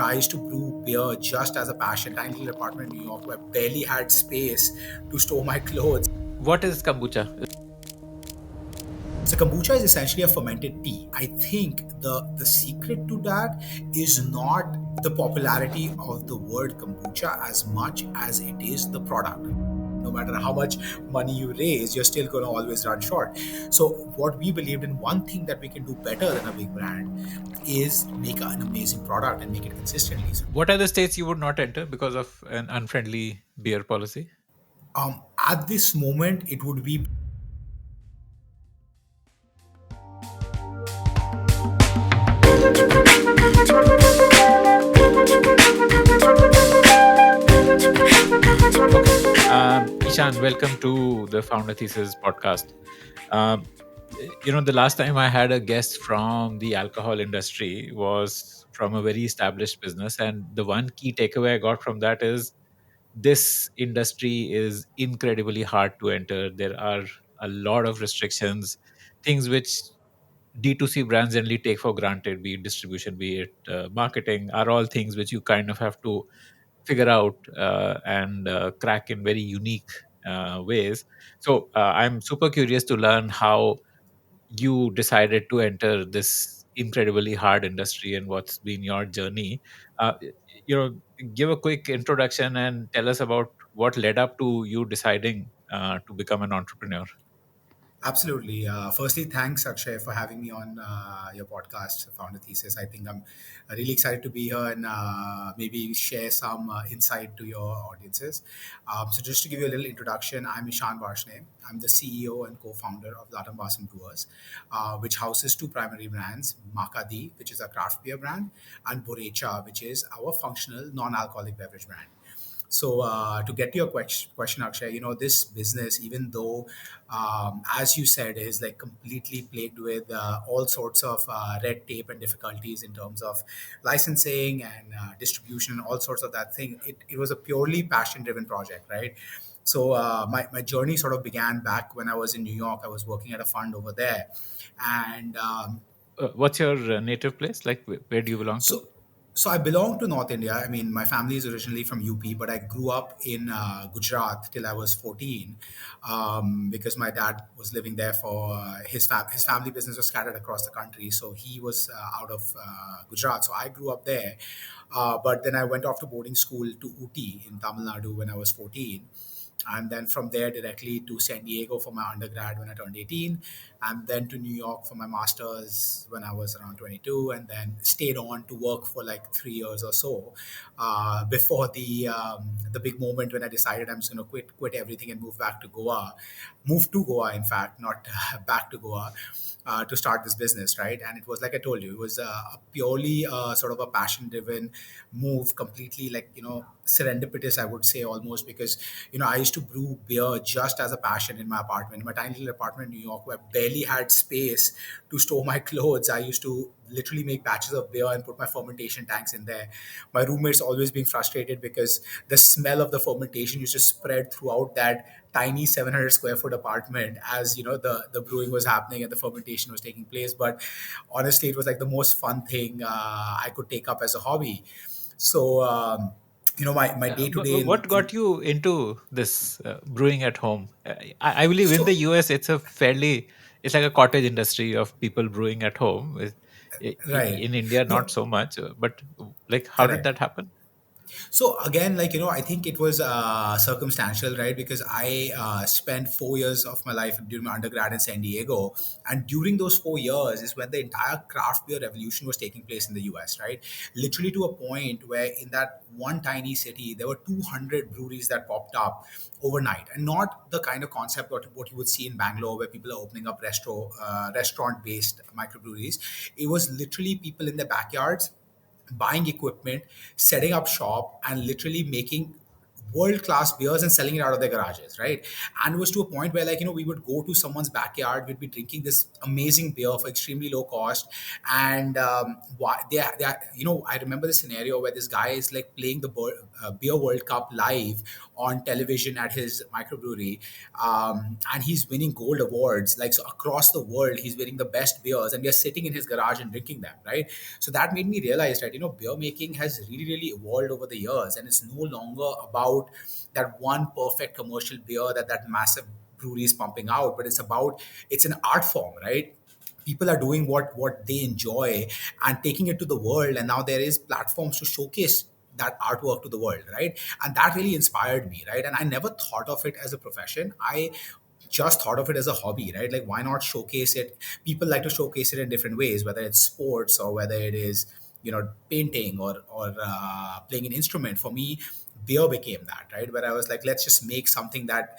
I used to brew beer just as a passion. Tiny little apartment in New York where I barely had space to store my clothes. What is kombucha? So kombucha is essentially a fermented tea. I think the secret to that is not the popularity of the word kombucha as much as it is the product. No matter how much money you raise, you're still going to always run short. So what we believed in, one thing that we can do better than a big brand is make an amazing product and make it consistently. What are the states you would not enter because of an unfriendly beer policy? At this moment, it would be. Ishan, welcome to the Founder Thesis podcast. Um, the last time I had a guest from the alcohol industry was from a very established business. And the one key takeaway I got from that is this industry is incredibly hard to enter. There are a lot of restrictions, things which D2C brands generally take for granted, be it distribution, be it marketing, are all things which you kind of have to figure out and crack in very unique ways. So I'm super curious to learn how you decided to enter this incredibly hard industry and what's been your journey. Uh, you know, give a quick introduction and tell us about what led up to you deciding to become an entrepreneur. Absolutely. Firstly, thanks, Akshay, for having me on your podcast, Founder Thesis. I think I'm really excited to be here and maybe share some insight to your audiences. So, just to give you a little introduction, I'm Ishan Varshney. I'm the CEO and co-founder of Latam Basin Brewers, which houses two primary brands: Makadi, which is a craft beer brand, and Borecha, which is our functional non-alcoholic beverage brand. So to get to your question, Akshay, this business, even though, as you said, is like completely plagued with all sorts of red tape and difficulties in terms of licensing and distribution and all sorts of that thing. It was a purely passion-driven project, right? So my journey sort of began back when I was in New York. I was working at a fund over there, and What's your native place? Like, where do you belong to? so, so I belong to North India. I mean, my family is originally from UP, but I grew up in Gujarat till I was 14, because my dad was living there for his family business was scattered across the country, so he was out of Gujarat. So I grew up there, but then I went off to boarding school to Uti in Tamil Nadu when I was 14, and then from there directly to San Diego for my undergrad when I turned 18, and then to New York for my master's when I was around 22, and then stayed on to work for like 3 years or so before the big moment when I decided I'm just going to quit everything and move to Goa, in fact, not back to Goa. To start this business, right? And it was like I told you, it was a purely sort of a passion-driven move, completely like serendipitous, I would say almost, because I used to brew beer just as a passion in my apartment, in my tiny little apartment in New York, where I barely had space to store my clothes. I used to literally make batches of beer and put my fermentation tanks in there. My roommates always being frustrated because the smell of the fermentation used to spread throughout that tiny 700 square foot apartment as the brewing was happening and the fermentation was taking place. But honestly, it was like the most fun thing I could take up as a hobby. So my day to day What in got you into this brewing at home? I believe in the so US, it's like a cottage industry of people brewing at home. right. In India, not No, so much. But like, how did correct. that happen? So again, like I think it was circumstantial, right? Because I spent 4 years of my life during my undergrad in San Diego, and during those 4 years is when the entire craft beer revolution was taking place in the US, right? Literally to a point where in that one tiny city there were 200 breweries that popped up overnight, and not the kind of concept what you would see in Bangalore where people are opening up restaurant based microbreweries. It was literally people in their backyards buying equipment, setting up shop, and literally making world class beers and selling it out of their garages, right? And it was to a point where, like, we would go to someone's backyard, we'd be drinking this amazing beer for extremely low cost. And why I remember the scenario where this guy is like playing the beer World Cup live on television at his microbrewery, and he's winning gold awards, like, so across the world he's winning the best beers, and we are sitting in his garage and drinking them, right? So that made me realize that, beer making has really, really evolved over the years, and it's no longer about that one perfect commercial beer that massive brewery is pumping out, but it's an art form, right? People are doing what they enjoy and taking it to the world, and now there is platforms to showcase that artwork to the world, right? And that really inspired me, right? And I never thought of it as a profession. I just thought of it as a hobby, right? Like, why not showcase it? People like to showcase it in different ways, whether it's sports or whether it is, painting or playing an instrument. For me, beer became that, right? Where I was like, let's just make something that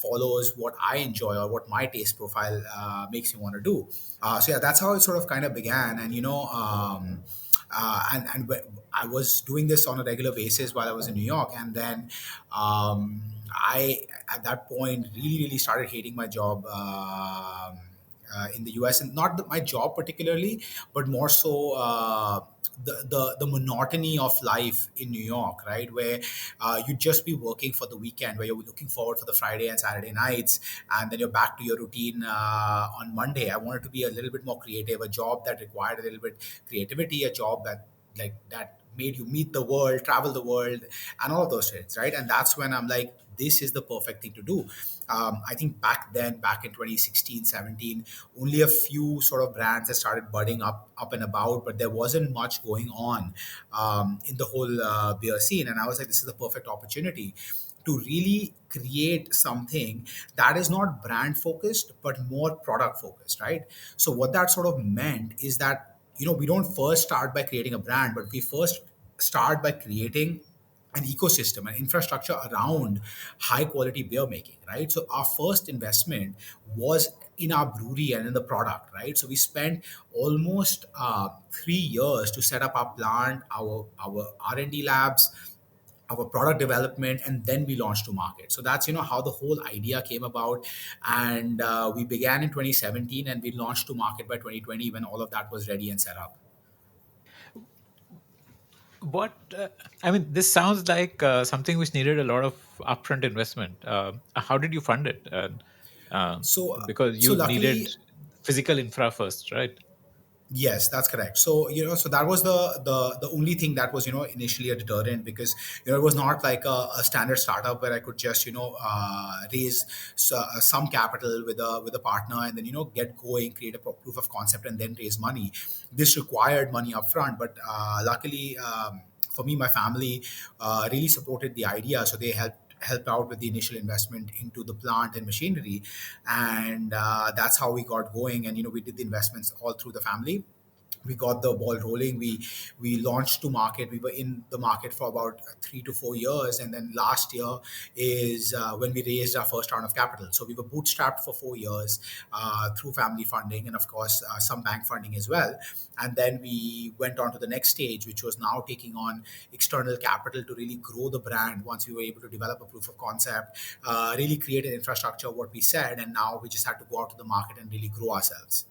follows what I enjoy or what my taste profile makes me want to do. So yeah, that's how it sort of kind of began. And I was doing this on a regular basis while I was in New York, and then I at that point really, really started hating my job. In the US, and not my job particularly, but more so the monotony of life in New York, right? Where you'd just be working for the weekend, where you're looking forward for the Friday and Saturday nights, and then you're back to your routine on Monday. I wanted to be a little bit more creative, a job that required a little bit creativity, a job that made you meet the world, travel the world, and all of those things, right? And that's when I'm like, this is the perfect thing to do. I think back then, back in 2016, 17, only a few sort of brands that started budding up and about, but there wasn't much going on in the whole beer scene. And I was like, this is the perfect opportunity to really create something that is not brand focused, but more product focused, right? So what that sort of meant is that, we don't first start by creating a brand, but we first start by creating an ecosystem, an infrastructure around high quality beer making, right? So our first investment was in our brewery and in the product, right? So we spent almost 3 years to set up our plant, our R&D labs, our product development, and then we launched to market. So that's how the whole idea came about. And we began in 2017, and we launched to market by 2020 when all of that was ready and set up. What I mean, this sounds like something which needed a lot of upfront investment. How did you fund it? So Because so you luckily, needed physical infra first, right? yes, that's correct. So, so that was the only thing that was, initially a deterrent, because, it was not like a standard startup where I could just, raise some capital with a partner, and then, get going, create a proof of concept, and then raise money. This required money upfront, but luckily, for me, my family really supported the idea, so they helped out with the initial investment into the plant and machinery, and that's how we got going. And we did the investments all through the family. We got the ball rolling. We launched to market. We were in the market for about 3 to 4 years, and then last year is when we raised our first round of capital. So we were bootstrapped for 4 years through family funding, and of course some bank funding as well. And then we went on to the next stage, which was now taking on external capital to really grow the brand. Once we were able to develop a proof of concept, really create an infrastructure, what we said, and now we just had to go out to the market and really grow ourselves.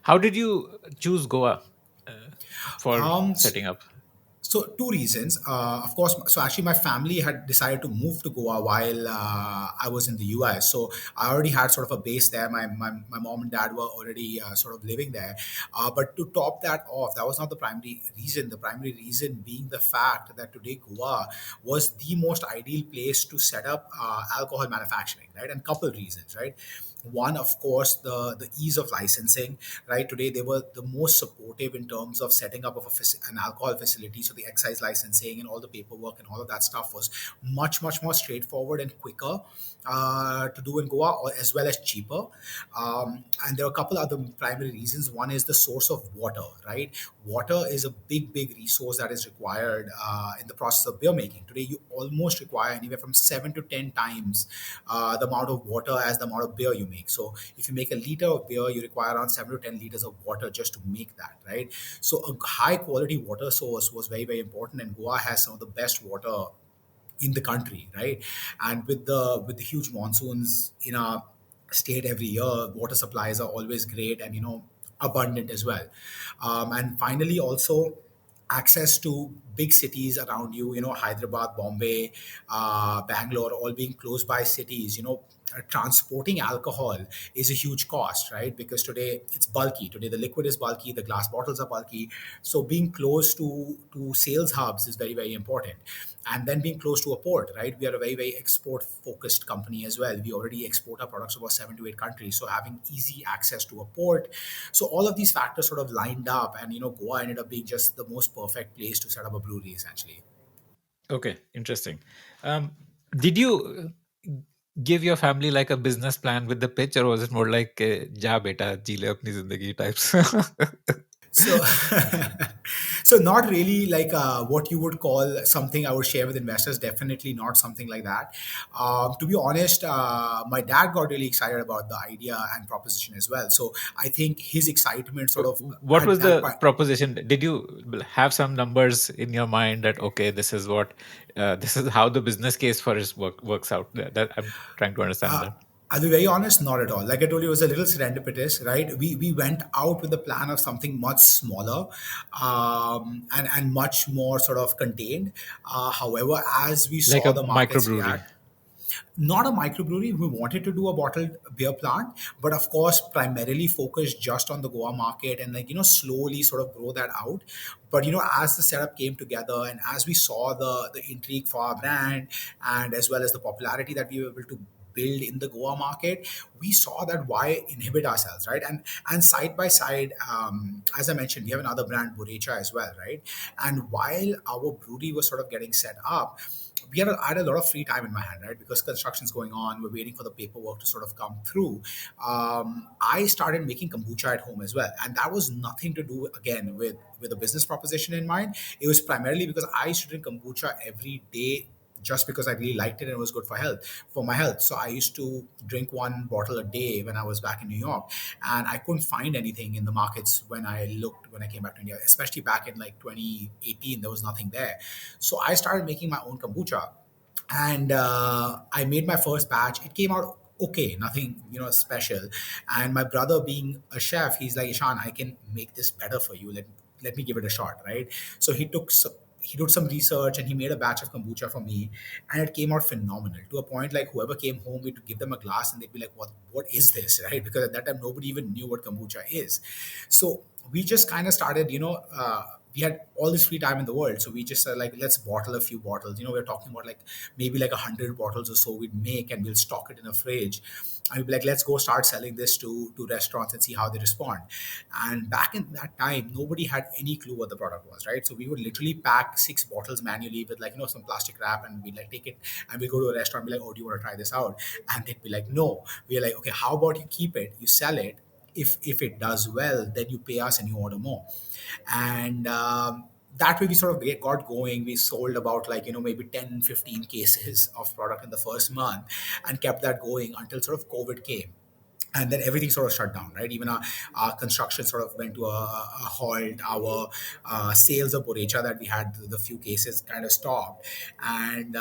How did you choose Goa uh, for Um, setting up? So two reasons. Of course, so actually my family had decided to move to Goa while I was in the US. So I already had sort of a base there. My mom and dad were already sort of living there. But to top that off, that was not the primary reason. The primary reason being the fact that today Goa was the most ideal place to set up alcohol manufacturing, right? And couple reasons, right? One, of course, the ease of licensing, right? Today they were the most supportive in terms of setting up of an alcohol facility. So the excise licensing and all the paperwork and all of that stuff was much more straightforward and quicker to do in Goa, as well as cheaper. And there are a couple other primary reasons. One is the source of water, right? Water is a big resource that is required in the process of beer making. Today, you almost require anywhere from 7 to 10 times the amount of water as the amount of beer you make. So if you make a liter of beer, you require around 7 to 10 liters of water just to make that, right? So a high quality water source was very important, and Goa has some of the best water in the country, right? And with the huge monsoons in our state every year, water supplies are always great and abundant as well. And finally, also access to big cities around you, Hyderabad, Bombay, Bangalore, all being close by cities, transporting alcohol is a huge cost, right? Because today it's bulky. Today the liquid is bulky, the glass bottles are bulky. So being close to sales hubs is very, very important. And then being close to a port, right? We are a very, very export focused company as well. We already export our products to about 7 to 8 countries. So having easy access to a port. So all of these factors sort of lined up, and Goa ended up being just the most perfect place to set up a brewery essentially. Okay, interesting. Um, did you give your family like a business plan with the pitch, or was it more like "Ja beta, ji le apni zindagi" types? So, so not really like what you would call something I would share with investors. Definitely not something like that. To be honest, my dad got really excited about the idea and proposition as well. So I think his excitement sort of What at was that the point. proposition? Did you have some numbers in your mind that okay, this is what, this is how the business case for it works out? That I'm trying to understand Uh, that. I'll be very honest, not at all. Like I told you, it was a little serendipitous, right? We went out with the plan of something much smaller, and much more sort of contained. However, as we Like saw a the markets microbrewery. react, not a microbrewery. We wanted to do a bottled beer plant, but of course, primarily focused just on the Goa market and slowly sort of grow that out. But as the setup came together and as we saw the intrigue for our brand and as well as the popularity that we were able to build in the Goa market, we saw that why inhibit ourselves, right? And side by side, as I mentioned, we have another brand, Borecha, as well, right? And while our brewery was sort of getting set up, I had a lot of free time in my hand, right? Because construction's going on, we're waiting for the paperwork to sort of come through. I started making kombucha at home as well, and that was nothing to do again with a business proposition in mind. It was primarily because I used to drink kombucha every day just because I really liked it and it was good for my health. So I used to drink one bottle a day when I was back in New York, and I couldn't find anything in the markets when I came back to India, especially back in like 2018. There was nothing there, so I started making my own kombucha, and I made my first batch. It came out okay, nothing special. And my brother, being a chef, he's like, Ishan, I can make this better for you. Let me give it a shot, right? So he did some research and he made a batch of kombucha for me, and it came out phenomenal to a point like whoever came home, we'd give them a glass and they'd be like, what is this, right? Because at that time nobody even knew what kombucha is. So we just kind of started, we had all this free time in the world, so we just said like, let's bottle a few bottles. We're talking about like maybe like 100 bottles or so we'd make, and we'll stock it in a fridge, and we'd be like, let's go start selling this to restaurants and see how they respond. And back in that time, nobody had any clue what the product was, right? So we would literally pack 6 bottles manually with like some plastic wrap, and we'd like take it and we go to a restaurant and be like, oh, do you want to try this out? And they'd be like, no. We're like, okay, how about you keep it, you sell it, if it does well, then you pay us and you order more. And that way we sort of got going. We sold about like maybe 10, 15 cases of product in the first month, and kept that going until sort of COVID came, and then everything sort of shut down, right? Even our construction sort of went to a halt. Our sales of Borecha that we had, the few cases, kind of stopped. And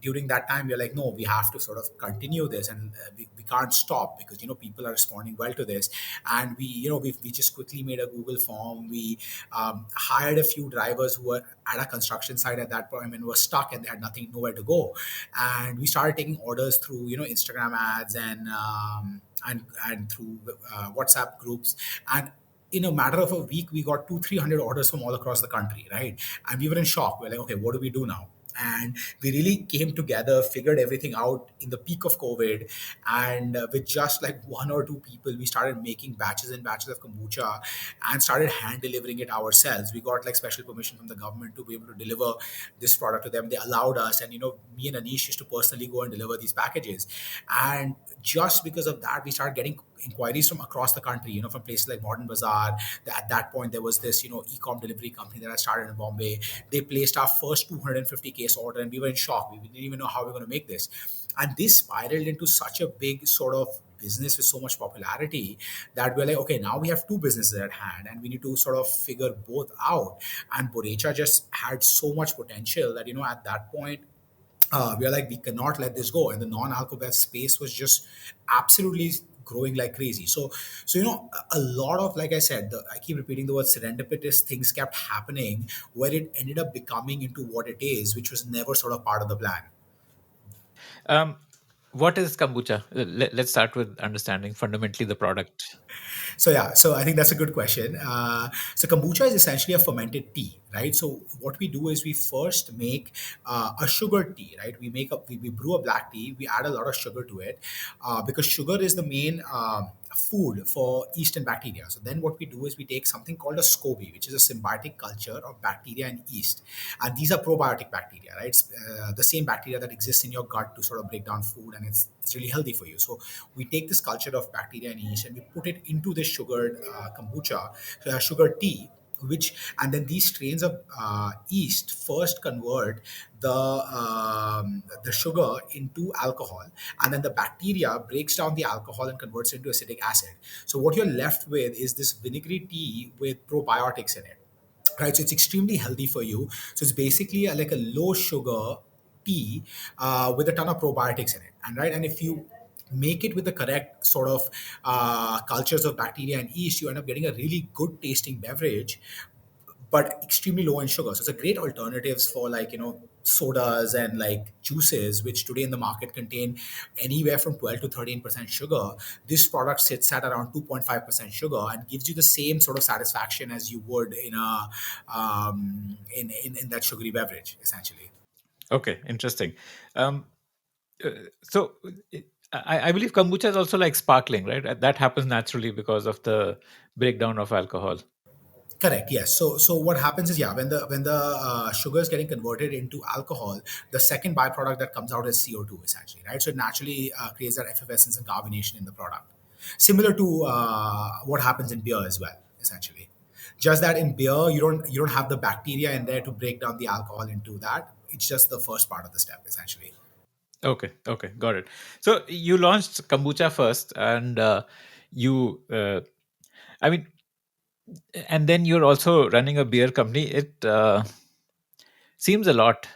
during that time, we are like, no, we have to sort of continue this, and we can't stop because people are responding well to this. And we just quickly made a Google form. We hired a few drivers who were at a construction site at that point and were stuck and they had nothing, nowhere to go. And we started taking orders through Instagram ads and through WhatsApp groups. And in a matter of a week, we got 200-300 orders from all across the country, right? And we were in shock. We're like, okay, what do we do now? And we really came together, figured everything out in the peak of COVID, and with just like one or two people, we started making batches and batches of kombucha and started hand delivering it ourselves. We got like special permission from the government to be able to deliver this product to them. They allowed us, and me and Anish used to personally go and deliver these packages. And just because of that, we started getting inquiries from across the country, from places like Modern Bazaar. At that point, there was this, e-com delivery company that I started in Bombay. They placed our first 250 case order, and we were in shock. We didn't even know how we were going to make this. And this spiraled into such a big sort of business with so much popularity that we're like, okay, now we have two businesses at hand and we need to sort of figure both out. And Borecha just had so much potential that, at that point, We are like, we cannot let this go. And the non-alcohol space was just absolutely growing like crazy. So a lot of, like I said, I keep repeating the word serendipitous things kept happening where it ended up becoming into what it is, which was never sort of part of the plan. Um, what is kombucha? Let's start with understanding fundamentally the product. So yeah, so I think that's a good question. So kombucha is essentially a fermented tea, right? So what we do is we first make a sugar tea, right? We brew a black tea. We add a lot of sugar to it because sugar is the main food for yeast and bacteria. So then what we do is we take something called a SCOBY, which is a symbiotic culture of bacteria and yeast, and these are probiotic bacteria, right? It's, the same bacteria that exists in your gut to sort of break down food, and it's really healthy for you. So we take this culture of bacteria and yeast and we put it into this sugared kombucha, sugar tea, which, and then these strains of yeast first convert the sugar into alcohol, and then the bacteria breaks down the alcohol and converts it into acetic acid. So what you're left with is this vinegary tea with probiotics in it, right? So it's extremely healthy for you. So it's basically like a low sugar tea with a ton of probiotics in it, and right, and if you make it with the correct sort of cultures of bacteria and yeast, you end up getting a really good tasting beverage, but extremely low in sugar. So it's a great alternatives for, like, sodas and like juices, which today in the market contain anywhere from 12 to 13% sugar. This product sits at around 2.5% sugar and gives you the same sort of satisfaction as you would in a in that sugary beverage, essentially. Okay, interesting. Um, uh, so I believe kombucha is also like sparkling, right? That happens naturally because of the breakdown of alcohol. Correct. Yes. So what happens is, yeah, when the sugar is getting converted into alcohol, the second byproduct that comes out is CO2, essentially, right? So it naturally creates that effervescence and carbonation in the product, similar to what happens in beer as well, essentially. Just that in beer, you don't have the bacteria in there to break down the alcohol into that. It's just the first part of the step, essentially. Okay, okay, got it. So you launched kombucha first, and you, I mean, and then you're also running a beer company. It seems a lot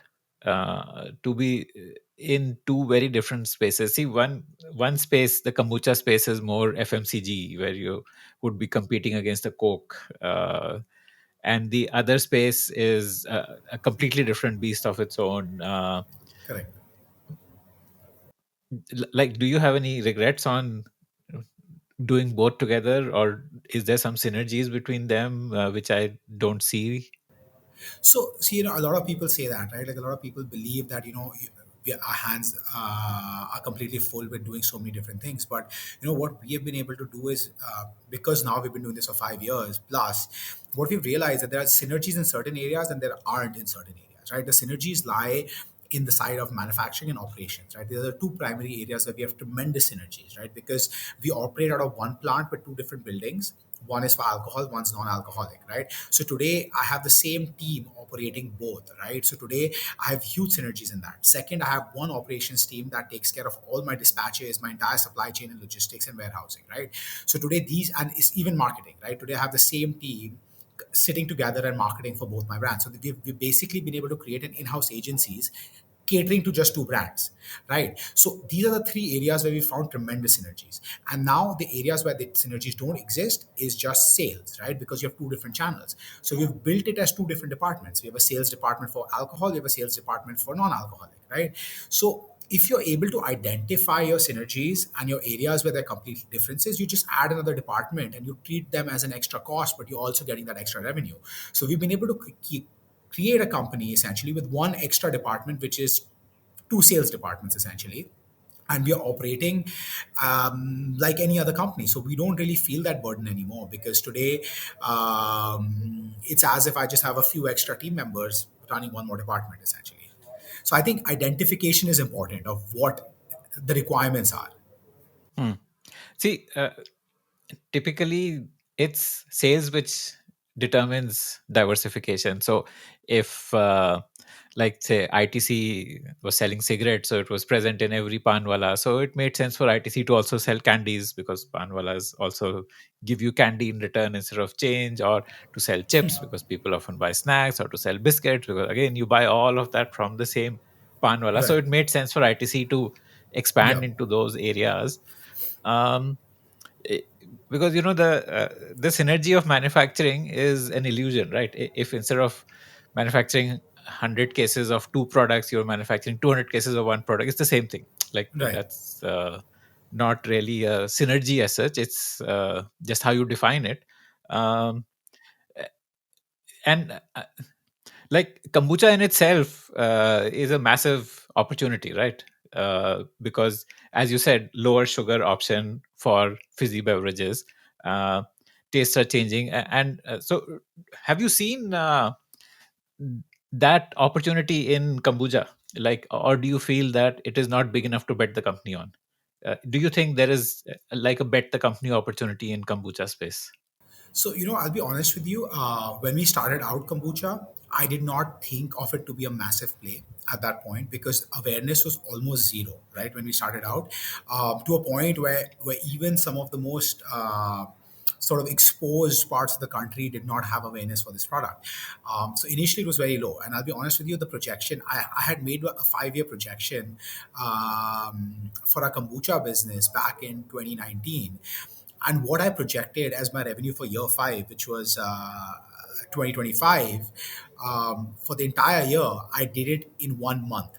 to be in two very different spaces. See, one space, the kombucha space, is more FMCG, where you would be competing against a Coke, and the other space is a completely different beast of its own. Correct. Like, do you have any regrets on doing both together, or is there some synergies between them which I don't see? So a lot of people say that, right? Like, a lot of people believe that, our hands are completely full with doing so many different things. But what we have been able to do is, because now we've been doing this for 5 years plus, what we've realized that there are synergies in certain areas and there aren't in certain areas, right? The synergies lie in the side of manufacturing and operations, right? These are the two primary areas where we have tremendous synergies, right? Because we operate out of one plant with two different buildings. One is for alcohol, one's non-alcoholic, right? So today I have the same team operating both, right? So today I have huge synergies in that. Second, I have one operations team that takes care of all my dispatches, my entire supply chain and logistics and warehousing, right? So today these, and it's even marketing, right? Today I have the same team sitting together and marketing for both my brands. So we've basically been able to create an in-house agencies catering to just two brands, right? So these are the three areas where we found tremendous synergies. And now the areas where the synergies don't exist is just sales, right? Because you have two different channels. So we've built it as two different departments. We have a sales department for alcohol, we have a sales department for non-alcoholic, right? So if you're able to identify your synergies and your areas where there are complete differences, you just add another department and you treat them as an extra cost, but you're also getting that extra revenue. So we've been able to create a company essentially with one extra department, which is two sales departments essentially, and we are operating like any other company. So we don't really feel that burden anymore, because today it's as if I just have a few extra team members running one more department essentially. So I think identification is important of what the requirements are. Hmm. See, typically it's sales which determines diversification. So if like say ITC was selling cigarettes, so it was present in every panwala, so it made sense for ITC to also sell candies, because panwalas also give you candy in return instead of change, or to sell chips because people often buy snacks, or to sell biscuits because again you buy all of that from the same Panwala. So Right. it made sense for ITC to expand Yep. into those areas. Um, i- because the synergy of manufacturing is an illusion, right? If instead of manufacturing 100 cases of two products, you're manufacturing 200 cases of one product, it's the same thing. Like Right. that's not really a synergy as such. It's just how you define it. um, and like kombucha in itself is a massive opportunity, right? Because as you said, lower sugar option for fizzy beverages. uh, Tastes are changing, and so have you seen that opportunity in kombucha, like, or do you feel that it is not big enough to bet the company on? Do you think there is like a bet the company opportunity in kombucha space? So, I'll be honest with you. When we started out kombucha, I did not think of it to be a massive play at that point because awareness was almost zero, right? When we started out, to a point where even some of the most sort of exposed parts of the country did not have awareness for this product. So initially it was very low. And I'll be honest with you, the projection, I had made a 5-year projection for a kombucha business back in 2019. And what I projected as my revenue for year five, which was 2025, for the entire year, I did it in 1 month,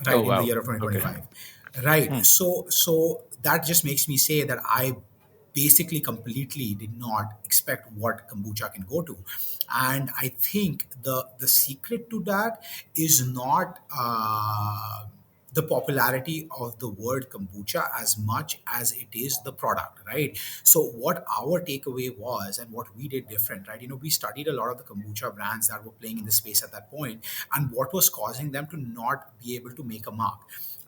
Oh right, in the wow. year of Okay. 2025. Right. Hmm. So that just makes me say that I basically completely did not expect what kombucha can go to. And I think the secret to that is not the popularity of the word kombucha as much as it is the product, right? So what our takeaway was and what we did different, right? We studied a lot of the kombucha brands that were playing in the space at that point and what was causing them to not be able to make a mark.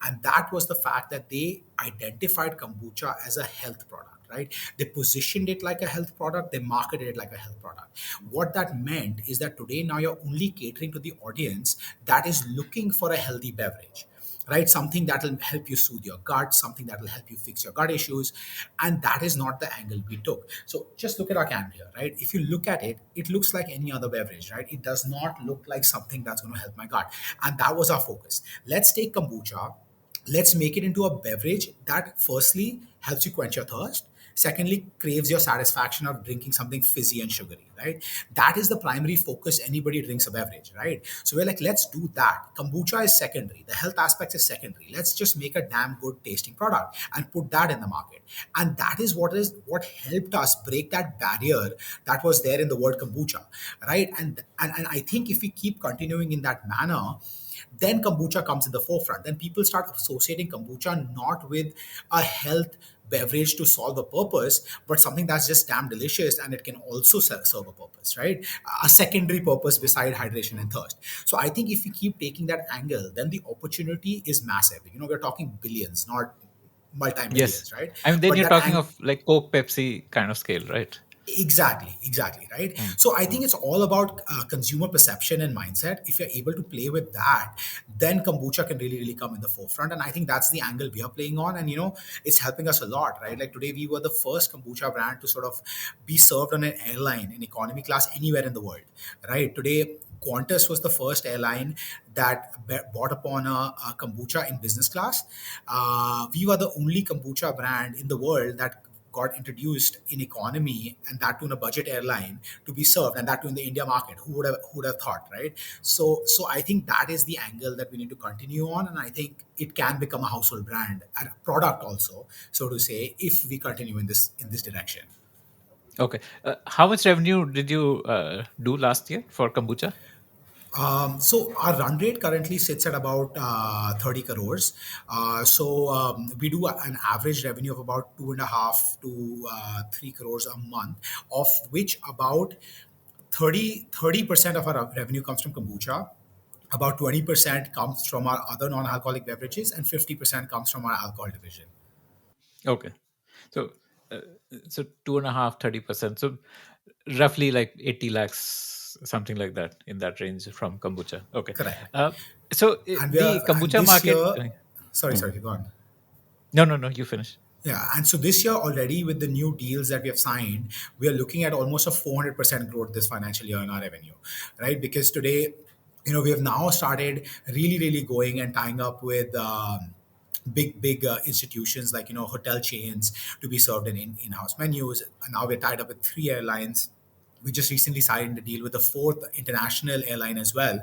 And that was the fact that they identified kombucha as a health product, right? They positioned it like a health product, they marketed it like a health product. What that meant is that today now you're only catering to the audience that is looking for a healthy beverage, right? Something that will help you soothe your gut, something that will help you fix your gut issues. And that is not the angle we took. So just look at our can here, right? If you look at it, it looks like any other beverage, right? It does not look like something that's going to help my gut. And that was our focus. Let's take kombucha, let's make it into a beverage that firstly helps you quench your thirst, secondly craves your satisfaction of drinking something fizzy and sugary, right? That is the primary focus anybody drinks a beverage, right? So we're like, let's do that. Kombucha is secondary, the health aspect is secondary. Let's just make a damn good tasting product and put that in the market. And that is what helped us break that barrier that was there in the word kombucha, right? And I think if we keep continuing in that manner, then kombucha comes in the forefront. Then people start associating kombucha not with a health beverage to solve a purpose, but something that's just damn delicious and it can also serve a purpose, right? A secondary purpose beside hydration and thirst. So I think if we keep taking that angle, then the opportunity is massive. We're talking billions, not Yes. multi-millions, right? I mean, then But you're that talking of like Coke, Pepsi kind of scale, right? exactly, right? Hmm. So I Hmm. think it's all about consumer perception and mindset. If you're able to play with that, then kombucha can really come in the forefront. And I think that's the angle we are playing on. And it's helping us a lot, right? Like today we were the first kombucha brand to sort of be served on an airline in economy class anywhere in the world, right? Today Qantas was the first airline that bought upon a kombucha in business class. We were the only kombucha brand in the world that got introduced in economy, and that too in a budget airline to be served, and that too in the India market. Who would have thought, right? So I think that is the angle that we need to continue on, and I think it can become a household brand and a product also, so to say, if we continue in this direction. Okay. How much revenue did you do last year for kombucha? So our run rate currently sits at about 30 crores. So we do an average revenue of about 2.5 to 3 crores a month, of which about 30% of our revenue comes from kombucha. About 20% comes from our other non-alcoholic beverages, and 50% comes from our alcohol division. Okay. So, uh, so 2.5, 30%. So roughly like 80 lakhs, something like that, in that range from kombucha. Okay. Correct. Uh, so And we are, the and kombucha this market. year, sorry, Hmm. sorry, go on. No, no, no. You finish. Yeah, and so this year already with the new deals that we have signed, we are looking at almost a 400% growth this financial year in our revenue, right? Because today we have now started really going and tying up with big institutions like hotel chains to be served in-house menus. And now we're tied up with three airlines. We just recently signed a deal with the fourth international airline as well,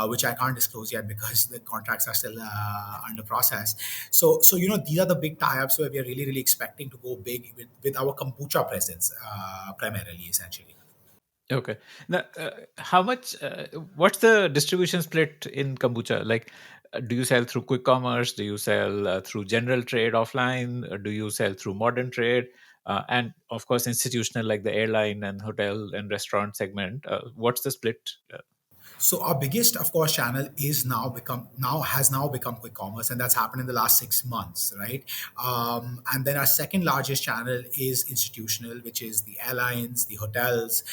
which I can't disclose yet because the contracts are still under process. So these are the big tie-ups where we are really expecting to go big with our kombucha presence, primarily, essentially. Okay. Now, how much? What's the distribution split in kombucha? Like, do you sell through quick commerce? Do you sell through general trade offline? Or do you sell through modern trade? And of course, institutional like the airline and hotel and restaurant segment. What's the split? So our biggest, of course, channel is now become quick commerce, and that's happened in the last 6 months, right? And then our second largest channel is institutional, which is the airlines, the hotels,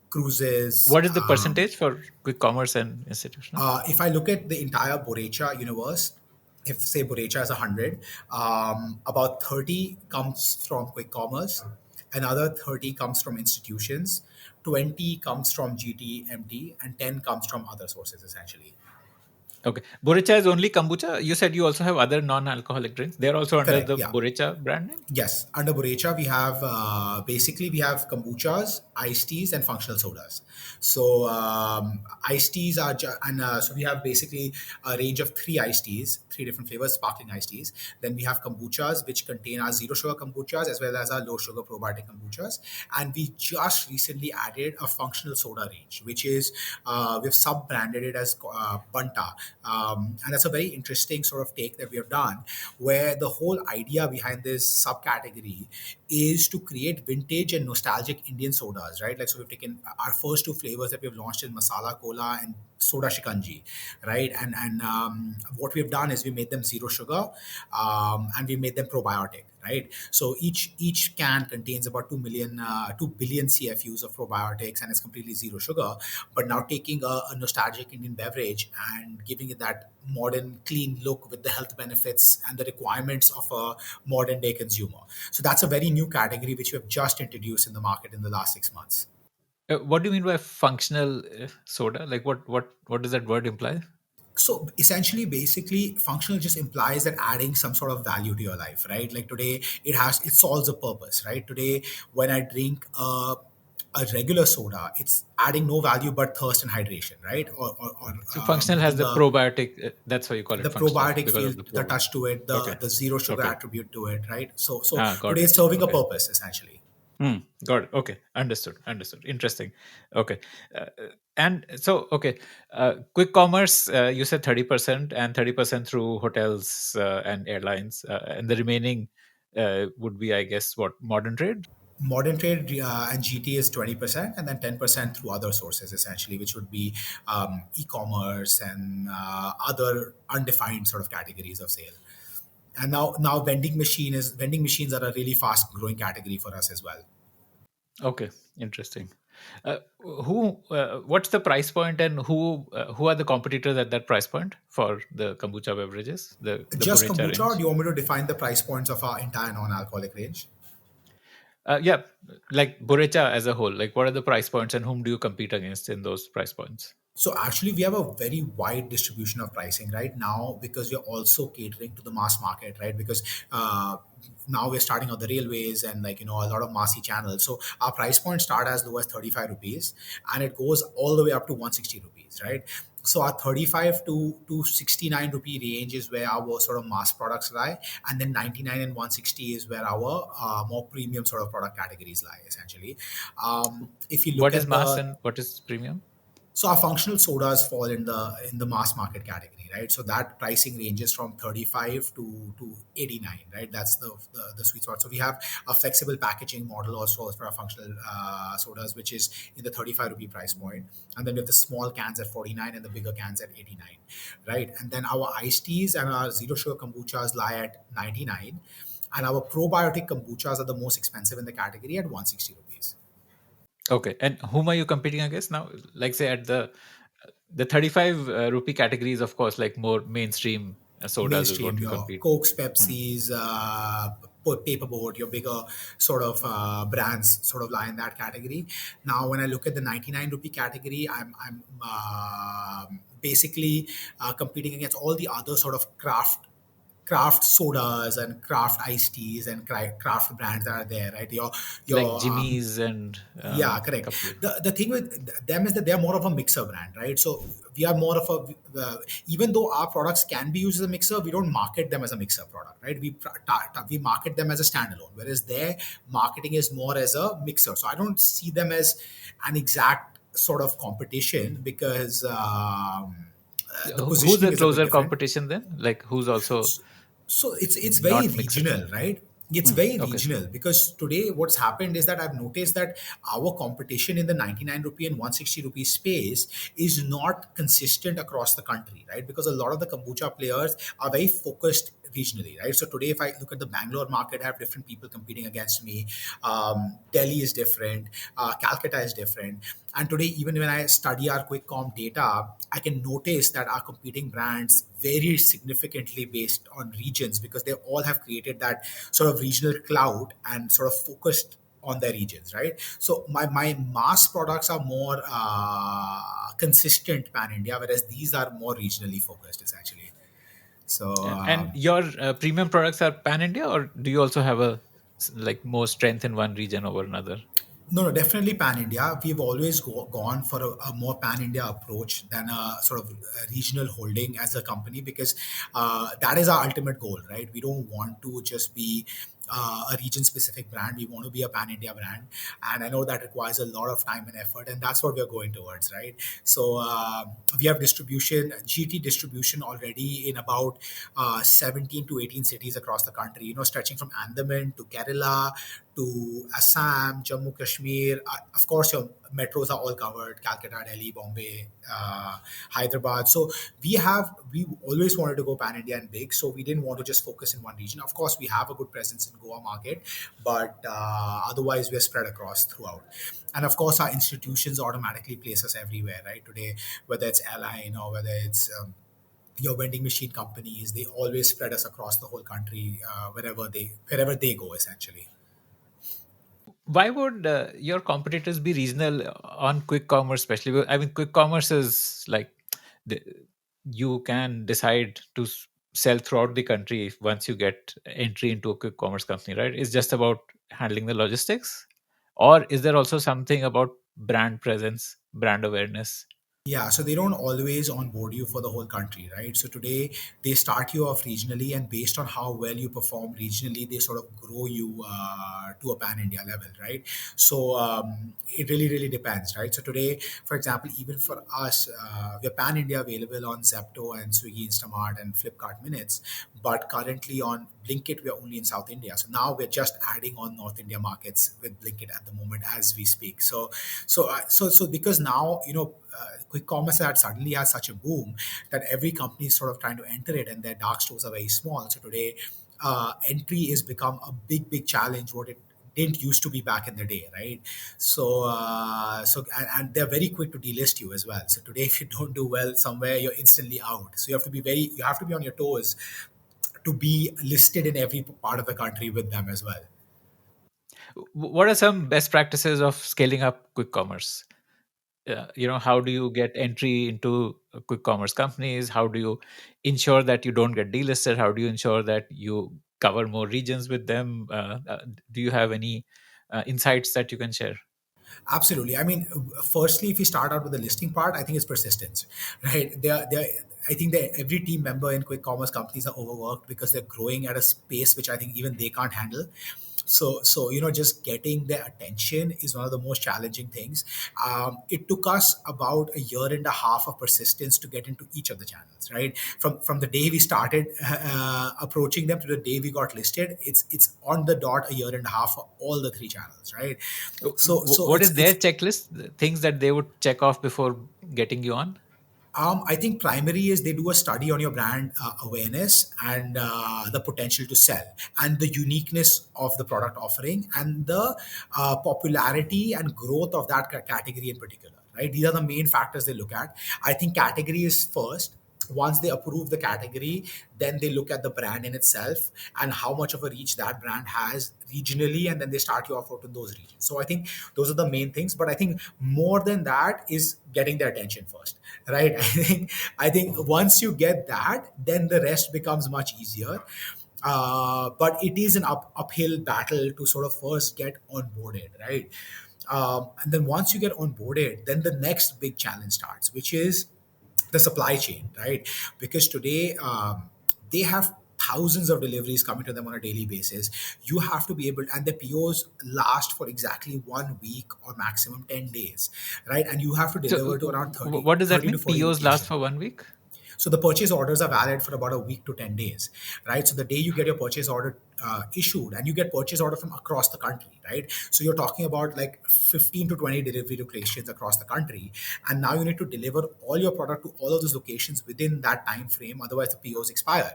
cruises. What is the percentage for quick commerce and institutional? If I look at the entire Borecha universe, if say Borecha is 100, about 30 comes from quick commerce, another 30 comes from institutions, 20 comes from GT/MT, and 10 comes from other sources, essentially. Okay. Borecha is only kombucha. You said you also have other non-alcoholic drinks. They're also under Correct. the Yeah. Borecha brand name. Yes, under Borecha we have basically we have kombuchas, iced teas, and functional sodas. So iced teas are so we have basically a range of three iced teas, three different flavors, sparkling iced teas. Then we have kombuchas, which contain our zero sugar kombuchas as well as our low sugar probiotic kombuchas. And we just recently added a functional soda range, which is we've sub branded it as Banta, and that's a very interesting sort of take that we have done, where the whole idea behind this subcategory is to create vintage and nostalgic Indian sodas, right? Like, so we've taken our first two flavors that we've launched in masala cola and soda shikanji, right? And what we've done is we made them zero sugar, and we made them probiotic, right? So each can contains about 2 billion CFUs of probiotics, and it's completely zero sugar. But now taking a nostalgic Indian beverage and giving it that modern, clean look with the health benefits and the requirements of a modern day consumer. So that's a very new category which we have just introduced in the market in the last 6 months. What do you mean by functional soda? Like what does that word imply? So essentially, basically, functional just implies that adding some sort of value to your life, right? Like today, it solves a purpose, right? Today, when I drink a regular soda, it's adding no value but thirst and hydration, right? Or So functional has in the probiotic. That's why you call the it functional probiotic because feel, of the the probiotic. touch to it, Okay. the zero sugar Okay. attribute to it, right? So Got today it. is serving a Okay. purpose, essentially. Got it. Okay. Understood. Understood. Interesting. Okay. Uh, and so, okay. Quick commerce, you said 30% and 30% through hotels and airlines. And the remaining would be, I guess, what, modern trade? Modern trade and GT is 20%, and then 10% through other sources, essentially, which would be e-commerce and other undefined sort of categories of sale. And now vending machines are a really fast growing category for us as well. Okay. Interesting. What's the price point and who are the competitors at that price point for the kombucha beverages, the Just Borecha kombucha, or range? do you want me to define the price points of our entire non-alcoholic range? Yeah, like Borecha as a whole, like what are the price points and whom do you compete against in those price points? So actually, we have a very wide distribution of pricing right now because we're also catering to the mass market, right? Because now we're starting on the railways and a lot of massy channels. So our price points start as low as 35 rupees, and it goes all the way up to 160 rupees, right? So our 35 to 69 rupee range is where our sort of mass products lie, and then 99 and 160 is where our more premium sort of product categories lie, essentially. If you look What is at mass the and what is premium? So our functional sodas fall in the mass market category, right? So that pricing ranges from 35 to 89, right? That's the sweet spot. So we have a flexible packaging model also for our functional sodas, which is in the 35 rupee price point, and then we have the small cans at 49 and the bigger cans at 89, right? And then our iced teas and our zero sugar kombuchas lie at 99, and our probiotic kombuchas are the most expensive in the category at 160 rupees. Okay, and whom are you competing against now? Like say at the 35 rupee categories, of course, like more mainstream sodas is Mainstream, what you compete. Cokes, Hmm. Pepsis, paperboard, your bigger sort of brands sort of lie in that category. Now, when I look at the 99 rupee category, I'm basically competing against all the other sort of craft sodas and craft iced teas and craft brands that are there, right? Like Your Jimmy's and Yeah, correct. couple of. The thing with them is that they're more of a mixer brand, right? So we are more of even though our products can be used as a mixer, we don't market them as a mixer product, right? We market them as a standalone, whereas their marketing is more as a mixer. So I don't see them as an exact sort of competition because the Who's positioning a is a bit closer different. competition then? Like who's also So it's very not mixer? regional, right? It's Hmm. very Okay. regional because today what's happened is that I've noticed that our competition in the 99 rupee and 160 rupee space is not consistent across the country, right? Because a lot of the kombucha players are very focused regionally, right? So today, if I look at the Bangalore market, I have different people competing against me. Delhi is different, Calcutta is different, and today, even when I study our quick comp data, I can notice that our competing brands vary significantly based on regions because they all have created that sort of regional cloud and sort of focused on their regions, right? So my mass products are more consistent pan India, whereas these are more regionally focused, essentially. So And your premium products are pan India, or do you also have a like more strength in one region over another? no, no, definitely pan India. We've always gone for a more pan India approach than a sort of regional holding as a company because that is our ultimate goal, right? We don't want to just be a region specific brand. We want to be a pan India brand. And I know that requires a lot of time and effort, and that's what we're going towards, right? So we have GT distribution already in about 17 to 18 cities across the country, stretching from Andaman to Kerala to Assam, Jammu Kashmir. Of course, your metros are all covered: Calcutta, Delhi, Bombay, Hyderabad. So we always wanted to go pan India and big. So we didn't want to just focus in one region. Of course, we have a good presence in Goa market, but otherwise we're spread across throughout. And of course, our institutions automatically place us everywhere, right? Today, whether it's Airline or whether it's your vending machine companies, they always spread us across the whole country wherever they go, essentially. Why would your competitors be regional on quick commerce, especially? I mean, quick commerce is like the, you can decide to sell throughout the country once you get entry into a quick commerce company, right? It's just about handling the logistics, or is there also something about brand presence, brand awareness? Yeah, so they don't always onboard you for the whole country, right? So today they start you off regionally, and based on how well you perform regionally, they sort of grow you to a pan India level, right? So it really, really depends, right? So today, for example, even for us, we're pan India available on Zepto and Swiggy Instamart and Flipkart Minutes, but currently on Blinkit, we're only in South India. So now we're just adding on North India markets with Blinkit at the moment as we speak. So because now quick commerce had suddenly has such a boom that every company is sort of trying to enter it, and their dark stores are very small. So today, entry has become a big challenge. What it didn't used to be back in the day, right? And they're very quick to delist you as well. So today, if you don't do well somewhere, you're instantly out. So you have to be on your toes to be listed in every part of the country with them as well. What are some best practices of scaling up quick commerce? How do you get entry into quick commerce companies? How do you ensure that you don't get delisted? How do you ensure that you cover more regions with them? Do you have any insights that you can share? Absolutely. I mean, firstly, if we start out with the listing part, I think it's persistence, right? I think that every team member in quick commerce companies are overworked because they're growing at a pace which I think even they can't handle. So just getting their attention is one of the most challenging things. It took us about a year and a half of persistence to get into each of the channels, right? From the day we started approaching them to the day we got listed, it's on the dot a year and a half for all the three channels, right? So What is it's their checklist? The things that they would check off before getting you on? I think primary is they do a study on your brand awareness and the potential to sell and the uniqueness of the product offering and the popularity and growth of that category in particular. Right, these are the main factors they look at. I think category is first. Once they approve the category, then they look at the brand in itself and how much of a reach that brand has regionally, and then they start you off out in those regions. So I think those are the main things, but I think more than that is getting their attention first, right? I think once you get that, then the rest becomes much easier. But it is an uphill battle to sort of first get onboarded, right? And then once you get onboarded, then the next big challenge starts, which is the supply chain, right? Because today they have thousands of deliveries coming to them on a daily basis. You have to be able, and the POs last for exactly 1 week or maximum 10 days, right? And you have to So, deliver to around 30, what does that 30 to mean? 40 POs last locations. for 1 week? So the purchase orders are valid for about a week to 10 days, right? So the day you get your purchase order issued, and you get purchase order from across the country, right? So you're talking about like 15 to 20 delivery locations across the country. And now you need to deliver all your product to all of those locations within that time frame. Otherwise the POs expire,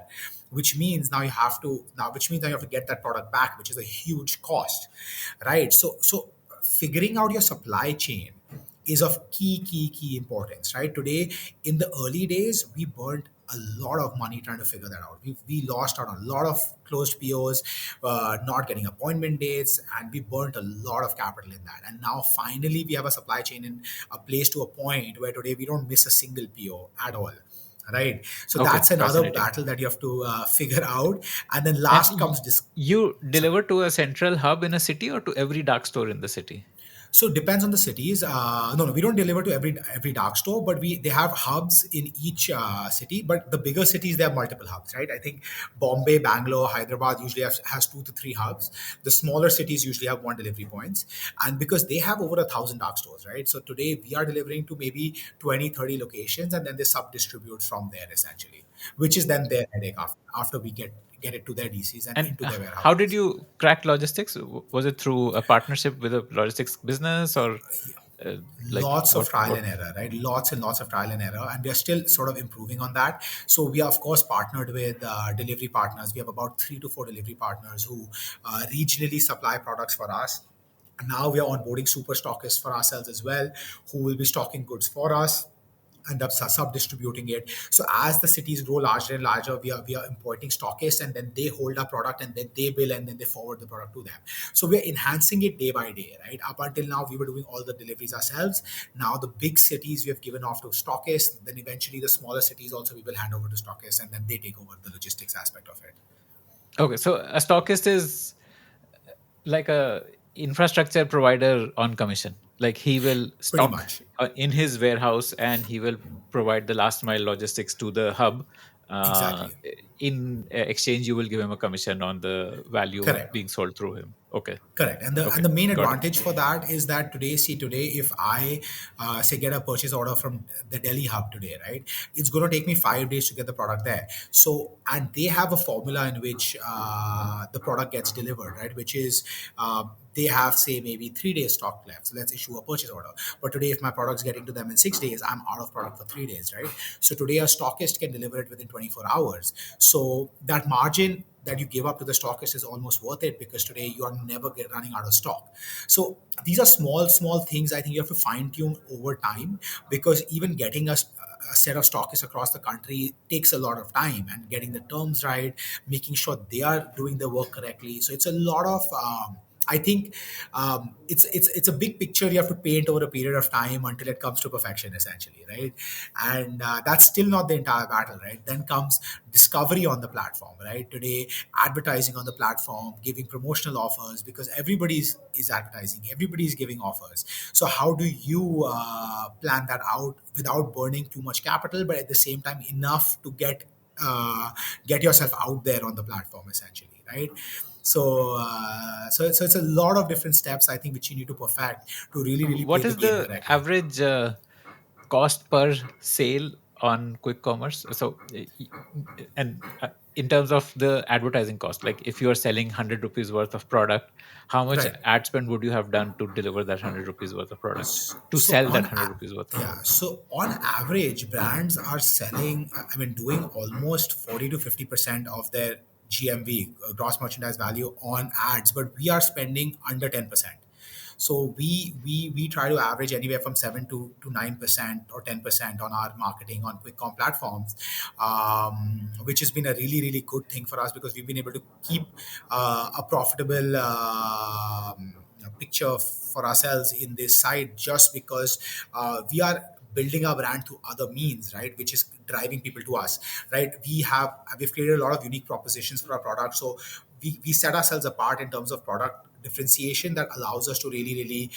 which means now you have to get that product back, which is a huge cost, right? So figuring out your supply chain is of key importance, right? Today, in the early days, we burnt a lot of money trying to figure that out. We lost out on a lot of closed POs, not getting appointment dates, and we burnt a lot of capital in that. And now finally we have a supply chain in a place to a point where today we don't miss a single PO at all, right? So Okay, that's another fascinating. battle that you have to figure out. And then And last comes this. you Sorry. deliver to a central hub in a city or to every dark store in the city? So it depends on the cities. No, we don't deliver to every dark store, but they have hubs in each city. But the bigger cities, they have multiple hubs, right? I think Bombay, Bangalore, Hyderabad usually has 2 to 3 hubs. The smaller cities usually have one delivery points, and because they have over 1,000 dark stores, right? So today we are delivering to maybe 20, 30 locations, and then they sub distribute from there essentially, which is then their headache after we get it to their DCs and And into their how did warehouses. you crack logistics? Was it through a partnership with a logistics business, or uh, like Lots of trial what? and error, right? Lots and lots of trial and error, and we are still sort of improving on that. So we are of course partnered with delivery partners. We have about 3 to 4 delivery partners who regionally supply products for us. Now we are onboarding super stockists for ourselves as well, who will be stocking goods for us, end up sub-distributing it. So as the cities grow larger and larger, we are importing stockists, and then they hold our product, and then they bill, and then they forward the product to them. So we're enhancing it day by day, right? Up until now, we were doing all the deliveries ourselves. Now the big cities we have given off to stockists. Then eventually the smaller cities also we will hand over to stockists, and then they take over the logistics aspect of it. Okay, so a stockist is like a infrastructure provider on commission. Like he will Pretty stock much. in his warehouse, and he will provide the last mile logistics to the hub. uh, Exactly. in exchange, you will give him a commission on the value Correct. being sold through him. Okay. Correct, and the Okay, and the main got it. advantage for that is that today, if I say get a purchase order from the Delhi hub today, right, it's going to take me 5 days to get the product there. So, and they have a formula in which the product gets delivered, right, which is they have say maybe 3 days stock left. So let's issue a purchase order. But today, if my product's getting to them in 6 days, I'm out of product for 3 days, right? So today, a stockist can deliver it within 24 hours. So that margin that you give up to the stockist is almost worth it, because today you are never running out of stock. So these are small things I think you have to fine tune over time, because even getting a set of stockists across the country takes a lot of time, and getting the terms right, making sure they are doing their work correctly. So it's a lot of I think it's a big picture you have to paint over a period of time until it comes to perfection, essentially, right? And that's still not the entire battle, right? Then comes discovery on the platform, right? Today, advertising on the platform, giving promotional offers, because everybody's advertising, everybody's giving offers. So how do you plan that out without burning too much capital, but at the same time enough to get yourself out there on the platform, essentially, right? So it's a lot of different steps I think which you need to perfect to really play What the is game the correctly. average cost per sale on quick commerce? So, and in terms of the advertising cost, like if you are selling 100 rupees worth of product, how much Right. ad spend would you have done to deliver that 100 rupees worth of product, to So sell that 100 rupees worth of yeah, product? so on average, brands are selling, I mean, doing almost 40 to 50% of their GMV, gross merchandise value, on ads, but we are spending under 10%. So we try to average anywhere from 7 to 9% or 10% on our marketing on quick com platforms, which has been a really good thing for us because we've been able to keep a profitable picture for ourselves in this side just because we are building our brand through other means, right, which is driving people to us, right? We've created a lot of unique propositions for our product, so we set ourselves apart in terms of product differentiation that allows us to really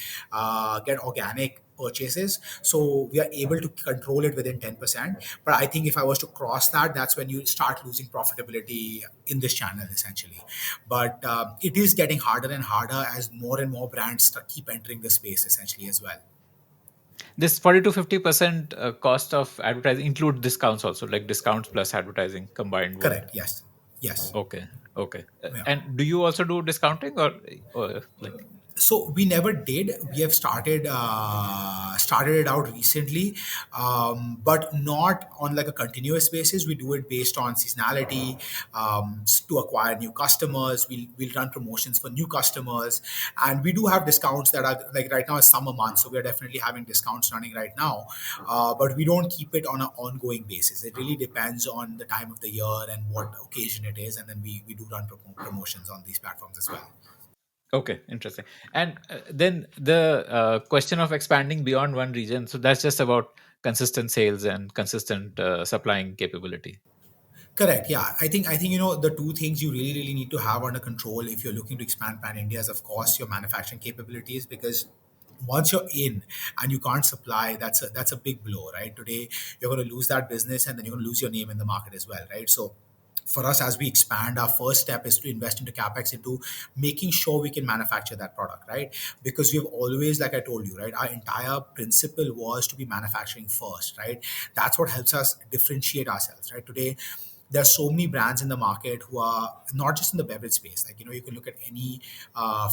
get organic purchases, so we are able to control it within 10%. But I think if I was to cross that, that's when you start losing profitability in this channel essentially. But it is getting harder and harder as more and more brands keep entering the space essentially as well. This 40 to 50% cost of advertising include discounts also, like discounts plus advertising combined would. Correct, yes. Yes. Okay, okay. Yeah. And do you also do discounting, or like? So we never did. We have started it out recently, but not on like a continuous basis. We do it based on seasonality, to acquire new customers. We'll run promotions for new customers, and we do have discounts that are like right now is summer month, so we are definitely having discounts running right now. But we don't keep it on an ongoing basis. It really depends on the time of the year and what occasion it is, and then we do run promotions on these platforms as well. Okay, interesting. And then the question of expanding beyond one region. So that's just about consistent sales and consistent supplying capability. Correct. Yeah, I think the two things you really need to have under control if you're looking to expand pan India is of course your manufacturing capabilities, because once you're in and you can't supply, that's a big blow, right? Today you're going to lose that business and then you're going to lose your name in the market as well, right? So for us, as we expand, our first step is to invest into capex, into making sure we can manufacture that product, right? Because we've always, like I told you, right, our entire principle was to be manufacturing first, right? That's what helps us differentiate ourselves, right? Today there's so many brands in the market who are not just in the beverage space, like you can look at any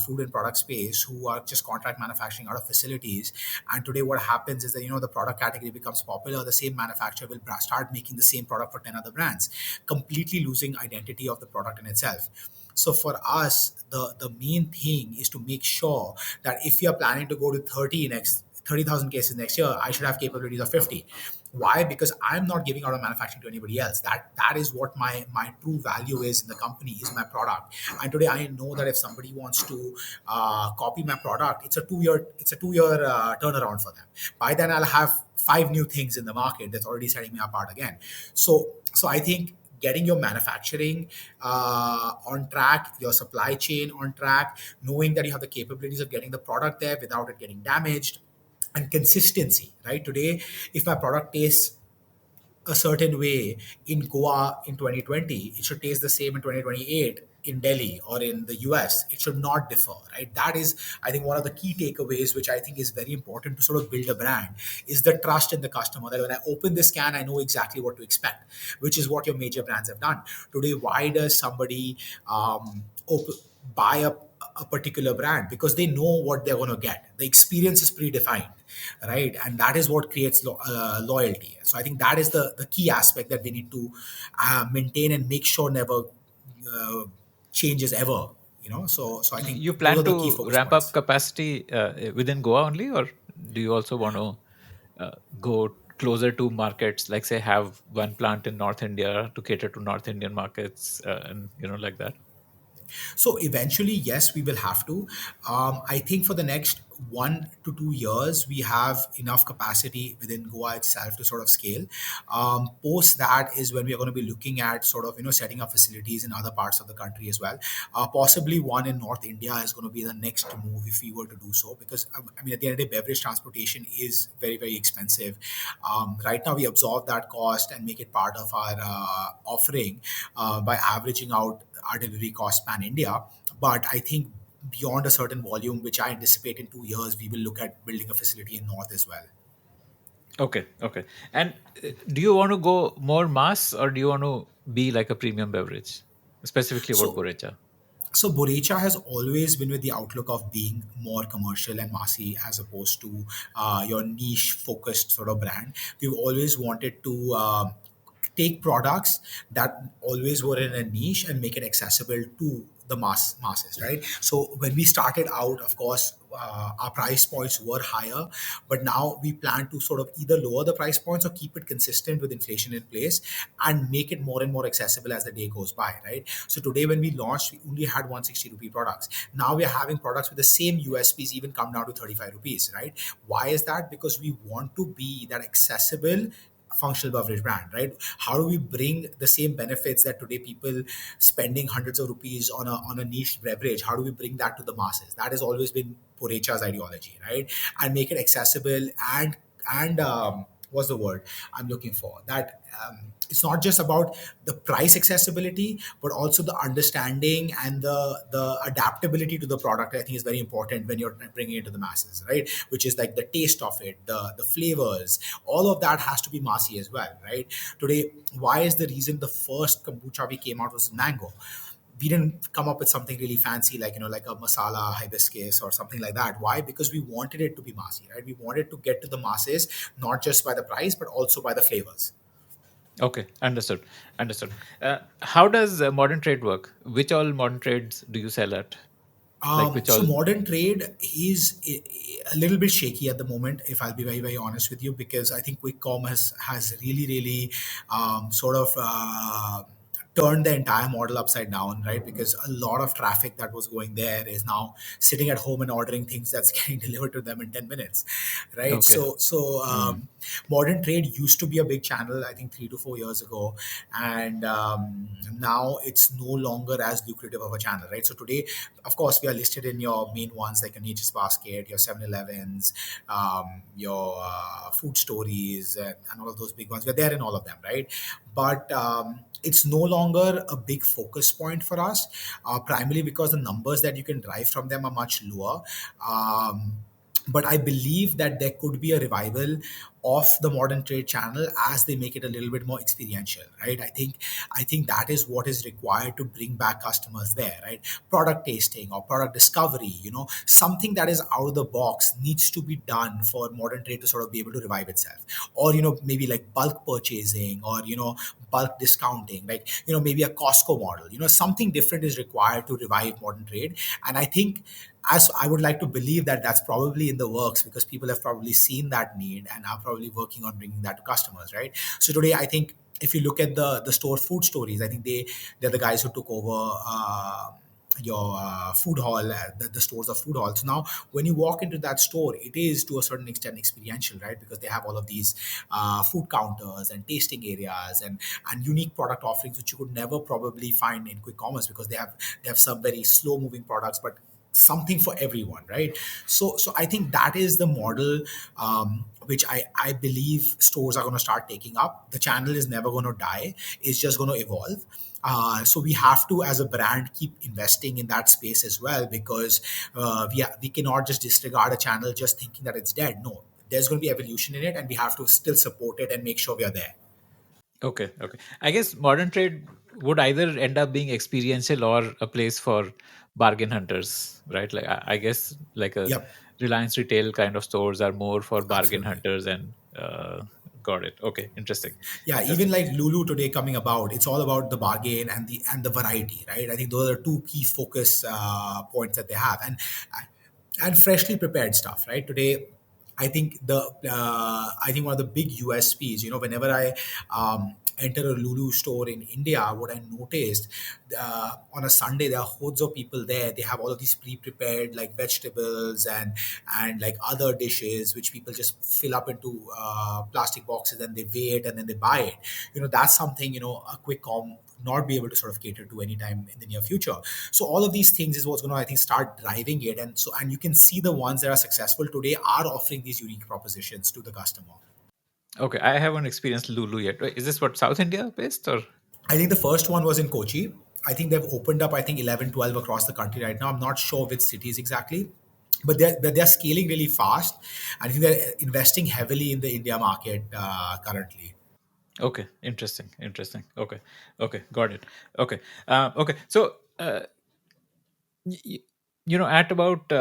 food and product space, who are just contract manufacturing out of facilities. And today what happens is that the product category becomes popular, the same manufacturer will start making the same product for 10 other brands, completely losing identity of the product in itself. So for us, the main thing is to make sure that if you're planning to go to 30,000 cases next year, I should have capabilities of 50. Why? Because I'm not giving out a manufacturing to anybody else. That is what my true value is in the company, is my product. And today I know that if somebody wants to copy my product, it's a 2 year turnaround for them. By then I'll have five new things in the market that's already setting me apart again. So I think getting your manufacturing on track, your supply chain on track, knowing that you have the capabilities of getting the product there without it getting damaged, and consistency, right? Today, if my product tastes a certain way in Goa in 2020, it should taste the same in 2028 in Delhi or in the US. It should not differ, right? That is, I think, one of the key takeaways, which I think is very important to sort of build a brand, is the trust in the customer. That when I open this can, I know exactly what to expect, which is what your major brands have done. Today, why does somebody buy a particular brand? Because they know what they're going to get. The experience is predefined, right? And that is what creates loyalty. So I think that is the key aspect that we need to maintain and make sure never uh, changes ever. So I think You those plan are the key to focus ramp up points. capacity within Goa only, or do you also want to go closer to markets, like say have one plant in North India to cater to North Indian markets, and like that? So eventually, yes, we will have to. I think for the next 1 to 2 years, we have enough capacity within Goa itself to sort of scale. Post that is when we are going to be looking at sort of setting up facilities in other parts of the country as well. Possibly one in North India is going to be the next move if we were to do so, because I mean at the end of the day, beverage transportation is very expensive. Right now, we absorb that cost and make it part of our offering by averaging out our delivery cost pan India. But I think beyond a certain volume, which I anticipate in 2 years, we will look at building a facility in North as well. Okay, okay. And do you want to go more mass, or do you want to be like a premium beverage, specifically about So Borecha? So Borecha has always been with the outlook of being more commercial and massy as opposed to your niche focused sort of brand. We've always wanted to take products that always were in a niche and make it accessible to the masses, right? So when we started out, of course, our price points were higher, but now we plan to sort of either lower the price points or keep it consistent with inflation in place and make it more and more accessible as the day goes by, right? So today when we launched, we only had 160 rupee products. Now we are having products with the same USPs even come down to 35 rupees, right? Why is that? Because we want to be that accessible functional beverage brand, right? How do we bring the same benefits that today people spending hundreds of rupees on a niche beverage, how do we bring that to the masses? That has always been Borecha's ideology, right? And make it accessible and what's the word I'm looking for? That it's not just about the price accessibility, but also the understanding and the adaptability to the product. I think is very important when you're bringing it to the masses, right? Which is like the taste of it, the flavors, all of that has to be massy as well, right? Today, why is the reason the first kombucha we came out was mango? We didn't come up with something really fancy like like a masala hibiscus or something like that. Why? Because we wanted it to be massy, right? We wanted to get to the masses not just by the price but also by the flavors. Okay, understood. Understood. How does modern trade work? Which all modern trades do you sell at? Like which So all? modern trade is a little bit shaky at the moment, if I'll be very, very honest with you, because I think quick commerce has really, really sort of turned the entire model upside down, right? Because a lot of traffic that was going there is now sitting at home and ordering things that's getting delivered to them in 10 minutes, right? Okay. So modern trade used to be a big channel, I think 3 to 4 years ago, and now it's no longer as lucrative of a channel, right? So today, of course, we are listed in your main ones like your Nature's Basket, your 7-Elevens, your food stories, and all of those big ones. We're there in all of them, right? But it's no longer a big focus point for us, primarily because the numbers that you can drive from them are much lower. But I believe that there could be a revival of the modern trade channel as they make it a little bit more experiential, right? I think that is what is required to bring back customers there, right? Product tasting or product discovery, something that is out of the box needs to be done for modern trade to sort of be able to revive itself. Or maybe like bulk purchasing or bulk discounting, like maybe a Costco model. Something different is required to revive modern trade. And I think, as I would like to believe, that that's probably in the works because people have probably seen that need and are probably working on bringing that to customers, right? So today, I think if you look at the store food stories, I think they're the guys who took over your food hall, the stores of food halls. Now, when you walk into that store, it is to a certain extent experiential, right? Because they have all of these food counters and tasting areas and unique product offerings which you could never probably find in quick commerce because they have some very slow moving products, but something for everyone, right? So I think that is the model, which I believe stores are going to start taking up. The channel is never going to die, it's just going to evolve. So we have to, as a brand, keep investing in that space as well, because we cannot just disregard a channel just thinking that it's dead. No, there's going to be evolution in it, and we have to still support it and make sure we are there. Okay. Okay. I guess modern trade would either end up being experiential or a place for bargain hunters, right? Like I guess like a Yep, Reliance retail kind of stores are more for bargain absolutely. hunters and got it. Okay. Interesting. Yeah, even Interesting. like Lulu today coming about, it's all about the bargain and the variety, right? I think those are two key focus points that they have, and freshly prepared stuff, right? Today, I think one of the big USPs, whenever I enter a Lulu store in India, what I noticed, on a Sunday there are hordes of people there. They have all of these pre-prepared like vegetables and like other dishes which people just fill up into plastic boxes and they wait and then they buy it. That's something a quick com not be able to sort of cater to anytime in the near future. So all of these things is what's going to, I think, start driving it. And you can see the ones that are successful today are offering these unique propositions to the customer. Okay. I haven't experienced Lulu yet. Wait, is this what South India based or? I think the first one was in Kochi. I think they've opened up, I think, 11, 12 across the country right now. I'm not sure which cities exactly, but they're scaling really fast. I think they're investing heavily in the India market currently. Okay. Interesting. Interesting. Okay. Okay. Got it. Okay. Okay. So, y- y- at about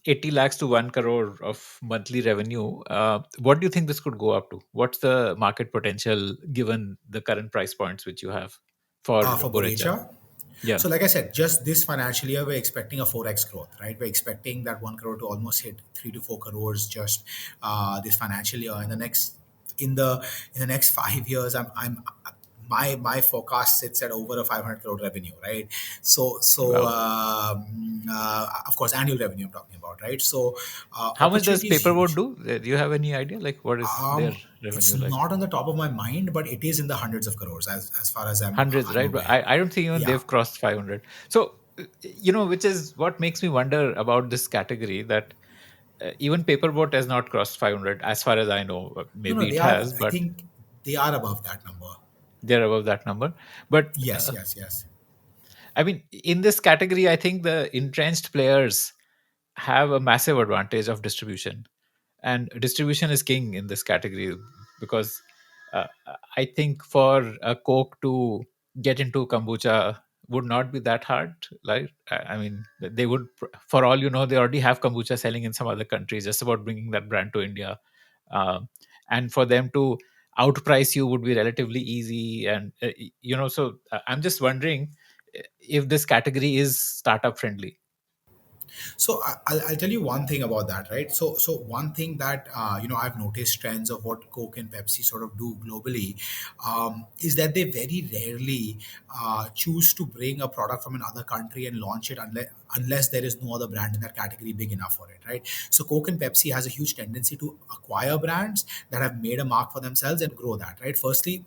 80 lakhs to 1 crore of monthly revenue, what do you think this could go up to? What's the market potential given the current price points which you have for For Borecha? Borecha. Yeah. So, like I said, just this financial year, we're expecting a 4x growth, right? We're expecting that 1 crore to almost hit 3 to 4 crores just this financial year. In the in the next 5 years, my forecast sits at over a 500 crore revenue, right? Wow. Of course, annual revenue I'm talking about, right? So How much does opportunity is Paperboard huge. do? Do you have any idea? Like, what is their It's revenue like? not on the top of my mind, but it is in the hundreds of crores as far as Hundreds, I'm right? But aware. I don't think even Yeah. they've crossed 500. So, which is what makes me wonder about this category, that even Paperboat has not crossed 500 as far as I know. No, no, Maybe they it are. has, I but think they are above that number. they're above that number. But Yes, yes, yes. I mean, in this category, I think the entrenched players have a massive advantage of distribution, and distribution is king in this category, because uh, I think for a Coke to get into kombucha would not be that hard. Like, I mean, they would, for all you know, they already have kombucha selling in some other countries. Just about bringing that brand to India, um, and for them to outprice you would be relatively easy. And so I'm just wondering if this category is startup friendly. So I'll tell you one thing about that, right? So one thing that I've noticed trends of what Coke and Pepsi sort of do globally is that they very rarely choose to bring a product from another country and launch it unless there is no other brand in that category big enough for it, right? So Coke and Pepsi has a huge tendency to acquire brands that have made a mark for themselves and grow that, right? Firstly,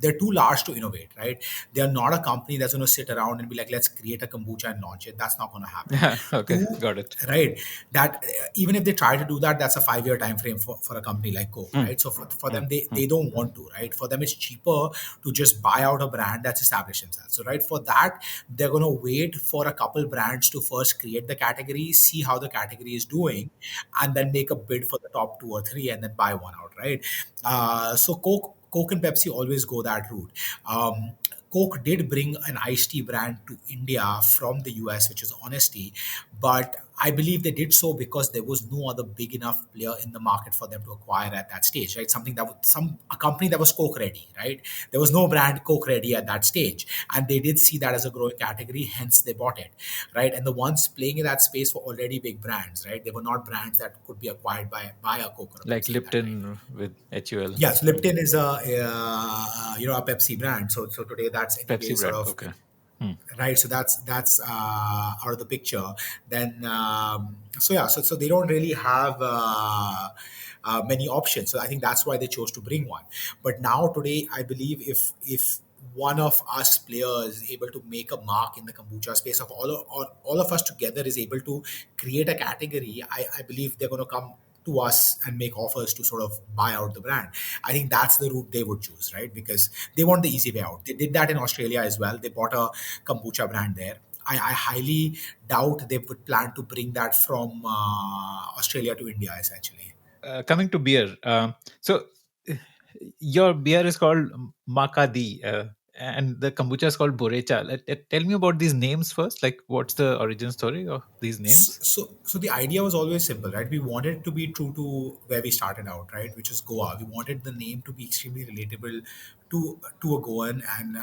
they're too large to innovate, right? They're not a company that's going to sit around and be like, let's create a kombucha and launch it. That's not going to happen. Okay, Two, got it. right? That even if they try to do that, that's a 5 year time frame for a company like Coke, Hmm, right? So for hmm, them, hmm. they don't want to, right? For them, it's cheaper to just buy out a brand that's established themselves. So, right, for that, they're going to wait for a couple brands to first create the category, see how the category is doing, and then make a bid for the top two or three and then buy one out, right? So Coke and Pepsi always go that route. Coke did bring an iced tea brand to India from the US, which is Honesty, but I believe they did so because there was no other big enough player in the market for them to acquire at that stage, right? Something that was a company that was Coke ready, right? There was no brand Coke ready at that stage, and they did see that as a growing category, hence they bought it, right? And the ones playing in that space were already big brands, right? They were not brands that could be acquired by a Coke or a Like Pepsi at that time. Lipton with HUL. Yes, Hmm. Lipton is a Pepsi brand. So today that's anyway Pepsi sort brand. of Okay. Hmm. right. So that's out of the picture. Then so they don't really have many options. So I think that's why they chose to bring one. But now today, I believe if one of us players is able to make a mark in the kombucha space of all of us together is able to create a category, I believe they're going to come to us and make offers to sort of buy out the brand. I think that's the route they would choose, right? Because they want the easy way out. They did that in Australia as well. They bought a kombucha brand there. I highly doubt they would plan to bring that from Australia to India, essentially. Coming to beer, so uh, your beer is called Makadi, and the kombucha is called Borecha. Tell me about these names first. Like, what's the origin story of these names? So the idea was always simple, right? We wanted to be true to where we started out, right, which is Goa. We wanted the name to be extremely relatable to a Goan, and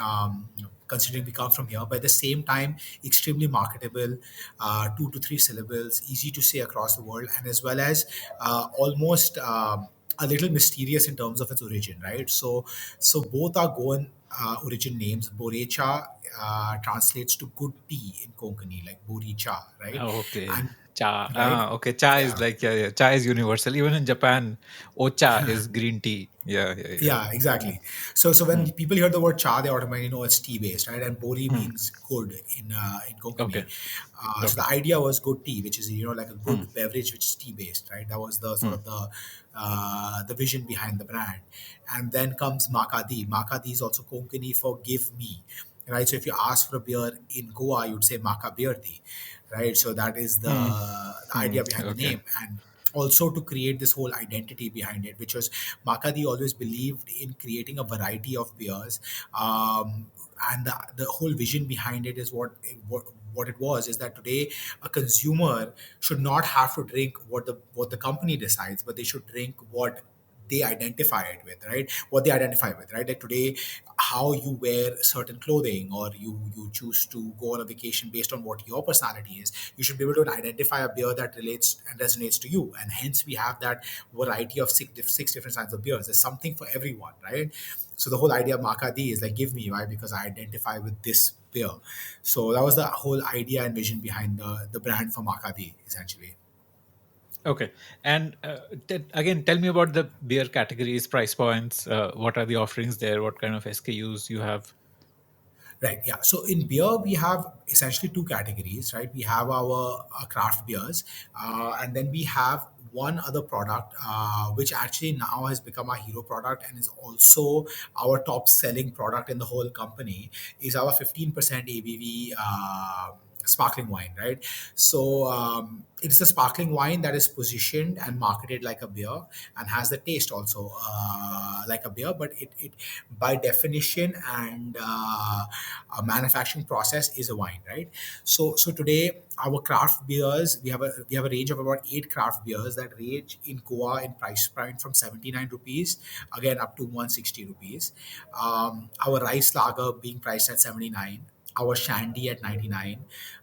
considering we come from here, but at the same time extremely marketable, 2 to 3 syllables, easy to say across the world, and as well as almost a little mysterious in terms of its origin, right? So both are Goan origin names. Borecha translates to good tea in Konkani, like Boricha, right? Oh, okay. And Cha. right, Okay. Cha is yeah, like, yeah, yeah. Cha is universal. Even in Japan, Ocha is green tea. Yeah, yeah, yeah. yeah, exactly. So Hmm. when people hear the word cha, they automatically know it's tea based, right? And bori Hmm. means good in Okay. Konkani. So Okay. the idea was good tea, which is like a Hmm. good beverage which is tea based, right? That was the sort Hmm. of the vision behind the brand. And then comes Makadi. Makadi is also Konkani for give me, right? So if you ask for a beer in Goa, you'd say Maka beer tea, right? So that is Hmm. the Hmm. idea behind the Okay. name. And also to create this whole identity behind it, which was Makadi always believed in creating a variety of beers, and the whole vision behind it is what it was is that today a consumer should not have to drink what the company decides, but they should drink what they identify it with, right? What they identify with, right? Like today, how you wear certain clothing, or you choose to go on a vacation based on what your personality is, you should be able to identify a beer that relates and resonates to you. And hence we have that variety of six different kinds of beers. There's something for everyone, right? So the whole idea of Makadi is like, give me, why? Because I identify with this beer. So that was the whole idea and vision behind the brand for Makadi, essentially. Okay. And again, tell me about the beer categories, price points. What are the offerings there? What kind of SKUs you have? Right. Yeah. So in beer, we have essentially two categories, right? We have our craft beers, and then we have one other product, which actually now has become our hero product and is also our top selling product in the whole company, is our 15% ABV sparkling wine, right? So it's a sparkling wine that is positioned and marketed like a beer and has the taste also like a beer, but it by definition and a manufacturing process is a wine, right? So today our craft beers, we have a range of about 8 craft beers that range in Goa in price point from 79 rupees again up to 160 rupees. Our rice lager being priced at 79, our shandy at 99,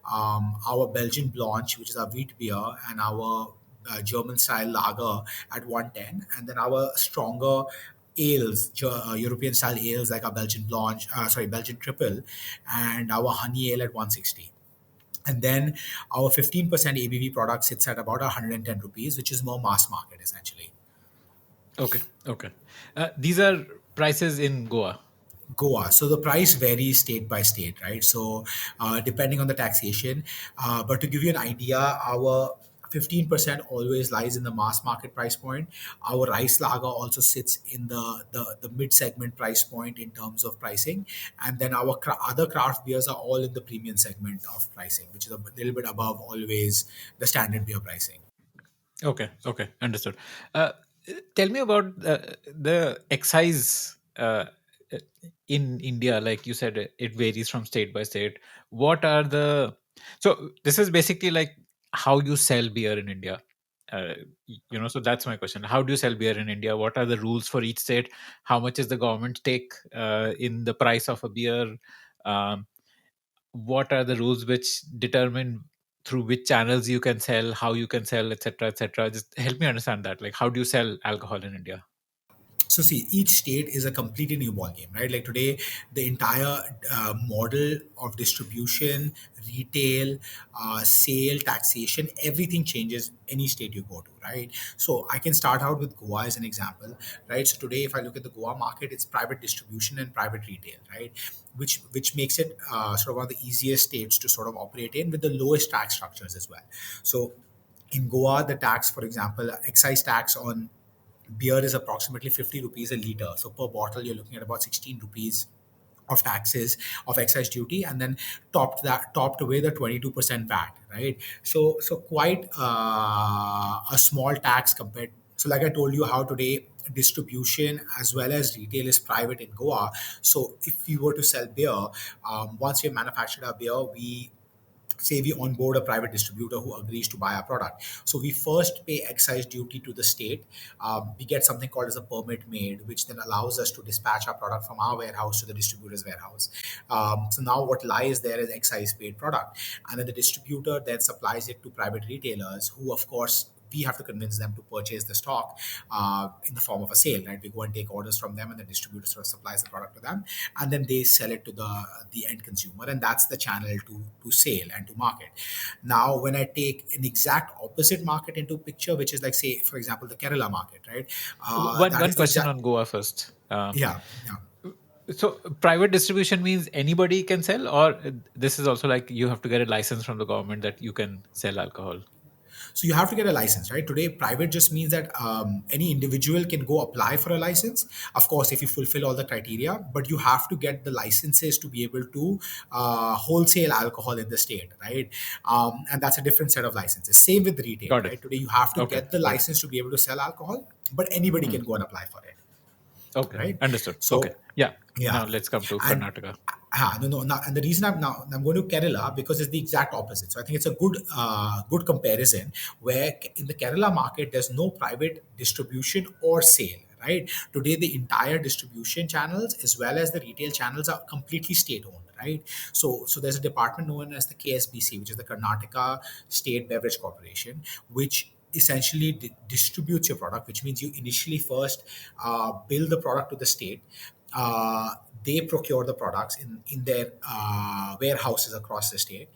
our Belgian Blanche, which is our wheat beer, and our German style lager at 110, and then our stronger ales, European style ales like our Belgian Blanche, Belgian Triple, and our honey ale at 160. And then our 15% ABV product sits at about 110 rupees, which is more mass market essentially. Okay. Okay. These are prices in Goa. Goa. So the price varies state by state, right? So depending on the taxation, but to give you an idea, our 15% always lies in the mass market price point. Our rice lager also sits in the mid segment price point in terms of pricing, and then our other craft beers are all in the premium segment of pricing, which is a little bit above always the standard beer pricing. Okay. Okay. Understood. Uh, Tell me about the excise in India. Like you said, it varies from state by state. What are the so this is basically like how you sell beer in India. Uh, so that's my question. How do you sell beer in India? What are the rules for each state? How much is the government take in the price of a beer? Um, what are the rules which determine through which channels you can sell, how you can sell, etc., etc.? Just help me understand that. Like, how do you sell alcohol in India? So see, each state is a completely new ball game, right? Like today, the entire model of distribution, retail, sale, taxation, everything changes any state you go to, right? So I can start out with Goa as an example, right? So today, if I look at the Goa market, it's private distribution and private retail, right? Which makes it sort of one of the easiest states to sort of operate in with the lowest tax structures as well. So in Goa, the tax, for example, excise tax on beer is approximately 50 rupees a liter. So per bottle, you're looking at about 16 rupees of taxes of excise duty, and then topped away the 22% VAT, right? So quite a small tax compared. So like I told you how today distribution as well as retail is private in Goa. So if we were to sell beer, once we have manufactured our beer, we say we onboard a private distributor who agrees to buy our product. So we first pay excise duty to the state. We get something called as a permit made, which then allows us to dispatch our product from our warehouse to the distributor's warehouse. So now what lies there is excise paid product. And then the distributor then supplies it to private retailers who, of course, we have to convince them to purchase the stock in the form of a sale, right? We go and take orders from them, and the distributor sort of supplies the product to them, and then they sell it to the end consumer, and that's the channel to sale and to market. Now, when I take an exact opposite market into picture, which is like, say, for example, the Kerala market, right? One That one is the question exact. on Goa first. Yeah, yeah. So private distribution means anybody can sell, or this is also like you have to get a license from the government that you can sell alcohol. So you have to get a license, right? Today, private just means that any individual can go apply for a license. Of course, if you fulfill all the criteria, but you have to get the licenses to be able to wholesale alcohol in the state, right? And that's a different set of licenses. Same with retail, Got it. right? Today, you have to Okay, get the got it. license to be able to sell alcohol, but anybody Hmm. can go and apply for it, Okay, right? understood. Okay, So yeah. Now yeah, let's come to and Karnataka. no, no, no. And the reason I'm going to Kerala because it's the exact opposite. So I think it's a good comparison where in the Kerala market there's no private distribution or sale, right? Today, the entire distribution channels as well as the retail channels are completely state owned, right? So there's a department known as the KSBC, which is the Karnataka State Beverage Corporation, which essentially distributes your product, which means you initially first bill the product to the state. They procure the products in their warehouses across the state.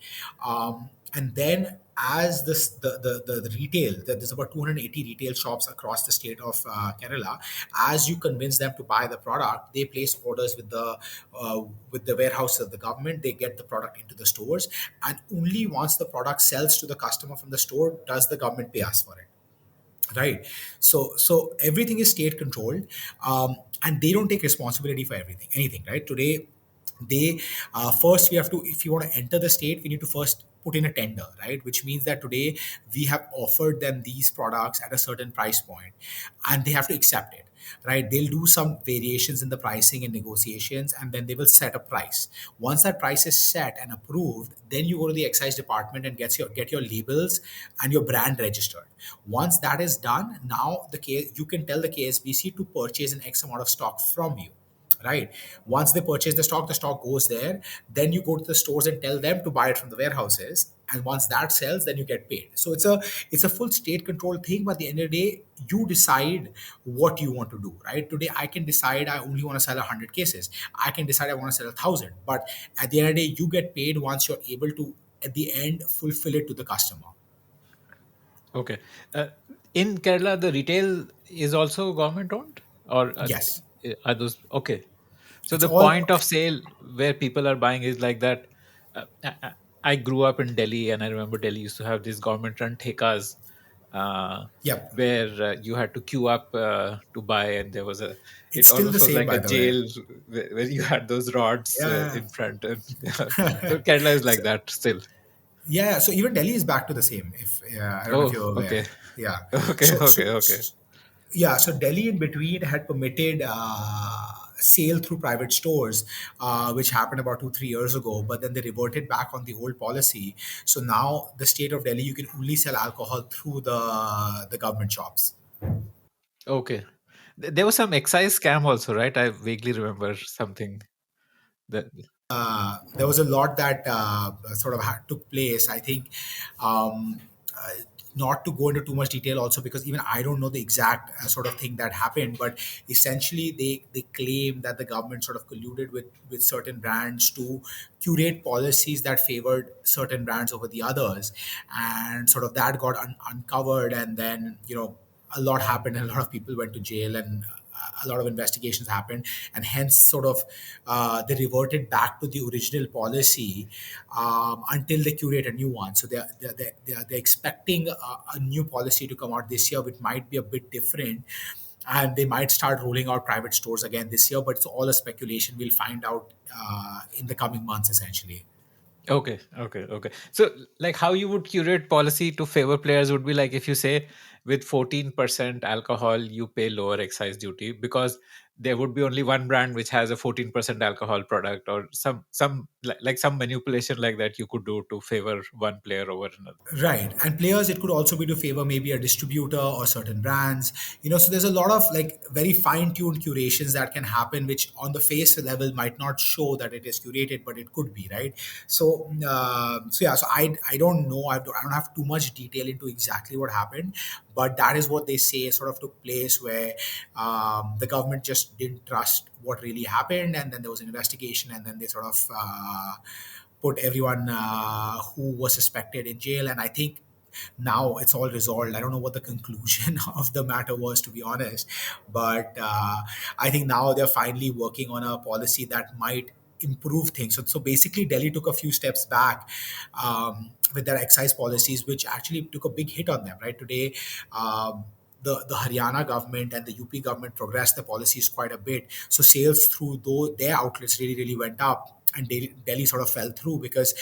And then as the retail, there's about 280 retail shops across the state of Kerala. As you convince them to buy the product, they place orders with the warehouse of the government. They get the product into the stores, and only once the product sells to the customer from the store does the government pay us for it, right? So everything is state controlled, and they don't take responsibility for anything, right? Today, they first we have to, if you want to enter the state, we need to first put in a tender, right? Which means that today we have offered them these products at a certain price point, and they have to accept it, right? They'll do some variations in the pricing and negotiations, and then they will set a price. Once that price is set and approved, then you go to the excise department and get your labels and your brand registered. Once that is done, now you can tell the KSBC to purchase an X amount of stock from you, right? Once they purchase the stock goes there. Then you go to the stores and tell them to buy it from the warehouses, and once that sells, then you get paid. So it's a full state control thing, but at the end of the day, you decide what you want to do, right? Today, I can decide I only want to sell 100 cases. I can decide I want to sell 1,000, but at the end of the day, you get paid once you're able to, at the end, fulfill it to the customer. Okay. Uh, in Kerala, the retail is also government owned, or Yes. are those okay? So It's the all. point of sale where people are buying is like that. I grew up in Delhi, and I remember Delhi used to have these government-run thekas, uh, Yep. where you had to queue up to buy, and there was a. It It's still the almost was same, like by a the way. jail where you had those rods Yeah. in front, and so Kerala is like So, that still. yeah, so even Delhi is back to the same. If I don't know if Oh, you're aware. okay, Yeah. okay, So so, okay, okay. so yeah, so Delhi in between had permitted sale through private stores, which happened about 2 3 years ago. But then they reverted back on the old policy. So now the state of Delhi, you can only sell alcohol through the government shops. Okay. There was some excise scam also, right? I vaguely remember something that. There was a lot that sort of took place. I think, not to go into too much detail, also because even I don't know the exact sort of thing that happened, but essentially they claim that the government sort of colluded with certain brands to curate policies that favored certain brands over the others, and sort of that got uncovered, and then a lot happened, and a lot of people went to jail, and a lot of investigations happened, and hence sort of they reverted back to the original policy, until they curate a new one. So they're expecting a new policy to come out this year, which might be a bit different, and they might start rolling out private stores again this year. But it's all a speculation. We'll find out in the coming months, essentially. Okay, okay, okay. So, like, how you would curate policy to favor players would be like if you say with 14% alcohol, you pay lower excise duty because there would be only one brand which has a 14% alcohol product, or some like some manipulation like that you could do to favor one player over another. Right. And players, it could also be to favor maybe a distributor or certain brands. So there's a lot of like very fine tuned curations that can happen, which on the face level might not show that it is curated, but it could be, right? So yeah, so I don't know. I don't have too much detail into exactly what happened, but that is what they say sort of took place, where the government just didn't trust what really happened. And then there was an investigation, and then they sort of put everyone who was suspected in jail. And I think now it's all resolved. I don't know what the conclusion of the matter was, to be honest, but I think now they're finally working on a policy that might improve things. So basically, Delhi took a few steps back with their excise policies, which actually took a big hit on them. Right today. The Haryana government and the UP government progressed the policies quite a bit. So sales through their outlets really, really went up, and Delhi sort of fell through, because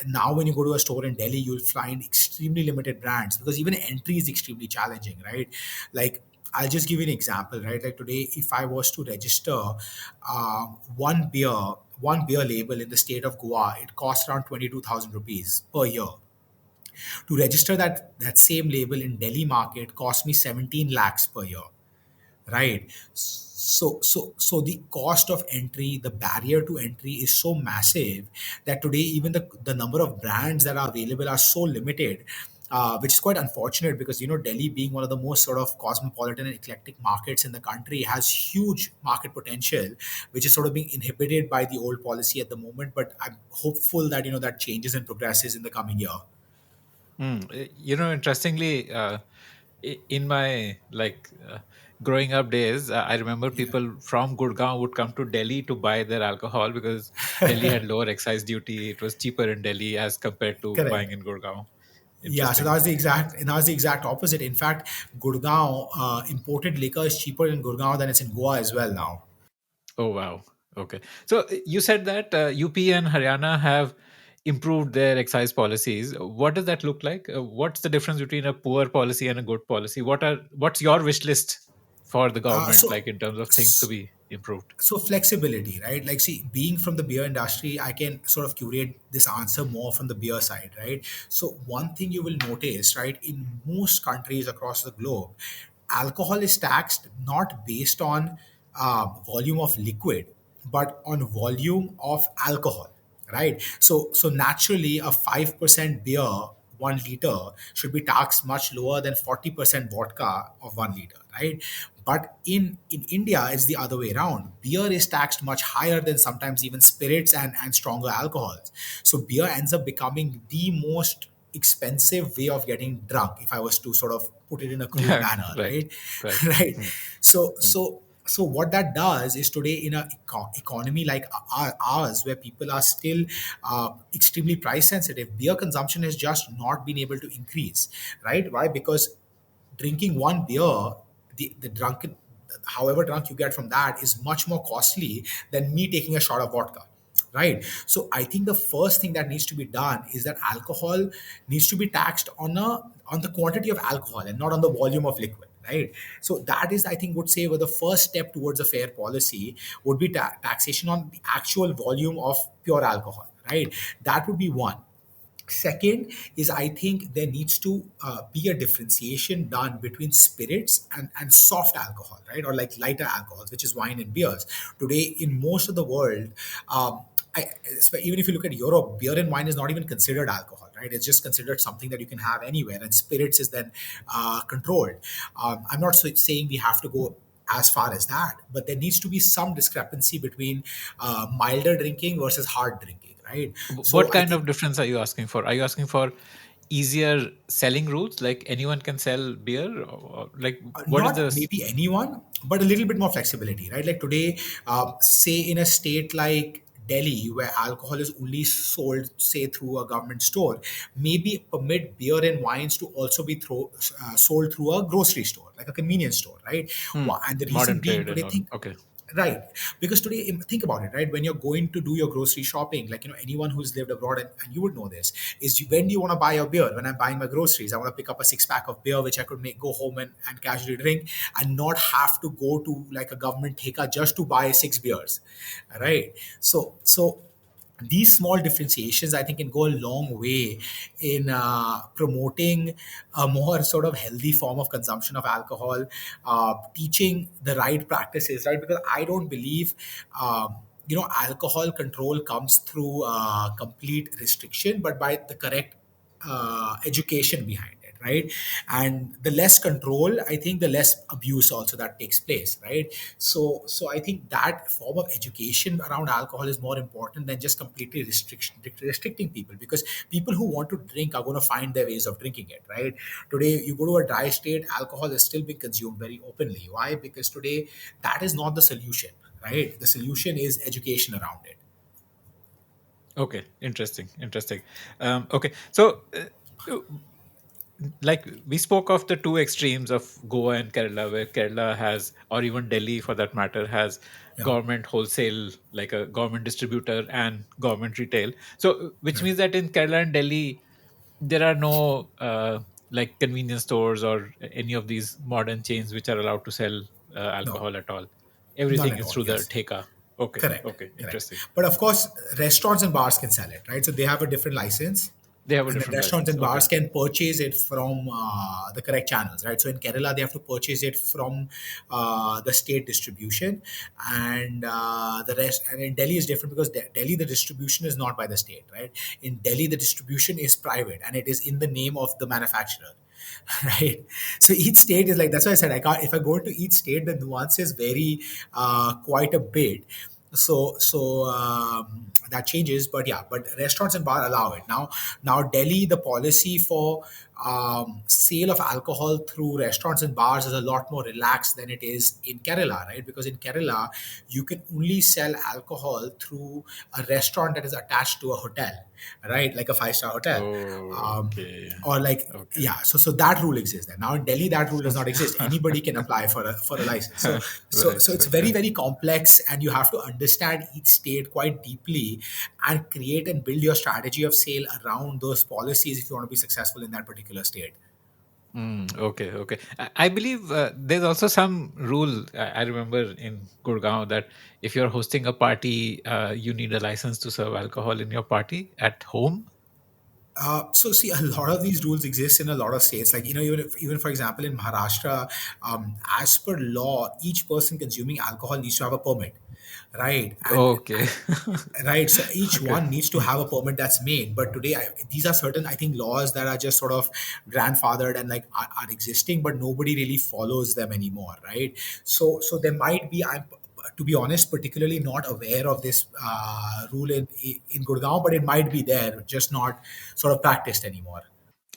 now when you go to a store in Delhi, you'll find extremely limited brands, because even entry is extremely challenging, right? Like, I'll just give you an example, right? Like today, if I was to register one beer, one beer label in the state of Goa, it costs around 22,000 rupees per year. To register that same label in Delhi market cost me 17 lakhs per year. right? So the cost of entry, the barrier to entry is so massive that today even the number of brands that are available are so limited, which is quite unfortunate because Delhi being one of the most sort of cosmopolitan and eclectic markets in the country has huge market potential, which is sort of being inhibited by the old policy at the moment. But I'm hopeful that that changes and progresses in the coming year. Interestingly, in my growing up days, I remember Yeah, people from Gurgaon would come to Delhi to buy their alcohol because Delhi had lower excise duty. It was cheaper in Delhi as compared to buying correct. in Gurgaon. Yeah, so Interesting. that was the exact opposite. In fact, Gurgaon imported liquor is cheaper in Gurgaon than it's in Goa as well now. Oh, wow. Okay. So you said that UP and Haryana have improved their excise policies. What does that look like? What's the difference between a poor policy and a good policy? What's your wish list for the Uh, government, so like in terms of things to s- be improved? so flexibility, right? Like, see, being from the beer industry, I can sort of curate this answer more from the beer side, right? So one thing you will notice, right, in most countries across the globe, alcohol is taxed not based on volume of liquid but on volume of alcohol, right? So naturally a 5% beer 1 liter should be taxed much lower than 40% vodka of 1 liter, right? But in India, it's the other way around. Beer is taxed much higher than sometimes even spirits and stronger alcohols. So beer ends up becoming the most expensive way of getting drunk, if I was to sort of put it in a crude Yeah, manner, right, right? right. Right. Hmm, So hmm. so so what that does is today in a economy like ours, where people are still extremely price sensitive, beer consumption has just not been able to increase, right? Why? Because drinking one beer, the drunken, however drunk you get from that, is much more costly than me taking a shot of vodka, right? So I think the first thing that needs to be done is that alcohol needs to be taxed on the quantity of alcohol and not on the volume of liquid, right? So that is, I think, would say, where the first step towards a fair policy would be taxation on the actual volume of pure alcohol, right? That would be one. Second is, I think there needs to be a differentiation done between spirits and soft alcohol, right? Or like lighter alcohols, which is wine and beers. Today, in most of the world, even if you look at Europe, beer and wine is not even considered alcohol, right? It's just considered something that you can have anywhere, and spirits is then controlled. I'm not saying we have to go as far as that, but there needs to be some discrepancy between milder drinking versus hard drinking, right? So What I kind think of difference are you asking for? Are you asking for easier selling routes, like anyone can sell beer? Or like, what is not this? maybe anyone, but a little bit more flexibility, right? Like today, say in a state like Delhi, where alcohol is only sold, say, through a government store, maybe permit beer and wines to also be sold through a grocery store, like a convenience store, right? Hmm. And the reason Modern being, trade today, and all. think Okay. right, because today, think about it, right? When you're going to do your grocery shopping, like anyone who's lived abroad, and you would know this, is when do you want to buy your beer? When I'm buying my groceries, I want to pick up a 6 pack of beer which I could go home and casually drink, and not have to go to like a government theka just to buy 6 beers, right? So these small differentiations, I think, can go a long way in promoting a more sort of healthy form of consumption of alcohol, teaching the right practices, right? Because I don't believe alcohol control comes through complete restriction, but by the correct education behind it, right? And the less control, I think, the less abuse also that takes place, right? So I think that form of education around alcohol is more important than just completely restricting people, because people who want to drink are going to find their ways of drinking it, right? Today you go to a dry state, alcohol is still being consumed very openly. Why? Because today that is not the solution, right? The solution is education around it. Okay. Interesting. Interesting. Okay. So, like we spoke of the two extremes of Goa and Kerala, where Kerala has, or even Delhi for that matter, has Yeah. government wholesale, like a government distributor and government retail. So, which Right. means that in Kerala and Delhi, there are no like convenience stores or any of these modern chains which are allowed to sell No, alcohol at all. none Everything at is all. through the Yes. theka. Okay. Correct, Okay. correct. Interesting. But of course, restaurants and bars can sell it, right? So they have a different license. They have a And then different restaurants license. and Okay. bars can purchase it from the correct channels, right? So in Kerala, they have to purchase it from the state distribution, and the rest. And in Delhi is different because Delhi, the distribution is not by the state, right? In Delhi, the distribution is private, and it is in the name of the manufacturer. Right. So each state is like, that's why I said I can't, if I go into each state, the nuances vary quite a bit. So that changes, but yeah, but restaurants and bar allow it now. Delhi, the policy for sale of alcohol through restaurants and bars is a lot more relaxed than it is in Kerala, right? Because in Kerala, you can only sell alcohol through a restaurant that is attached to a hotel, right? Like a five-star hotel. um, Okay. or like, Okay. yeah, so that rule exists there. Now in Delhi, that rule does not exist. Anybody can apply for a license. So Right. it's very, Okay. very complex, and you have to understand each state quite deeply and create and build your strategy of sale around those policies if you want to be successful in that particular state. Okay. Okay. I believe there's also some rule. I remember in Gurgaon that if you're hosting a party, you need a license to serve alcohol in your party at home. So see, a lot of these rules exist in a lot of states. Like, even for example in Maharashtra, as per law, each person consuming alcohol needs to have a permit, right? Okay. Right, so each Okay. one needs to have a permit that's made. But today, these are certain, I think, laws that are just sort of grandfathered and like are existing, but nobody really follows them anymore, right? So there might be, I'm, to be honest, particularly not aware of this rule in Gurgaon, but it might be there, just not sort of practiced anymore.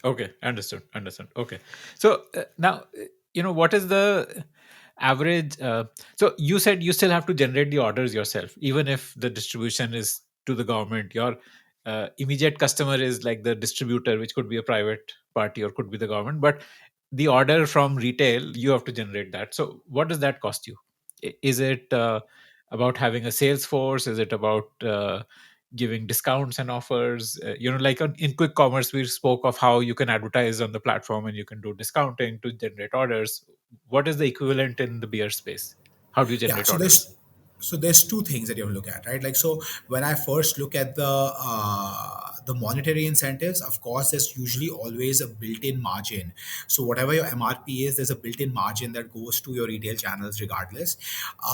Okay, understood. Understood. Okay, so now what is the average? So you said you still have to generate the orders yourself, even if the distribution is to the government. Your immediate customer is like the distributor, which could be a private party or could be the government. But the order from retail, you have to generate that. So what does that cost you? Is it about having a sales force? Is it about giving discounts and offers? Like in quick commerce, we spoke of how you can advertise on the platform and you can do discounting to generate orders. What is the equivalent in the beer space? How do you Yeah, generate so orders? there's two things that you have to look at, right? Like, so when I first look at the monetary incentives, of course there's usually always a built-in margin. So whatever your MRP is, there's a built-in margin that goes to your retail channels regardless.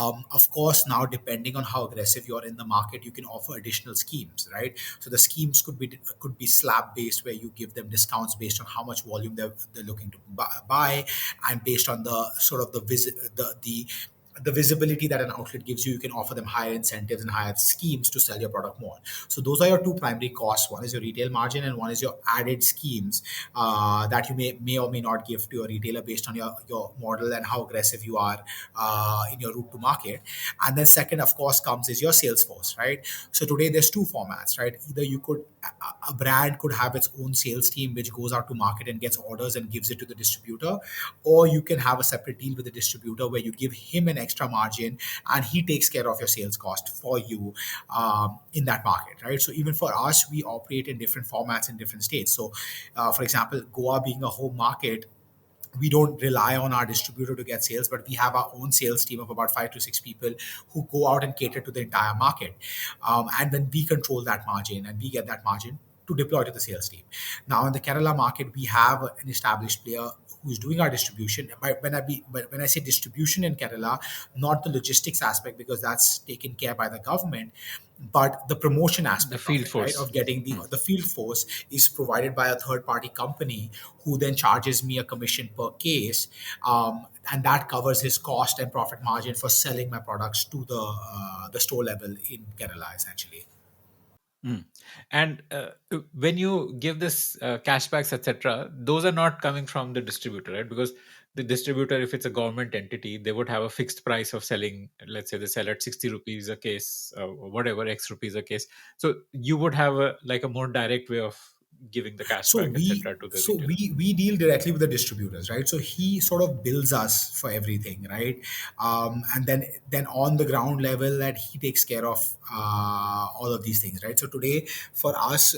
Of course, now depending on how aggressive you are in the market, you can offer additional schemes, right? So the schemes could be slab based, where you give them discounts based on how much volume they're looking to buy, and based on the sort of the visibility that an outlet gives you, you can offer them higher incentives and higher schemes to sell your product more. So those are your two primary costs. One is your retail margin, and one is your added schemes that you may or may not give to your retailer based on your model and how aggressive you are in your route to market. And then second, of course, comes is your sales force, right? So today there's two formats, right? Either you could a brand could have its own sales team which goes out to market and gets orders and gives it to the distributor, or you can have a separate deal with the distributor where you give him an extra margin and he takes care of your sales cost for you in that market, right? So even for us, we operate in different formats in different states. So for example, Goa being a home market, we don't rely on our distributor to get sales, but we have our own sales team of about 5 to 6 people who go out and cater to the entire market. And then we control that margin and we get that margin to deploy to the sales team. Now, in the Kerala market, we have an established player who's doing our distribution. But when I say distribution in Kerala, not the logistics aspect, because that's taken care by the government, but the promotion The aspect of field it, right? force. Of getting Hmm. the field force is provided by a third party company who then charges me a commission per case, and that covers his cost and profit margin for selling my products to the store level in Kerala, essentially. Mm. And when you give this cashbacks, etc., those are not coming from the distributor, right? Because the distributor, if it's a government entity, they would have a fixed price of selling. Let's say they sell at 60 rupees a case, or whatever X rupees a case. So you would have a more direct way of giving the So cashback, we etc., to the so retailer. we deal directly with the distributors, right? So he sort of bills us for everything, right? And then on the ground level, that he takes care of all of these things, right? So today for us,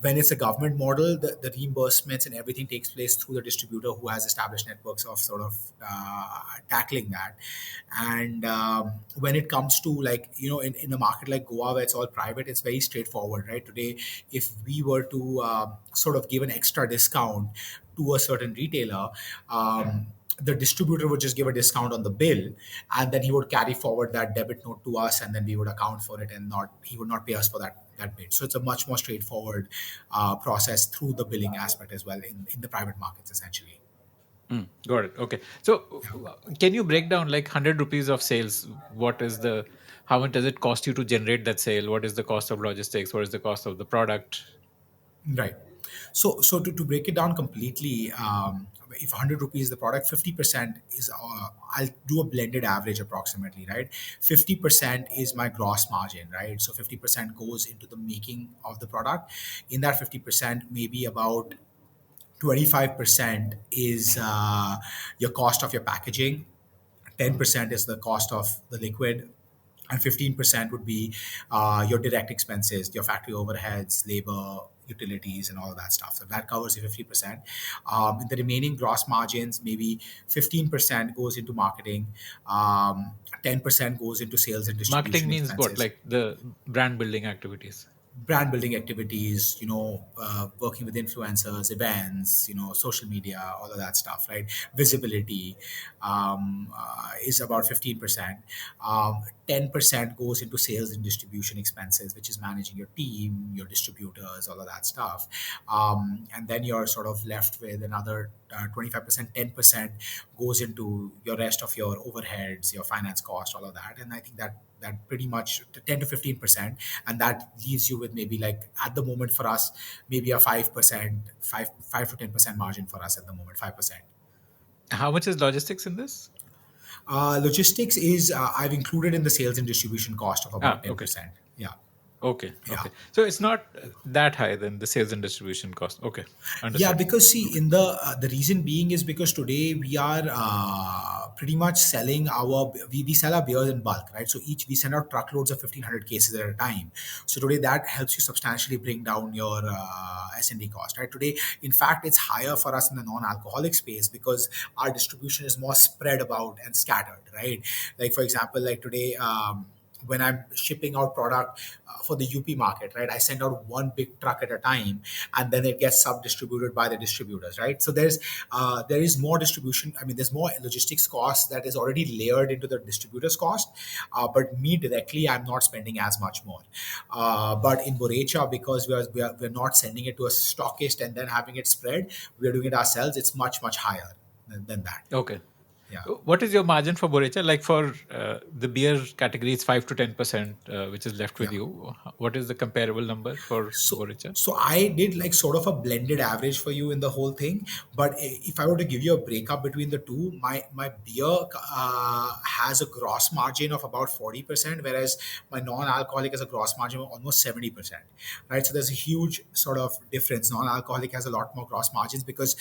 when it's a government model, the reimbursements and everything takes place through the distributor who has established networks of sort of tackling that. And when it comes to, like, in a market like Goa where it's all private, it's very straightforward, right? Today, if we we were to sort of give an extra discount to a certain retailer, the distributor would just give a discount on the bill, and then he would carry forward that debit note to us, and then we would account for it, and not he would not pay us for that bit. So it's a much more straightforward process through the billing aspect as well in the private markets, essentially. Got it. Okay. So, can you break down like 100 rupees of sales? What is the, how much does it cost you to generate that sale? What is the cost of logistics? What is the cost of the product? Right. So to break it down completely, if 100 rupees the product, 50% is, I'll do a blended average approximately, right? 50% is my gross margin, right? So 50% goes into the making of the product. In that 50%, maybe about 25% is your cost of your packaging, 10% is the cost of the liquid, and 15% would be your direct expenses, your factory overheads, labor, utilities, and all of that stuff. So that covers your 50%. In the remaining gross margins, maybe 15% goes into marketing, 10% goes into sales and Marketing distribution means what? expenses, Like the brand building activities. brand building activities, working with influencers, events, social media, all of that stuff, right? Visibility is about 15%. 10% goes into sales and distribution expenses, which is managing your team, your distributors, all of that stuff. And then you're sort of left with another 25%. 10% goes into your rest of your overheads, your finance cost, all of that. And I think that pretty much 10 to 15%, and that leaves you with maybe, like, at the moment for us, maybe a 5%, 5 to 10% margin for us at the moment, 5%. How much is logistics in this? Logistics is, I've included in the sales and distribution cost of about Okay. 10%. Yeah. Okay. Yeah. Okay. So it's not that high than the sales and distribution cost. Okay. Yeah, Understood. because see, in the reason being is because today we are pretty much selling we sell our beers in bulk, right? So each we send out truckloads of 1,500 cases at a time. So today that helps you substantially bring down your S&D cost, right? Today, in fact, it's higher for us in the non-alcoholic space because our distribution is more spread about and scattered, right? Like, for example, like today. When I'm shipping out product for the UP market, right? I send out one big truck at a time, and then it gets sub-distributed by the distributors, right? So there is more distribution. I mean, there's more logistics cost that is already layered into the distributor's cost. But me directly, I'm not spending as much more. But in Borecha, because we're not sending it to a stockist and then having it spread, we're doing it ourselves. It's much higher than that. Okay. Yeah. What is your margin for Borecha? Like for the beer category, it's 5 to 10%, which is left with Yeah. you. What is the comparable number for So, Borecha? so I did like sort of a blended average for you in the whole thing. But if I were to give you a breakup between the two, my beer has a gross margin of about 40%, whereas my non-alcoholic has a gross margin of almost 70%. Right. So there's a huge sort of difference. Non-alcoholic has a lot more gross margins because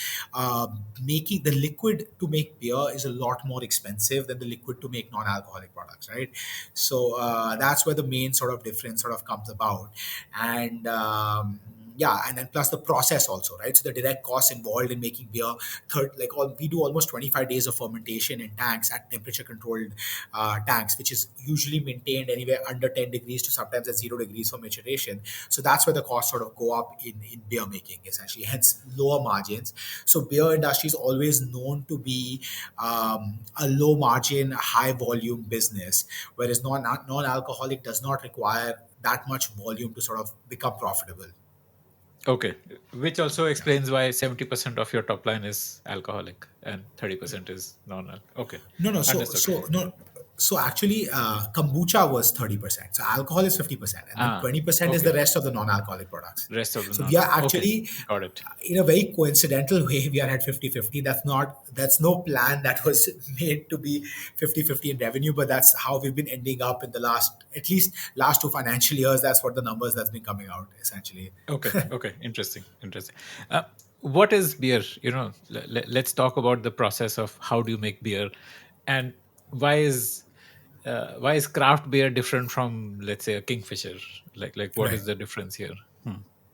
making the liquid to make beer is a lot more expensive than the liquid to make non-alcoholic products. Right. So that's where the main sort of difference sort of comes about. And yeah, and then plus the process also, right? So the direct costs involved in making beer, we do almost 25 days of fermentation in tanks at temperature controlled tanks, which is usually maintained anywhere under 10 degrees to sometimes at 0 degrees for maturation. So that's where the costs sort of go up in beer making, essentially, hence lower margins. So beer industry is always known to be a low margin, high volume business, whereas non-alcoholic does not require that much volume to sort of become profitable. Okay. Which also Yeah. explains why 70% of your top line is alcoholic and 30% is non-alcoholic. Okay. No, no. So, Understood. so no. So actually, kombucha was 30%. So alcohol is 50%, and then Ah, 20% is the okay. rest of the non-alcoholic products. Rest of the So we are non-alcoholic. Okay. actually, Got it. in a very coincidental way, we are at 50-50. That's no plan that was made to be 50-50 in revenue, but that's how we've been ending up in the at least last two financial years. That's what the numbers that's been coming out, essentially. Okay. Okay. Interesting. Interesting. What is beer? Let's talk about the process of how do you make beer, and why is why is craft beer different from, let's say, a Kingfisher? Like what Right. is the difference here?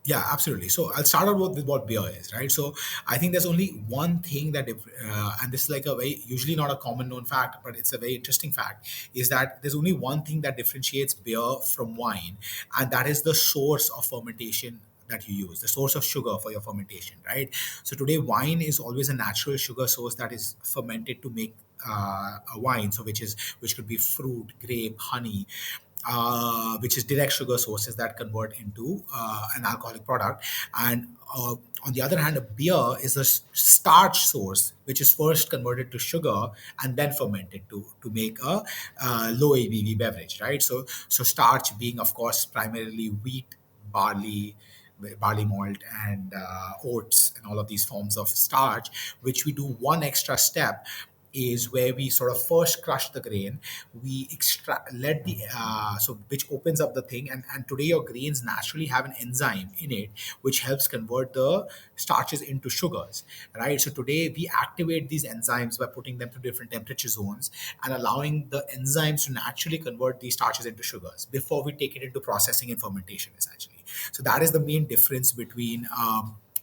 Yeah, absolutely. So I'll start out with what beer is, right? So I think there's only one thing and this is like a very, usually not a common known fact, but it's a very interesting fact, is that there's only one thing that differentiates beer from wine, and that is the source of fermentation that you use, the source of sugar for your fermentation, right? So today wine is always a natural sugar source that is fermented to make a wine. So which could be fruit, grape, honey, which is direct sugar sources that convert into an alcoholic product. And on the other hand, a beer is a starch source, which is first converted to sugar and then fermented to make a low ABV beverage, right? So starch being, of course, primarily wheat, barley, malt, and oats, and all of these forms of starch, which we do one extra step is where we sort of first crush the grain, we extract, let the so which opens up the thing, and today your grains naturally have an enzyme in it which helps convert the starches into sugars, right? So today we activate these enzymes by putting them to different temperature zones and allowing the enzymes to naturally convert these starches into sugars before we take it into processing and fermentation, essentially. So that is the main difference between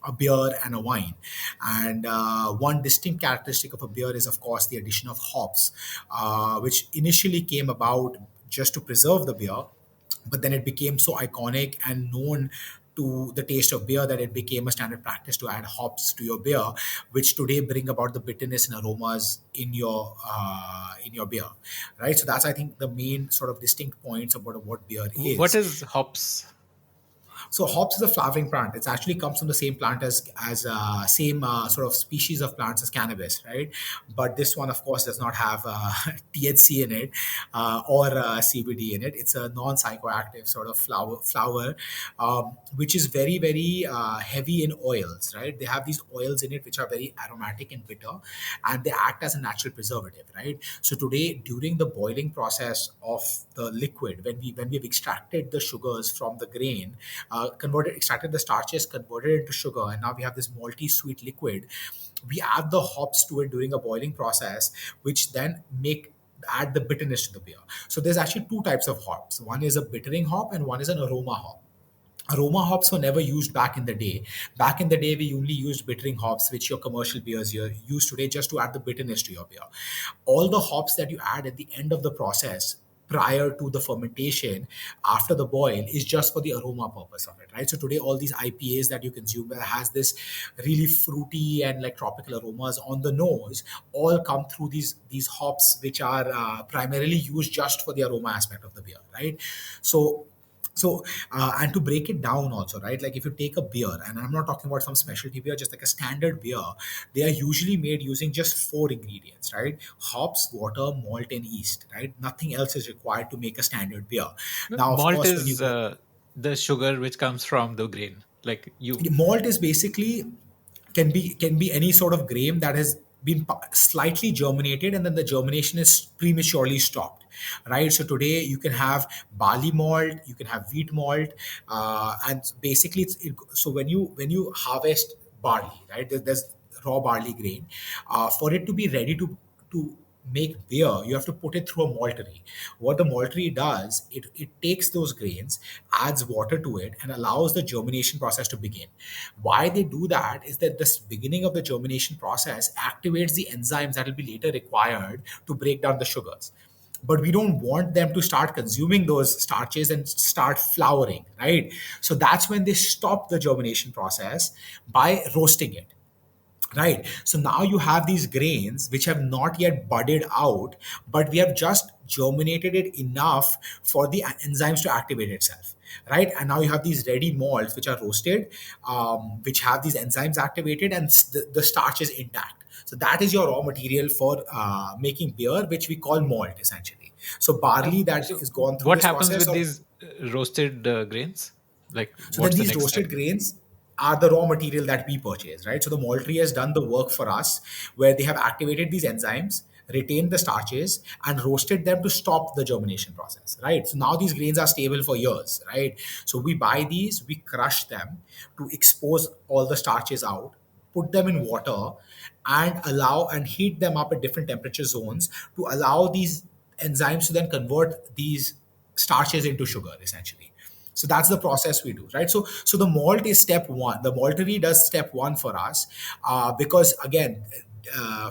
a beer and a wine. And one distinct characteristic of a beer is, of course, the addition of hops, which initially came about just to preserve the beer, but then it became so iconic and known to the taste of beer that it became a standard practice to add hops to your beer, which today bring about the bitterness and aromas in your beer, right? So that's, I think, the main sort of distinct points about what beer What is. is hops? So hops is a flowering plant. It actually comes from the same plant as same sort of species of plants as cannabis, right? But this one, of course, does not have THC in it or CBD in it. It's a non-psychoactive sort of flower, which is very very heavy in oils, right? They have these oils in it which are very aromatic and bitter, and they act as a natural preservative, right? So today, during the boiling process of the liquid, when we've extracted the sugars from the grain, extracted the starches, converted it into sugar, and now we have this malty sweet liquid. We add the hops to it during a boiling process, which then make add the bitterness to the beer. So there's actually two types of hops. One is a bittering hop and one is an aroma hop. Aroma hops were never used back in the day. Back in the day, we only used bittering hops, which your commercial beers here use today, just to add the bitterness to your beer. All the hops that you add at the end of the process, prior to the fermentation, after the boil, is just for the aroma purpose of it, right? So today, all these IPAs that you consume that has this really fruity and like tropical aromas on the nose, all come through these hops, which are primarily used just for the aroma aspect of the beer, right? So and to break it down also, right? Like if you take a beer, and I'm not talking about some specialty beer, just like a standard beer, they are usually made using just four ingredients, right? Hops, water, malt, and yeast, right? Nothing else is required to make a standard beer. No, Now, of malt course, when you is go, the sugar which comes from the grain. Like you, malt is basically can be any sort of grain that has been slightly germinated and then the germination is prematurely stopped, right? So today you can have barley malt, you can have wheat malt, and basically so when you harvest barley, right, there's raw barley grain. For it to be ready to make beer, you have to put it through a maltery. What the maltery does, it takes those grains, adds water to it, and allows the germination process to begin. Why they do that is that this beginning of the germination process activates the enzymes that will be later required to break down the sugars. But we don't want them to start consuming those starches and start flowering, right? So that's when they stop the germination process by roasting it. Right. So now you have these grains which have not yet budded out, but we have just germinated it enough for the enzymes to activate itself. Right. And now you have these ready malts which are roasted, which have these enzymes activated, and the starch is intact. So that is your raw material for making beer, which we call malt essentially. So barley that so is gone through what this happens process with of these roasted grains? Like, so then what's the these next step? roasted grains are the raw material that we purchase, right? So the maltery has done the work for us where they have activated these enzymes, retained the starches, and roasted them to stop the germination process, right? So now these grains are stable for years, right? So we buy these, we crush them to expose all the starches out, put them in water, and allow and heat them up at different temperature zones to allow these enzymes to then convert these starches into sugar, essentially. So that's the process we do, right? So the malt is step one. The maltery does step one for us, because again,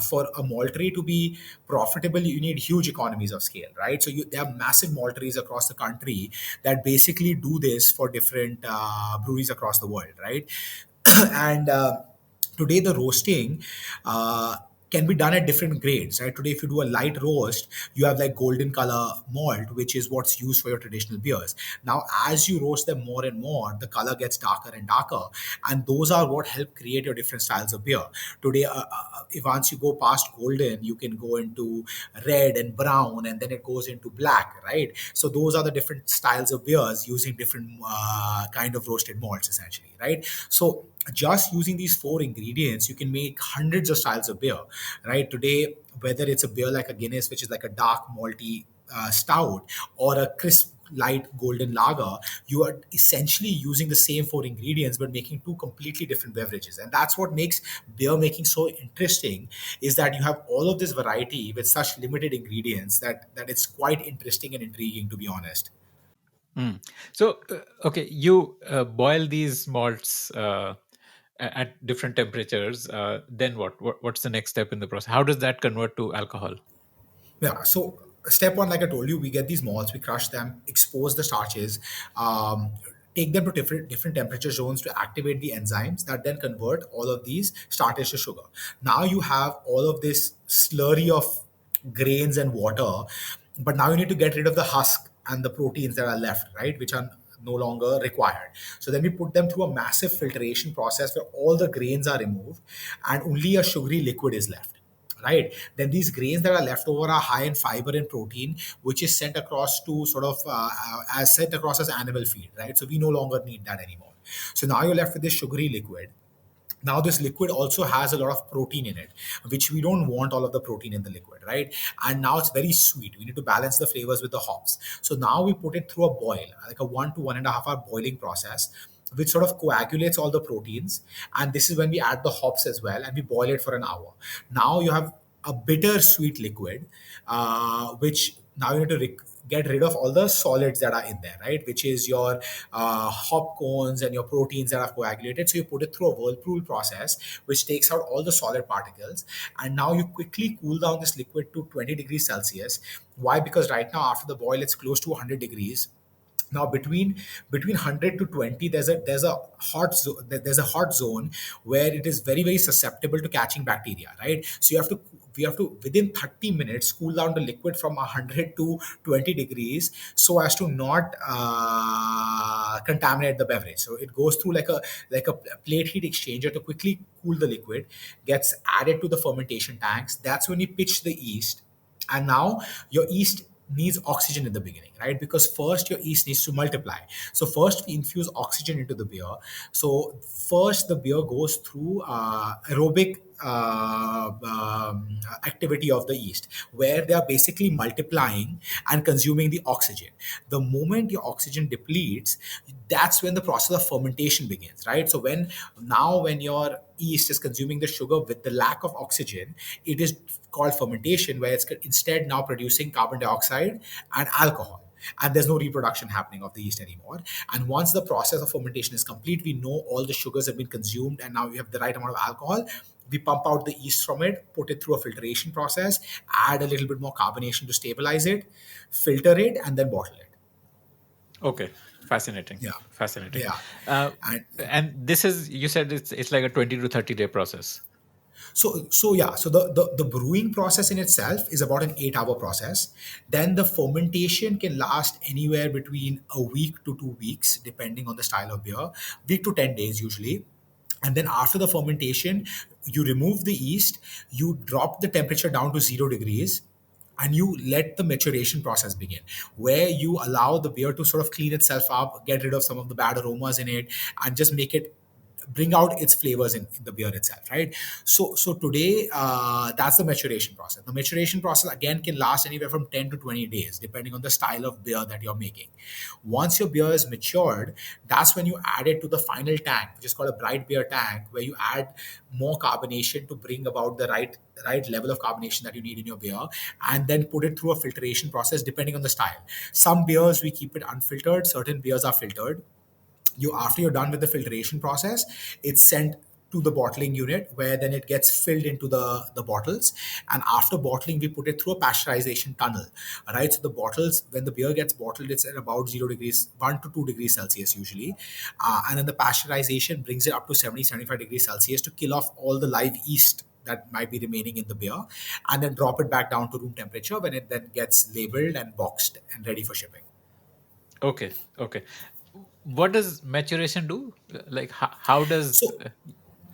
for a maltery to be profitable, you need huge economies of scale, right? So there are massive malteries across the country that basically do this for different breweries across the world, right? And today the roasting uh, can be done at different grades, right? Today, if you do a light roast, you have like golden color malt, which is what's used for your traditional beers. Now, as you roast them more and more, the color gets darker and darker, and those are what help create your different styles of beer. Today, if once you go past golden, you can go into red and brown, and then it goes into black, right? So those are the different styles of beers using different kind of roasted malts, essentially, right? So just using these four ingredients, you can make hundreds of styles of beer, right? Today, whether it's a beer like a Guinness, which is like a dark malty stout, or a crisp light golden lager, you are essentially using the same four ingredients but making two completely different beverages. And that's what makes beer making so interesting, is that you have all of this variety with such limited ingredients that it's quite interesting and intriguing, to be honest. Mm. So, okay, you boil these malts at different temperatures. Then what's the next step in the process? How does that convert to alcohol? Yeah. So step one, like I told you, we get these malts, we crush them, expose the starches, take them to different temperature zones to activate the enzymes that then convert all of these starches to sugar. Now you have all of this slurry of grains and water, but now you need to get rid of the husk and the proteins that are left, right, which are no longer required. So then we put them through a massive filtration process where all the grains are removed and only a sugary liquid is left, right? Then these grains that are left over are high in fiber and protein, which is sent across to sort of as sent across as animal feed, right? So we no longer need that anymore. So now you're left with this sugary liquid. Now this liquid also has a lot of protein in it, which we don't want all of the protein in the liquid, right? And now it's very sweet. We need to balance the flavors with the hops. So now we put it through a boil, like a 1 to 1.5 hour boiling process, which sort of coagulates all the proteins. And this is when we add the hops as well, and we boil it for an hour. Now you have a bitter sweet liquid, which now you need to get rid of all the solids that are in there, right? Which is your hop cones and your proteins that are coagulated. So you put it through a whirlpool process, which takes out all the solid particles. And now you quickly cool down this liquid to 20 degrees Celsius. Why? Because right now, after the boil, it's close to 100 degrees. Now between 100 to 20, there's a hot zone where it is very susceptible to catching bacteria, right? So we have to within 30 minutes cool down the liquid from 100 to 20 degrees so as to not contaminate the beverage. So it goes through like a plate heat exchanger to quickly cool the liquid, gets added to the fermentation tanks. That's when you pitch the yeast. And now your yeast needs oxygen in the beginning, right? Because first your yeast needs to multiply. So first we infuse oxygen into the beer. So first the beer goes through aerobic activity of the yeast, where they are basically multiplying and consuming the oxygen. The moment your oxygen depletes, that's when the process of fermentation begins, right? So when your yeast is consuming the sugar with the lack of oxygen, it is called fermentation, where it's instead now producing carbon dioxide and alcohol. And there's no reproduction happening of the yeast anymore. And once the process of fermentation is complete, we know all the sugars have been consumed and now we have the right amount of alcohol. We pump out the yeast from it, put it through a filtration process, add a little bit more carbonation to stabilize it, filter it, and then bottle it. Okay, fascinating, Yeah. fascinating. Yeah. Uh, And and this is, you said it's like a 20 to 30 day process. So the brewing process in itself is about an 8 hour process. Then the fermentation can last anywhere between a week to 2 weeks, depending on the style of beer, week to 10 days usually. And then after the fermentation, you remove the yeast, you drop the temperature down to 0 degrees, and you let the maturation process begin, where you allow the beer to sort of clean itself up, get rid of some of the bad aromas in it, and just make it bring out its flavors in the beer itself, right? So today, that's the maturation process. The maturation process again can last anywhere from 10 to 20 days, depending on the style of beer that you're making. Once your beer is matured, that's when you add it to the final tank, which is called a bright beer tank, where you add more carbonation to bring about the right level of carbonation that you need in your beer, and then put it through a filtration process depending on the style. Some beers we keep it unfiltered, certain beers are filtered. You After you're done with the filtration process, it's sent to the bottling unit, where then it gets filled into the bottles. And after bottling, we put it through a pasteurization tunnel, right? So the bottles, when the beer gets bottled, it's at about 0 degrees, 1 to 2 degrees Celsius usually. And then the pasteurization brings it up to 70-75 degrees Celsius to kill off all the live yeast that might be remaining in the beer, and then drop it back down to room temperature when it then gets labeled and boxed and ready for shipping. Okay. Okay. What does maturation do? Like, how does, So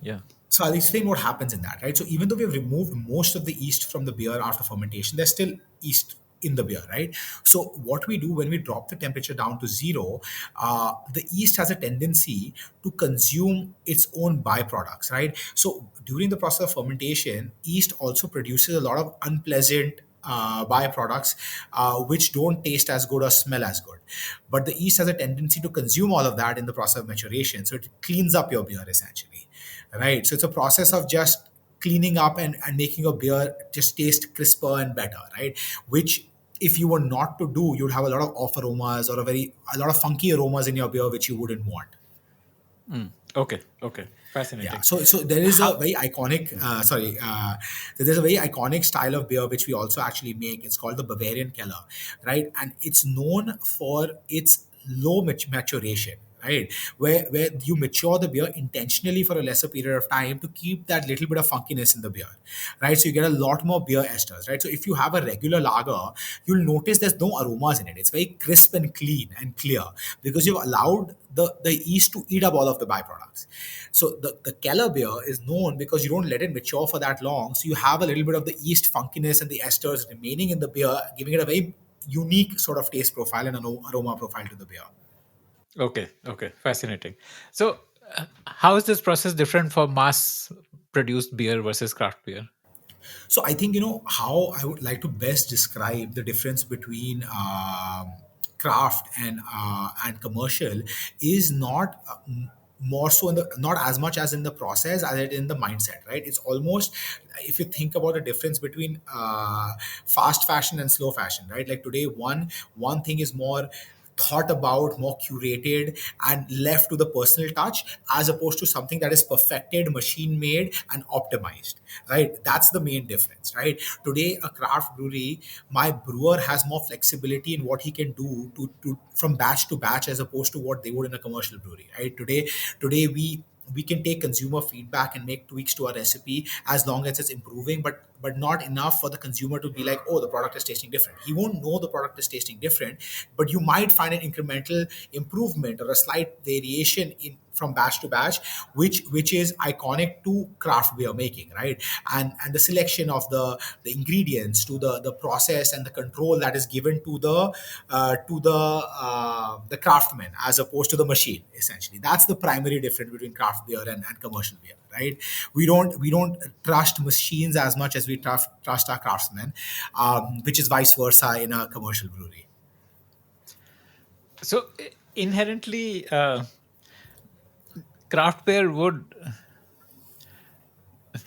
yeah. So I'll explain what happens in that, right? So even though we've removed most of the yeast from the beer after fermentation, there's still yeast in the beer, right? So what we do when we drop the temperature down to zero, the yeast has a tendency to consume its own byproducts, right? So during the process of fermentation, yeast also produces a lot of unpleasant byproducts, which don't taste as good or smell as good. But the yeast has a tendency to consume all of that in the process of maturation. So it cleans up your beer essentially, right? So it's a process of just cleaning up and making your beer just taste crisper and better, right? Which if you were not to do, you'd have a lot of off aromas or a lot of funky aromas in your beer, which you wouldn't want. Okay. Okay. Yeah. Fascinating. So there is a How? very iconic, so there's a very iconic style of beer which we also actually make. It's called the Bavarian Keller, right? And it's known for its low maturation, right? Where you mature the beer intentionally for a lesser period of time to keep that little bit of funkiness in the beer, right? So you get a lot more beer esters, right? So if you have a regular lager, you'll notice there's no aromas in it. It's very crisp and clean and clear because you've allowed the yeast to eat up all of the byproducts. So the Keller beer is known because you don't let it mature for that long. So you have a little bit of the yeast funkiness and the esters remaining in the beer, giving it a very unique sort of taste profile and an aroma profile to the beer. Okay. Okay. Fascinating. So, how is this process different for mass produced beer versus craft beer? So I think how I would like to best describe the difference between craft and commercial is not more so in the not as much as in the process as it in the mindset, right? It's almost, if you think about the difference between fast fashion and slow fashion, right? Like today, one thing is more thought about, more curated, and left to the personal touch, as opposed to something that is perfected, machine made, and optimized, right? That's the main difference, right? Today, a craft brewery, my brewer has more flexibility in what he can do to from batch to batch, as opposed to what they would in a commercial brewery, right? Today we can take consumer feedback and make tweaks to our recipe as long as it's improving, but not enough for the consumer to be like, oh, the product is tasting different. He won't know the product is tasting different, but you might find an incremental improvement or a slight variation in from batch to batch, which is iconic to craft beer making, right? And the selection of the ingredients, to the process and the control that is given to the craftsman as opposed to the machine. Essentially, that's the primary difference between craft beer and commercial beer, right? We don't trust machines as much as we trust our craftsmen, which is vice versa in a commercial brewery. So, inherently, craft beer would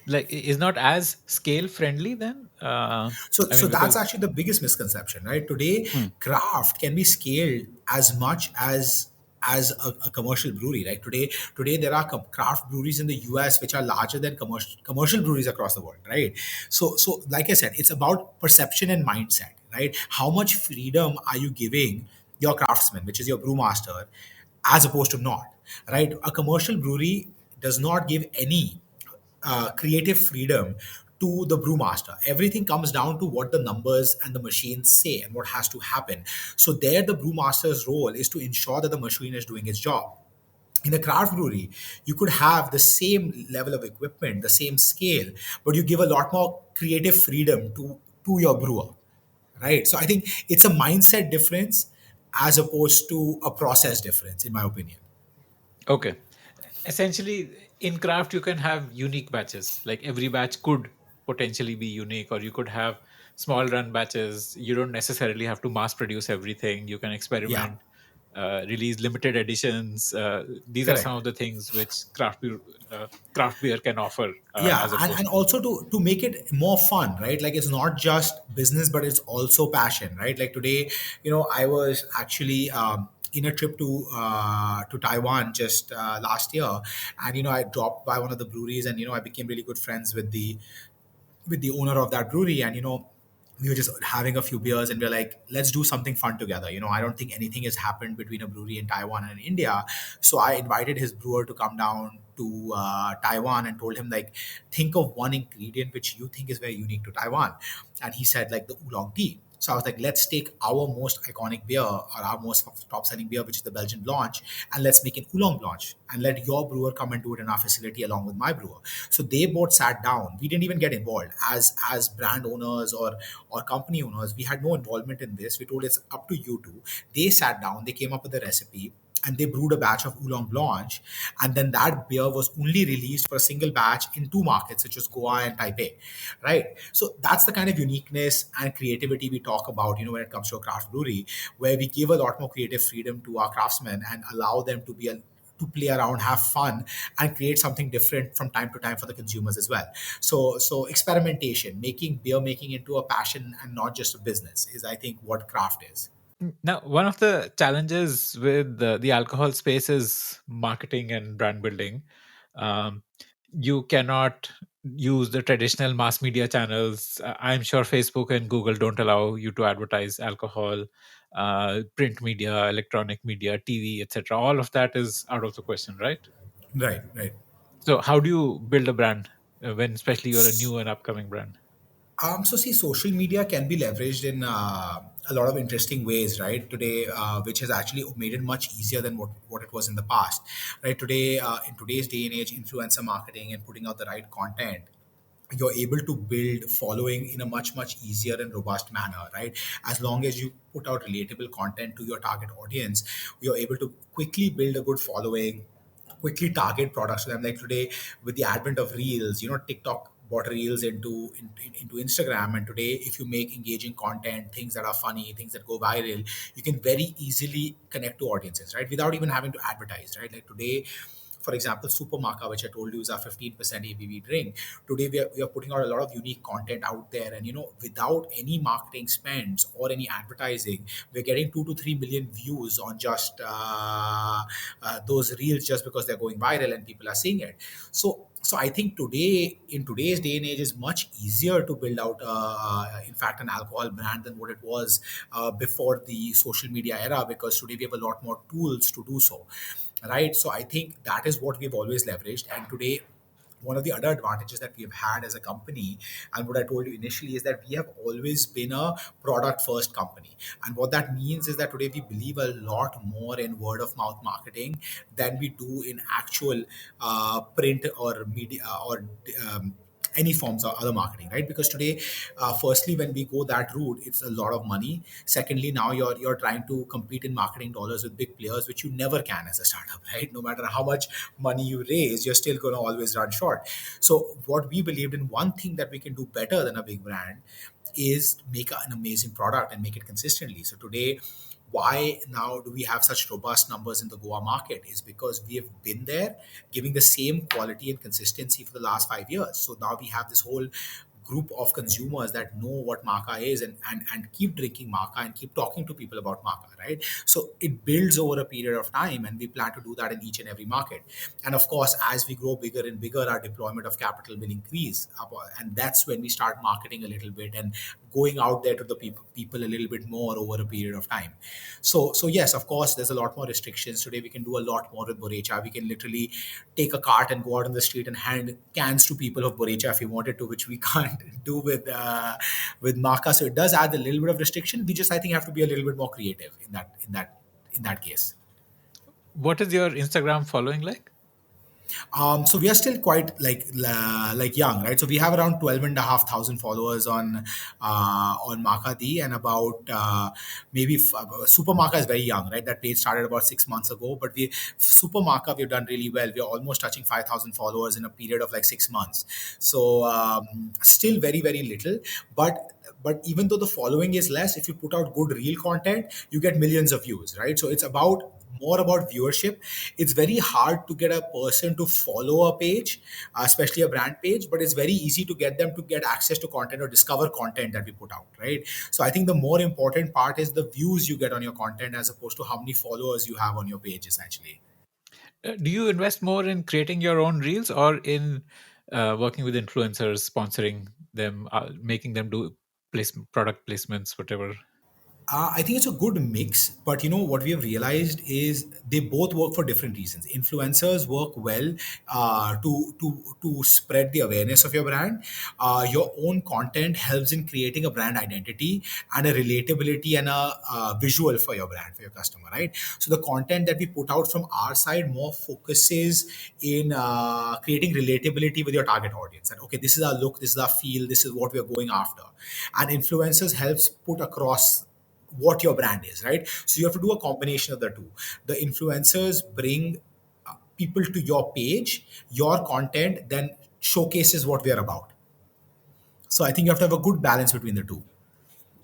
is not as scale friendly then. So, I so mean, that's because actually the biggest misconception, right? Today, hmm, craft can be scaled as much as a commercial brewery. Like today there are craft breweries in the US which are larger than commercial breweries across the world, right? So like I said, it's about perception and mindset, right? How much freedom are you giving your craftsman, which is your brewmaster, as opposed to not, right? A commercial brewery does not give any creative freedom to the brewmaster. Everything comes down to what the numbers and the machines say and what has to happen. So there, the brewmaster's role is to ensure that the machine is doing its job. In a craft brewery, you could have the same level of equipment, the same scale, but you give a lot more creative freedom to your brewer, right? So I think it's a mindset difference as opposed to a process difference, in my opinion. okay, essentially in craft you can have unique batches. Like every batch could potentially be unique, or you could have small run batches. You don't necessarily have to mass produce everything. You can Yeah, experiment, release limited editions. These are some correct. of the things which craft beer can offer, Yeah, as and opposed to. also to make it more fun, right? Like it's not just business, but it's also passion, right? Like today, I was actually in a trip to Taiwan just last year, and I dropped by one of the breweries, and I became really good friends with the owner of that brewery, and we were just having a few beers, and we are like, let's do something fun together. I don't think anything has happened between a brewery in Taiwan and India. So I invited his brewer to come down to Taiwan, and told him, like, think of one ingredient which you think is very unique to Taiwan. And he said, like, the oolong tea. So I was like, let's take our most iconic beer, or our most top selling beer, which is the Belgian Blanche, and let's make an oolong Blanche, and let your brewer come and do it in our facility along with my brewer. So they both sat down. We didn't even get involved as brand owners or company owners. We had no involvement in this. We told, it's up to you two. They sat down. They came up with a recipe, and they brewed a batch of oolong Blanche, and then that beer was only released for a single batch in two markets, which was Goa and Taipei, right? So that's the kind of uniqueness and creativity we talk about, when it comes to a craft brewery, where we give a lot more creative freedom to our craftsmen and allow them to play around, have fun, and create something different from time to time for the consumers as well. So experimentation, making beer making into a passion and not just a business, is, I think, what craft is. Now, one of the challenges with the alcohol space is marketing and brand building. Um, you cannot use the traditional mass media channels. I'm sure Facebook and Google don't allow you to advertise alcohol. Print media, electronic media, TV, etc. All of that is out of the question, right? Right, right. So, how do you build a brand when, especially, you're a new and upcoming brand? So see, social media can be leveraged in a lot of interesting ways, right? Today, which has actually made it much easier than what it was in the past, right? Today, in today's day and age, influencer marketing and putting out the right content, you're able to build following in a much easier and robust manner, right? As long as you put out relatable content to your target audience, you're able to quickly build a good following, quickly target products to them. Like today, with the advent of reels, TikTok brought reels into Instagram, and today, if you make engaging content, things that are funny, things that go viral, you can very easily connect to audiences, right, without even having to advertise, right? Like today, for example, Supermarket, which I told you is our 15% ABV drink. Today, we are putting out a lot of unique content out there. And, without any marketing spends or any advertising, we're getting 2 to 3 million views on just those reels, just because they're going viral and people are seeing it. So I think today, in today's day and age, is much easier to build out, in fact, an alcohol brand than what it was before the social media era, because today we have a lot more tools to do so, right? So I think that is what we've always leveraged. And today, one of the other advantages that we've had as a company, and what I told you initially, is that we have always been a product first company. And what that means is that today we believe a lot more in word of mouth marketing than we do in actual print or media or any forms of other marketing, right? Because today, firstly, when we go that route, it's a lot of money. Secondly, now you're trying to compete in marketing dollars with big players, which you never can as a startup, right? No matter how much money you raise, you're still going to always run short. So what we believed in, one thing that we can do better than a big brand, is make an amazing product and make it consistently. So today, why now do we have such robust numbers in the Goa market, is because we have been there giving the same quality and consistency for the last 5 years. So now we have this whole group of consumers that know what maca is, and keep drinking maca and keep talking to people about maca, right? So it builds over a period of time, and we plan to do that in each and every market. And of course, as we grow bigger and bigger, our deployment of capital will increase, and that's when we start marketing a little bit and going out there to the people a little bit more over a period of time. So yes, of course, there's a lot more restrictions. Today we can do a lot more with Borecha. We can literally take a cart and go out on the street and hand cans to people of Borecha if we wanted to, which we can't do with Maca. So it does add a little bit of restriction. We just, I think, have to be a little bit more creative in that case. What is your Instagram following like? So we are still quite like young, right? So we have around 12,500 followers on Makadi, and about maybe Super Maka is very young, right? That page started about 6 months ago, but Super Maka, we've done really well. We're almost touching 5,000 followers in a period of like 6 months. So still very little, but even though the following is less, if you put out good real content, you get millions of views, right? So it's about more about viewership. It's very hard to get a person to follow a page, especially a brand page, but it's very easy to get them to get access to content or discover content that we put out, right? So I think the more important part is the views you get on your content as opposed to how many followers you have on your page, essentially. Do you invest more in creating your own reels or in working with influencers, sponsoring them, making them do product placements, whatever? I think it's a good mix, but what we have realized is they both work for different reasons. Influencers work well to spread the awareness of your brand. Your own content helps in creating a brand identity and a relatability and a visual for your brand, for your customer, right? So the content that we put out from our side more focuses in creating relatability with your target audience. And okay, this is our look, this is our feel, this is what we are going after, and influencers helps put across what your brand is, right? So you have to do a combination of the two. The influencers bring people to your page, your content then showcases what we are about. So I think you have to have a good balance between the two.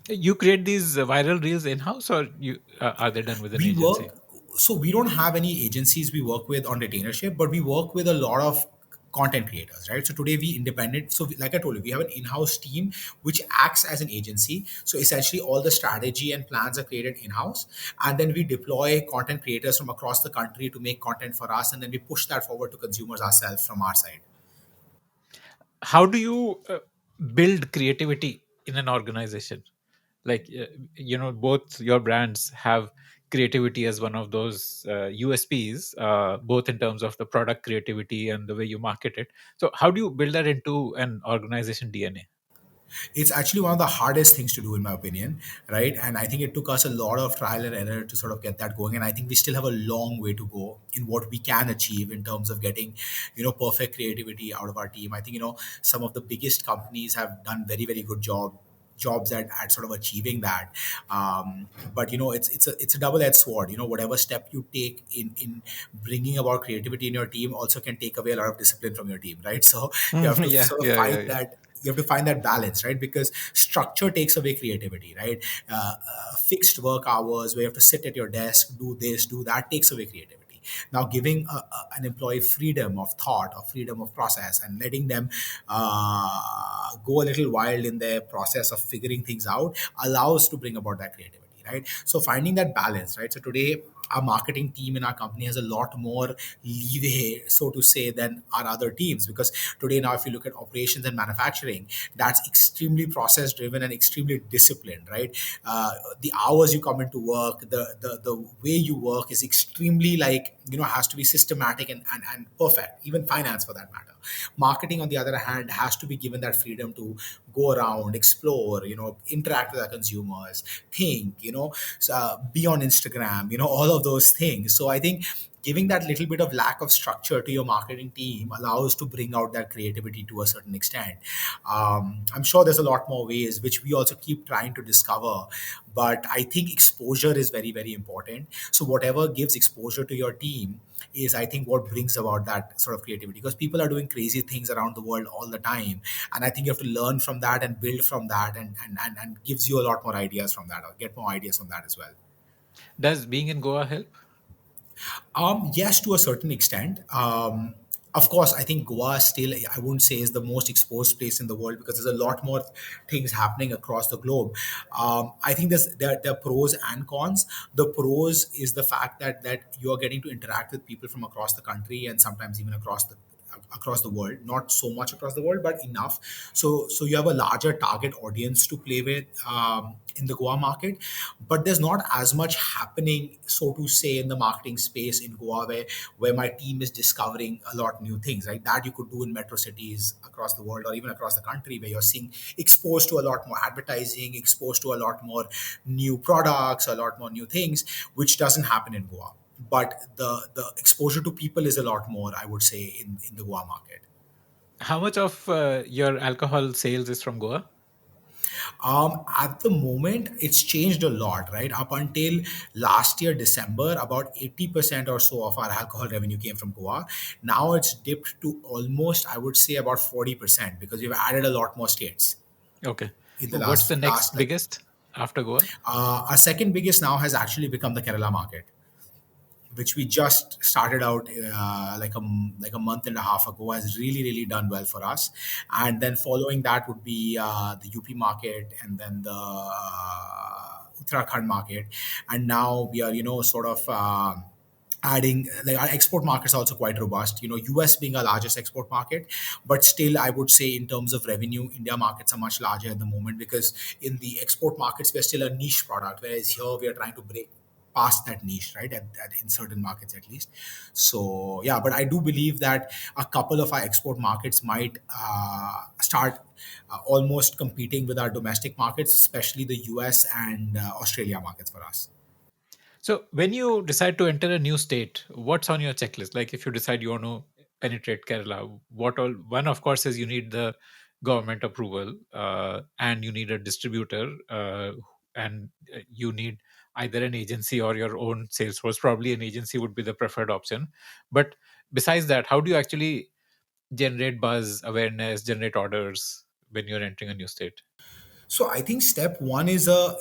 You create these viral reels in house, or you are they done with an We agency? work, so we don't have any agencies we work with on retainership, but we work with a lot of content creators, right? So today we independent, so like I told you, we have an in-house team which acts as an agency. So essentially all the strategy and plans are created in-house, and then we deploy content creators from across the country to make content for us, and then we push that forward to consumers ourselves from our side. How do you build creativity in an organization? Like both your brands have creativity as one of those USPs, both in terms of the product creativity and the way you market it. So how do you build that into an organization DNA? It's actually one of the hardest things to do in my opinion, right? And I think it took us a lot of trial and error to sort of get that going, and I think we still have a long way to go in what we can achieve in terms of getting perfect creativity out of our team. I think some of the biggest companies have done very very good jobs at sort of achieving that. But it's a double-edged sword. Whatever step you take in bringing about creativity in your team also can take away a lot of discipline from your team, right? So you have to Yeah, sort of yeah, yeah, find yeah. that, you have to find that balance, right? Because structure takes away creativity, right? Fixed work hours where you have to sit at your desk, do this, do that, takes away creativity. Now giving an employee freedom of thought or freedom of process and letting them go a little wild in their process of figuring things out allows to bring about that creativity, right? So finding that balance, right? So today our marketing team in our company has a lot more leeway, so to say, than our other teams, because today now if you look at operations and manufacturing, that's extremely process driven and extremely disciplined, right? The hours you come into work, the way you work is extremely, like, has to be systematic and perfect, even finance for that matter. Marketing, on the other hand, has to be given that freedom to go around, explore, interact with our consumers, think, be on Instagram, all of those things. So I think giving that little bit of lack of structure to your marketing team allows to bring out that creativity to a certain extent. I'm sure there's a lot more ways which we also keep trying to discover, but I think exposure is very very important. So whatever gives exposure to your team is, I think, what brings about that sort of creativity, because people are doing crazy things around the world all the time, and I think you have to learn from that and build from that, and gives you a lot more ideas from that, or get more ideas from that as well. Does being in Goa help? Yes, to a certain extent. Of course, I think Goa still, I wouldn't say, is the most exposed place in the world, because there's a lot more things happening across the globe. I think there are pros and cons. The pros is the fact that you are getting to interact with people from across the country and sometimes even across the world, not so much across the world, but enough. So you have a larger target audience to play with in the Goa market, but there's not as much happening, so to say, in the marketing space in Goa, where my team is discovering a lot new things, right? That you could do in metro cities across the world or even across the country, where you're seeing exposed to a lot more advertising, exposed to a lot more new products, a lot more new things, which doesn't happen in Goa. But the exposure to people is a lot more, I would say, in the Goa market. How much of your alcohol sales is from Goa? At the moment, it's changed a lot, right? Up until last year, December, about 80% or so of our alcohol revenue came from Goa. Now it's dipped to almost, I would say, about 40%, because we've added a lot more states Okay. in the What's the last next like biggest after Goa? our second biggest now has actually become the Kerala market. which we just started out like a month and a half ago, has really done well for us. And then following that would be the UP market, and then the Uttarakhand market. And now we are, sort of adding, like, our export markets are also quite robust, US being our largest export market. But still, I would say in terms of revenue, India markets are much larger at the moment, because in the export markets we're still a niche product, whereas here we are trying to break past that niche, right, in certain markets at least. So yeah, but I do believe that a couple of our export markets might start almost competing with our domestic markets, especially the US and Australia markets for us. So when you decide to enter a new state, what's on your checklist? Like if you decide you want to penetrate Kerala, what all? One, of course, is you need the government approval, and you need a distributor, and you need either an agency or your own sales force. Probably an agency would be the preferred option. But besides that, how do you actually generate buzz, awareness, generate orders when you're entering a new state? So I think step one is a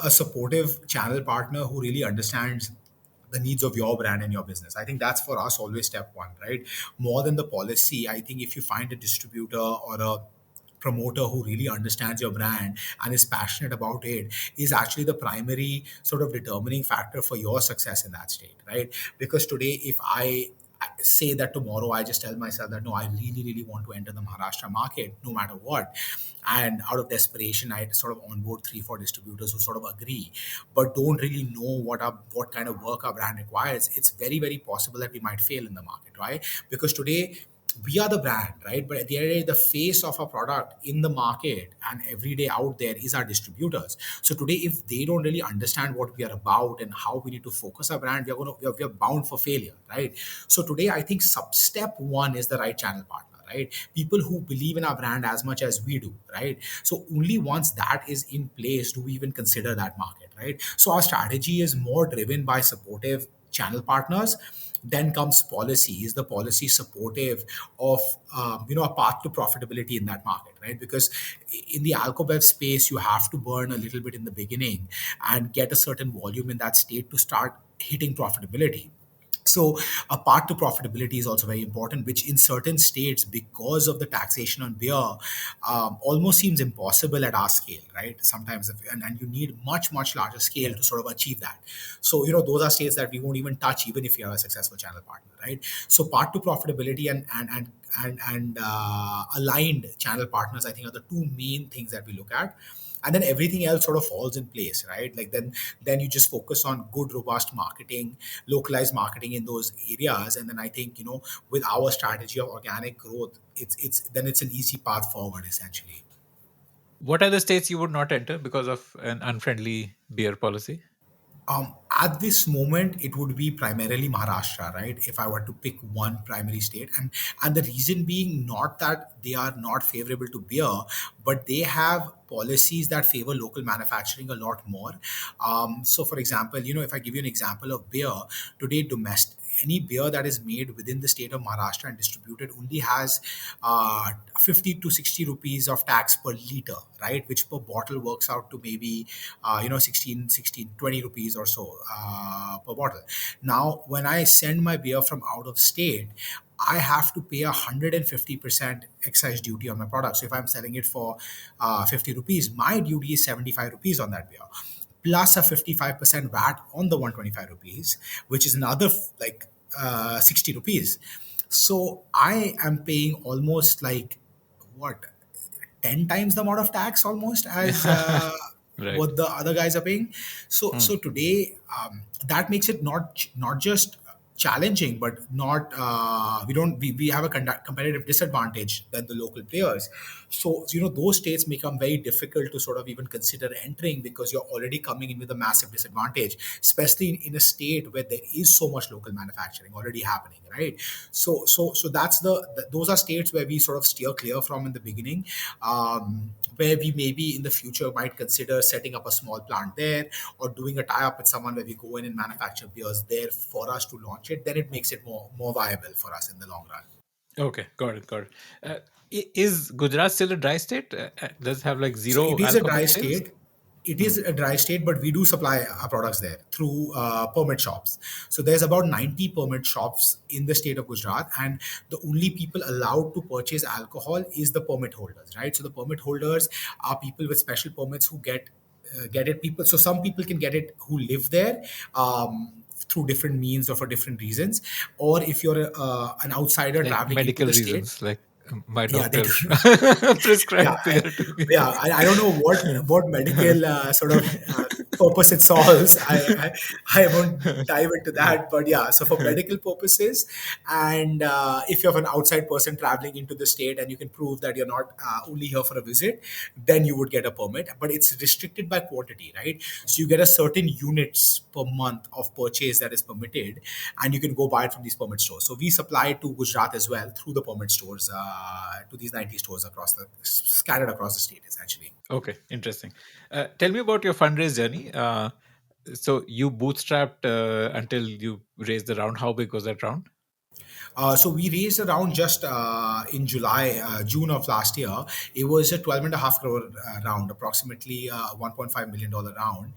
supportive channel partner who really understands the needs of your brand and your business. I think that's for us always step one, right? More than the policy, I think if you find a distributor or a promoter who really understands your brand and is passionate about it, is actually the primary sort of determining factor for your success in that state, right? Because today, if I say that tomorrow I just tell myself that no, I really want to enter the Maharashtra market no matter what, and out of desperation I sort of onboard 3 4 distributors who sort of agree, but don't really know what kind of work our brand requires, it's very possible that we might fail in the market, right? Because today we are the brand, right? But at the end of the day, the face of our product in the market and every day out there is our distributors. So today, if they don't really understand what we are about and how we need to focus our brand, we are bound for failure, right? So today, I think step one is the right channel partner, right? People who believe in our brand as much as we do, right? So only once that is in place do we even consider that market, right? So our strategy is more driven by supportive channel partners. Then comes policy. Is the policy supportive of a path to profitability in that market, right? Because in the alcobev space, you have to burn a little bit in the beginning and get a certain volume in that state to start hitting profitability. So a part to profitability is also very important, which in certain states, because of the taxation on beer, almost seems impossible at our scale, right? Sometimes, and you need much larger scale to sort of achieve that. So those are states that we won't even touch, even if you are a successful channel partner, right? So part to profitability and aligned channel partners, I think, are the two main things that we look at, and then everything else sort of falls in place, right? Like then you just focus on good robust marketing, localized marketing in those areas, and then I think, with our strategy of organic growth, it's an easy path forward, essentially. What are the states you would not enter because of an unfriendly beer policy? At this moment, it would be primarily Maharashtra, right? If I were to pick one primary state, and the reason being not that they are not favorable to beer, but they have policies that favor local manufacturing a lot more. So, for example, if I give you an example of beer today, domestic, any beer that is made within the state of Maharashtra and distributed only has 50 to 60 rupees of tax per liter, right? Which per bottle works out to maybe 16 20 rupees or so per bottle. Now, when I send my beer from out of state, I have to pay 150% excise duty on my product. So if I'm selling it for 50 rupees, my duty is 75 rupees on that beer, plus a 55% VAT on the 125 rupees, which is another 60 rupees. So I am paying almost like what, 10 times the amount of tax almost as Right. what the other guys are paying. So Hmm. today, that makes it not just challenging, but not we have a competitive disadvantage than the local players. So those states become very difficult to sort of even consider entering, because you're already coming in with a massive disadvantage, especially in a state where there is so much local manufacturing already happening, right? So that's those are states where we sort of steer clear from in the beginning, where we maybe in the future might consider setting up a small plant there, or doing a tie up with someone where we go in and manufacture beers there for us to launch it. Then it makes it more viable for us in the long run. Okay, got it, got it. Is Gujarat still a dry state? Does it have like So it zero is a alcohol dry sales? state. it is Hmm. a dry state, but we do supply our products there through permit shops. So there's about 90 permit shops in the state of Gujarat, and the only people allowed to purchase alcohol is the permit holders, right? So the permit holders are people with special permits who get it. People, so some people can get it who live there. Through different means or for different reasons, or if you're an outsider Like traveling into medical the state, reasons, like my yeah, they doctor do. Yeah, prescribed beer to me. I don't know what medical sort of purpose it solves. I won't dive into that, but yeah. So for medical purposes, and if you have an outside person traveling into the state, and you can prove that you're not only here for a visit, then you would get a permit. But it's restricted by quantity, right? So you get a certain units per month of purchase that is permitted, and you can go buy it from these permit stores. So we supply to Gujarat as well through the permit stores, to these 90 stores across the scattered across the state, essentially. Okay, interesting. Tell me about your fundraise journey. So you bootstrapped until you raised the round. How big was that round? So we raised around just in June of last year. It was a 12.5 crore round, approximately $1.5 million round,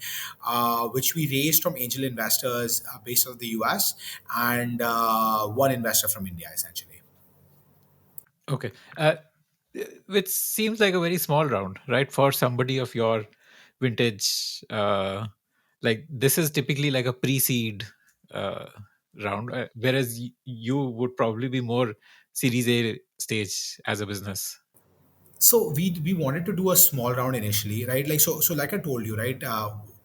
which we raised from angel investors based out of the US and one investor from India, essentially. Okay. Which seems like a very small round, right? For somebody of your vintage. Like this is typically like a pre-seed uh, round, whereas you would probably be more Series A stage as a business. So we wanted to do a small round initially, right? So like I told you, right?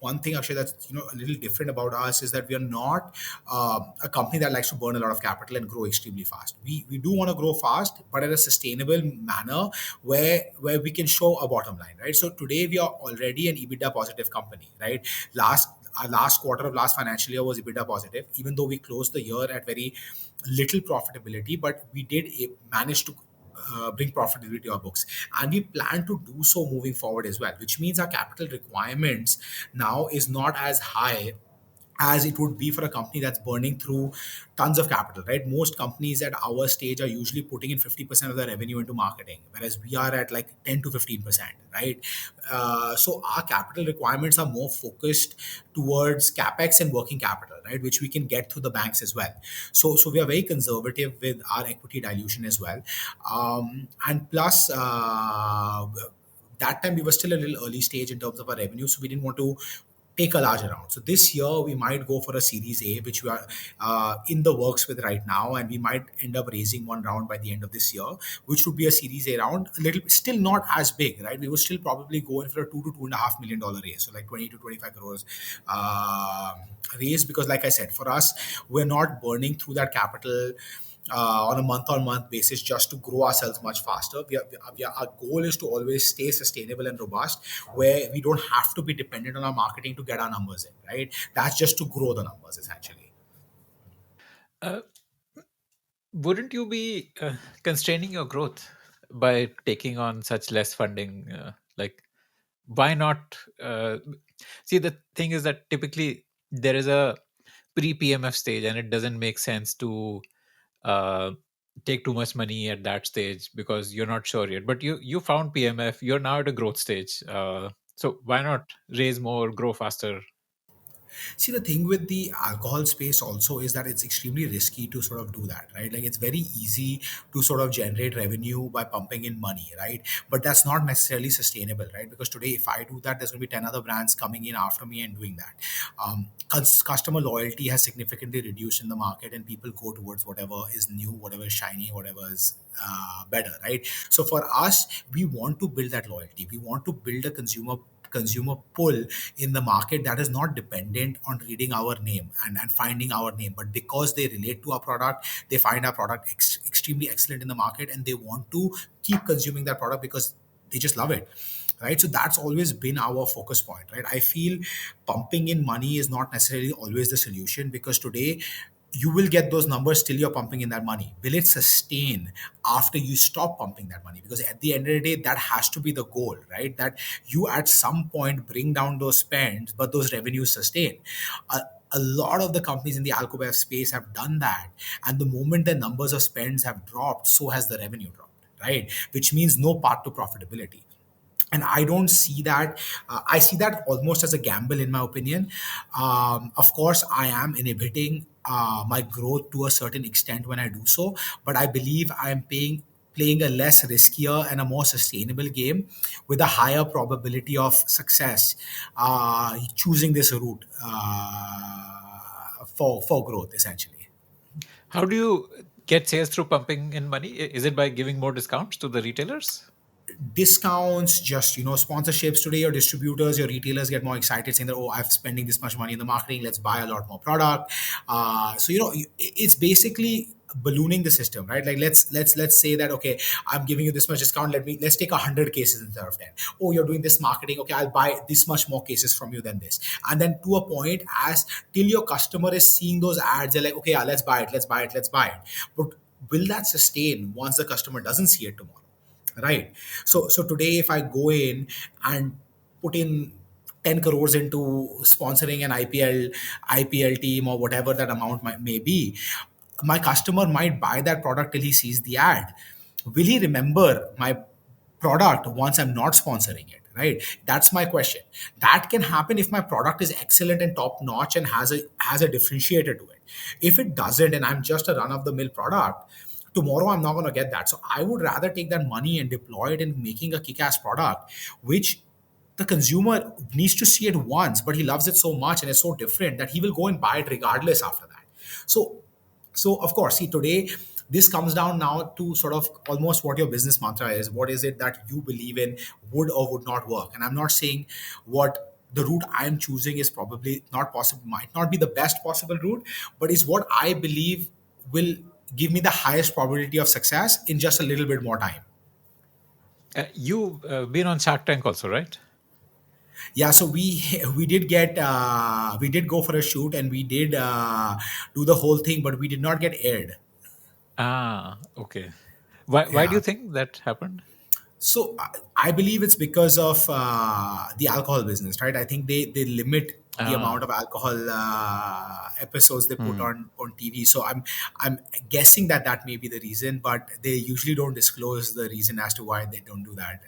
One thing actually that's a little different about us is that we are not a company that likes to burn a lot of capital and grow extremely fast. We do want to grow fast, but in a sustainable manner where we can show a bottom line, right? So today we are already an EBITDA positive company, right? Our last quarter of last financial year was EBITDA positive, even though we closed the year at very little profitability, but we did manage to bring profitability to our books, and we plan to do so moving forward as well, which means our capital requirements now is not as high as it would be for a company that's burning through tons of capital, right? Most companies at our stage are usually putting in 50% of their revenue into marketing, whereas we are at like 10 to 15%, right? So our capital requirements are more focused towards capex and working capital, right? Which we can get through the banks as well. So we are very conservative with our equity dilution as well. And plus, that time we were still a little early stage in terms of our revenue, so we didn't want to take a large round. So this year we might go for a Series A, which we are in the works with right now, and we might end up raising one round by the end of this year, which would be a Series A round. A little, still not as big, right? We would still probably go in for a $2 to $2.5 million raise, so like 20 to 25 crores uh, raise, because, like I said, for us, we're not burning through that capital on a month-on-month basis just to grow ourselves much faster. Our goal is to always stay sustainable and robust, where we don't have to be dependent on our marketing to get our numbers in, right? That's just to grow the numbers, essentially. Uh, wouldn't you be constraining your growth by taking on such less funding? Like, why not? See, the thing is that typically there is a pre PMF stage, and it doesn't make sense to uh, take too much money at that stage because you're not sure yet. But you found PMF, you're now at a growth stage. So why not raise more, grow faster? See, the thing with the alcohol space also is that it's extremely risky to sort of do that, right? Like, it's very easy to sort of generate revenue by pumping in money, right? But that's not necessarily sustainable, right? Because today, if I do that, there's going to be 10 other brands coming in after me and doing that. Customer loyalty has significantly reduced in the market, and people go towards whatever is new, whatever is shiny, whatever is better, right? So for us, we want to build that loyalty. We want to build a consumer pull in the market that is not dependent on reading our name and finding our name, but because they relate to our product, they find our product extremely excellent in the market, and they want to keep consuming that product because they just love it, right? So that's always been our focus point, right? I feel pumping in money is not necessarily always the solution, because today you will get those numbers till you're pumping in that money. Will it sustain after you stop pumping that money? Because at the end of the day, that has to be the goal, right? That you at some point bring down those spends, but those revenues sustain. A lot of the companies in the alcohol space have done that, and the moment the numbers of spends have dropped, so has the revenue dropped, right? Which means no path to profitability. And I don't see that. I see that almost as a gamble, in my opinion. Of course, I am inhibiting my growth to a certain extent when I do so, but I believe I am playing a less riskier and a more sustainable game with a higher probability of success, choosing this route for growth, essentially. How do you get sales through pumping in money? Is it by giving more discounts to the retailers? Discounts, just sponsorships. Today your distributors, your retailers get more excited saying that, oh, I'm spending this much money in the marketing, let's buy a lot more product. So it's basically ballooning the system, right? Like let's say that, okay, I'm giving you this much discount, let's take 100 cases instead of 10. Oh, you're doing this marketing, okay, I'll buy this much more cases from you than this. And then to a point, as till your customer is seeing those ads, they're like, okay, yeah, let's buy it, let's buy it. But will that sustain once the customer doesn't see it tomorrow? Right. So today, if I go in and put in 10 crores into sponsoring an IPL team or whatever that amount may be, my customer might buy that product till he sees the ad. Will he remember my product once I'm not sponsoring it? Right. That's my question. That can happen if my product is excellent and top notch and has a differentiator to it. If it doesn't and I'm just a run of the mill product, tomorrow I'm not going to get that. So I would rather take that money and deploy it in making a kick-ass product, which the consumer needs to see it once, but he loves it so much and it's so different that he will go and buy it regardless after that. So so of course, see, today this comes down now to sort of almost what your business mantra is. What is it that you believe in would or would not work? And I'm not saying what the route I'm choosing is probably not possible, might not be the best possible route, but is what I believe will give me the highest probability of success in just a little bit more time. You've been on Shark Tank also, right? Yeah, so we did go for a shoot and we did do the whole thing, but we did not get aired. Ah, okay. Why do Yeah. you think that happened? So I believe it's because of the alcohol business, right? I think they limit the Ah, amount of alcohol episodes they put hmm. on TV. So I'm guessing that may be the reason, but they usually don't disclose the reason as to why they don't do that.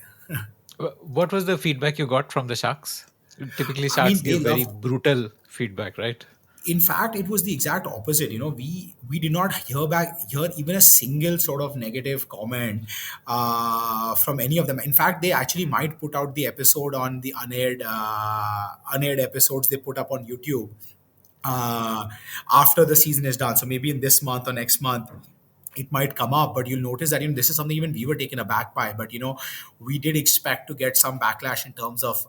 What was the feedback you got from the sharks? Typically, I sharks mean, they give very love. brutal feedback, right? In fact, it was the exact opposite. We did not hear even a single sort of negative comment from any of them. In fact, they actually might put out the episode on the unaired episodes they put up on YouTube uh, after the season is done. So maybe in this month or next month, it might come up, but you'll notice that this is something even we were taken aback by. But we did expect to get some backlash in terms of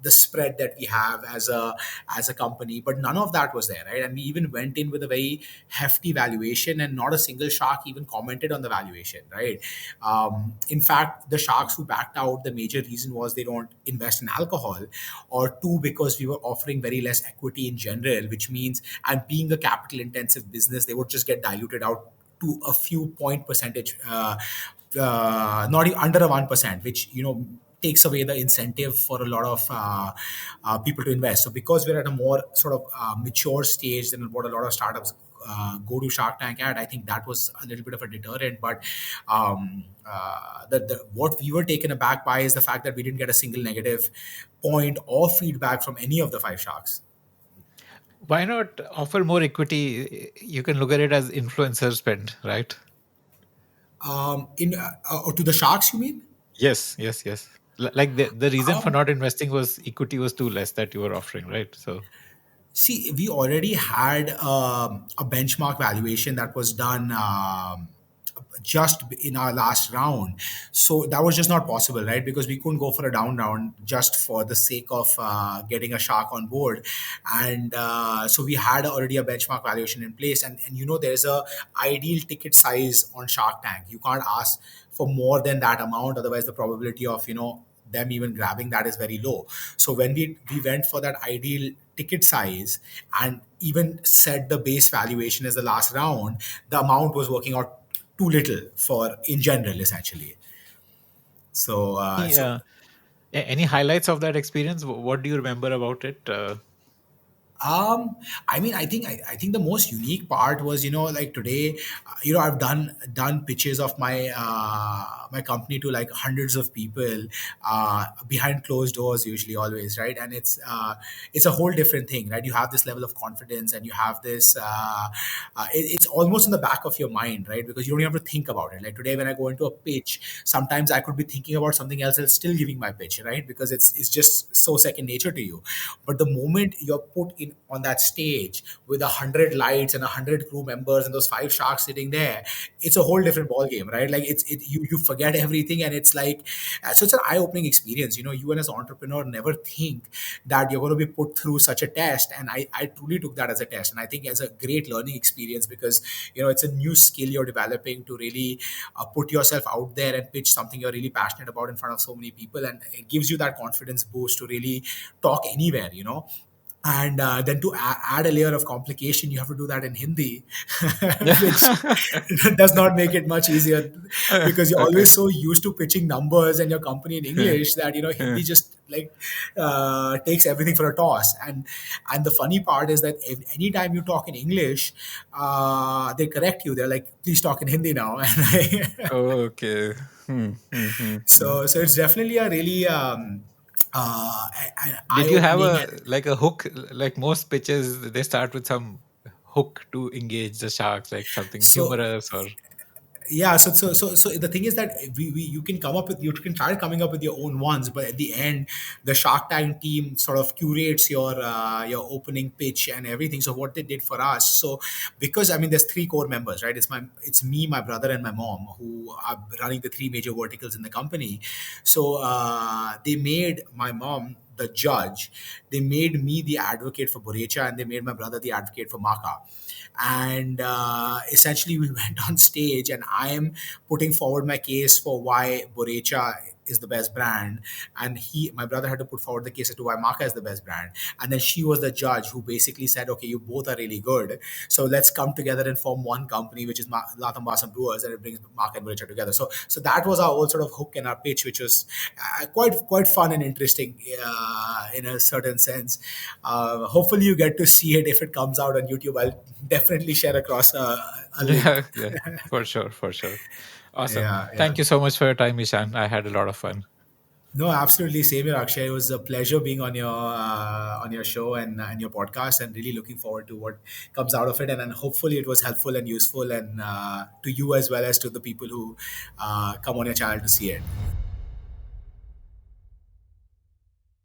the spread that we have as a company, but none of that was there, right? And we even went in with a very hefty valuation, and not a single shark even commented on the valuation, right? In fact, the sharks who backed out, the major reason was they don't invest in alcohol, or two, because we were offering very less equity in general, which means, and being a capital intensive business, they would just get diluted out to a few point percentage, not even under a 1%, which takes away the incentive for a lot of people to invest. So because we're at a more sort of mature stage than what a lot of startups go to Shark Tank at, I think that was a little bit of a deterrent. But what we were taken aback by is the fact that we didn't get a single negative point or feedback from any of the five sharks. Why not offer more equity? You can look at it as influencer spend, right? In To the sharks, you mean? Yes, yes, yes. Like the reason for Um, not investing was equity was too less that you were offering, right? So, See, we already had a benchmark valuation that was done just in our last round. So that was just not possible, right? Because we couldn't go for a down round just for the sake of getting a shark on board. And so we had already a benchmark valuation in place. And there's a ideal ticket size on Shark Tank. You can't ask for more than that amount. Otherwise, the probability of, them even grabbing that is very low. So when we went for that ideal ticket size and even set the base valuation as the last round, the amount was working out too little for in general, essentially. So uh, any, so any highlights of that experience? What do you remember about it? I mean, I think the most unique part was, like today, I've done pitches of my company to like hundreds of people behind closed doors, usually, always, right? And it's a whole different thing, right? You have this level of confidence, and you have this. It's almost in the back of your mind, right? Because you don't even have to think about it. Like today, when I go into a pitch, sometimes I could be thinking about something else and still giving my pitch, right? Because it's just so second nature to you. But the moment you're put in on that stage with 100 lights and 100 crew members and those five sharks sitting there, it's a whole different ball game, right? Like you forget everything, and it's like so it's an eye-opening experience. You and as an entrepreneur never think that you're going to be put through such a test, and I truly took that as a test, and I think as a great learning experience, because it's a new skill you're developing to really put yourself out there and pitch something you're really passionate about in front of so many people, and it gives you that confidence boost to really talk anywhere. And then to add a layer of complication, you have to do that in Hindi, which does not make it much easier, because you're Okay. always so used to pitching numbers and your company in Yeah. English that Yeah. Hindi just like takes everything for a toss. And the funny part is that if anytime you talk in English, they correct you. They're like, "Please talk in Hindi now." Okay. Hmm. So it's definitely a really Did you have eye-opening. a hook? Like most pitches, they start with some hook to engage the sharks, like something So humorous or. yeah, so the thing is that you can come up with, you can try coming up with your own ones, but at the end, the Shark Tank team sort of curates your opening pitch and everything. So what they did for us, so because I mean, there's three core members, right? It's me, my brother, and my mom, who are running the three major verticals in the company. So they made my mom the judge, they made me the advocate for Borecha, and they made my brother the advocate for Maka. And essentially, we went on stage, and I am putting forward my case for why Borecha is the best brand, and my brother had to put forward the case as to why Maka is the best brand. And then she was the judge who basically said, okay, you both are really good, so let's come together and form one company, which is Latam Basin Brewers, and it brings Maka and Borecha together. So that was our whole sort of hook in our pitch, which was quite fun and interesting in a certain sense. Hopefully, you get to see it if it comes out on YouTube. I'll definitely share across a link. Yeah, yeah, for sure, for sure. Awesome. Yeah, yeah. Thank you so much for your time, Ishan. I had a lot of fun. No, absolutely. Same here, Akshay. It was a pleasure being on your show and your podcast, and really looking forward to what comes out of it. And then hopefully it was helpful and useful, and to you as well as to the people who come on your channel to see it.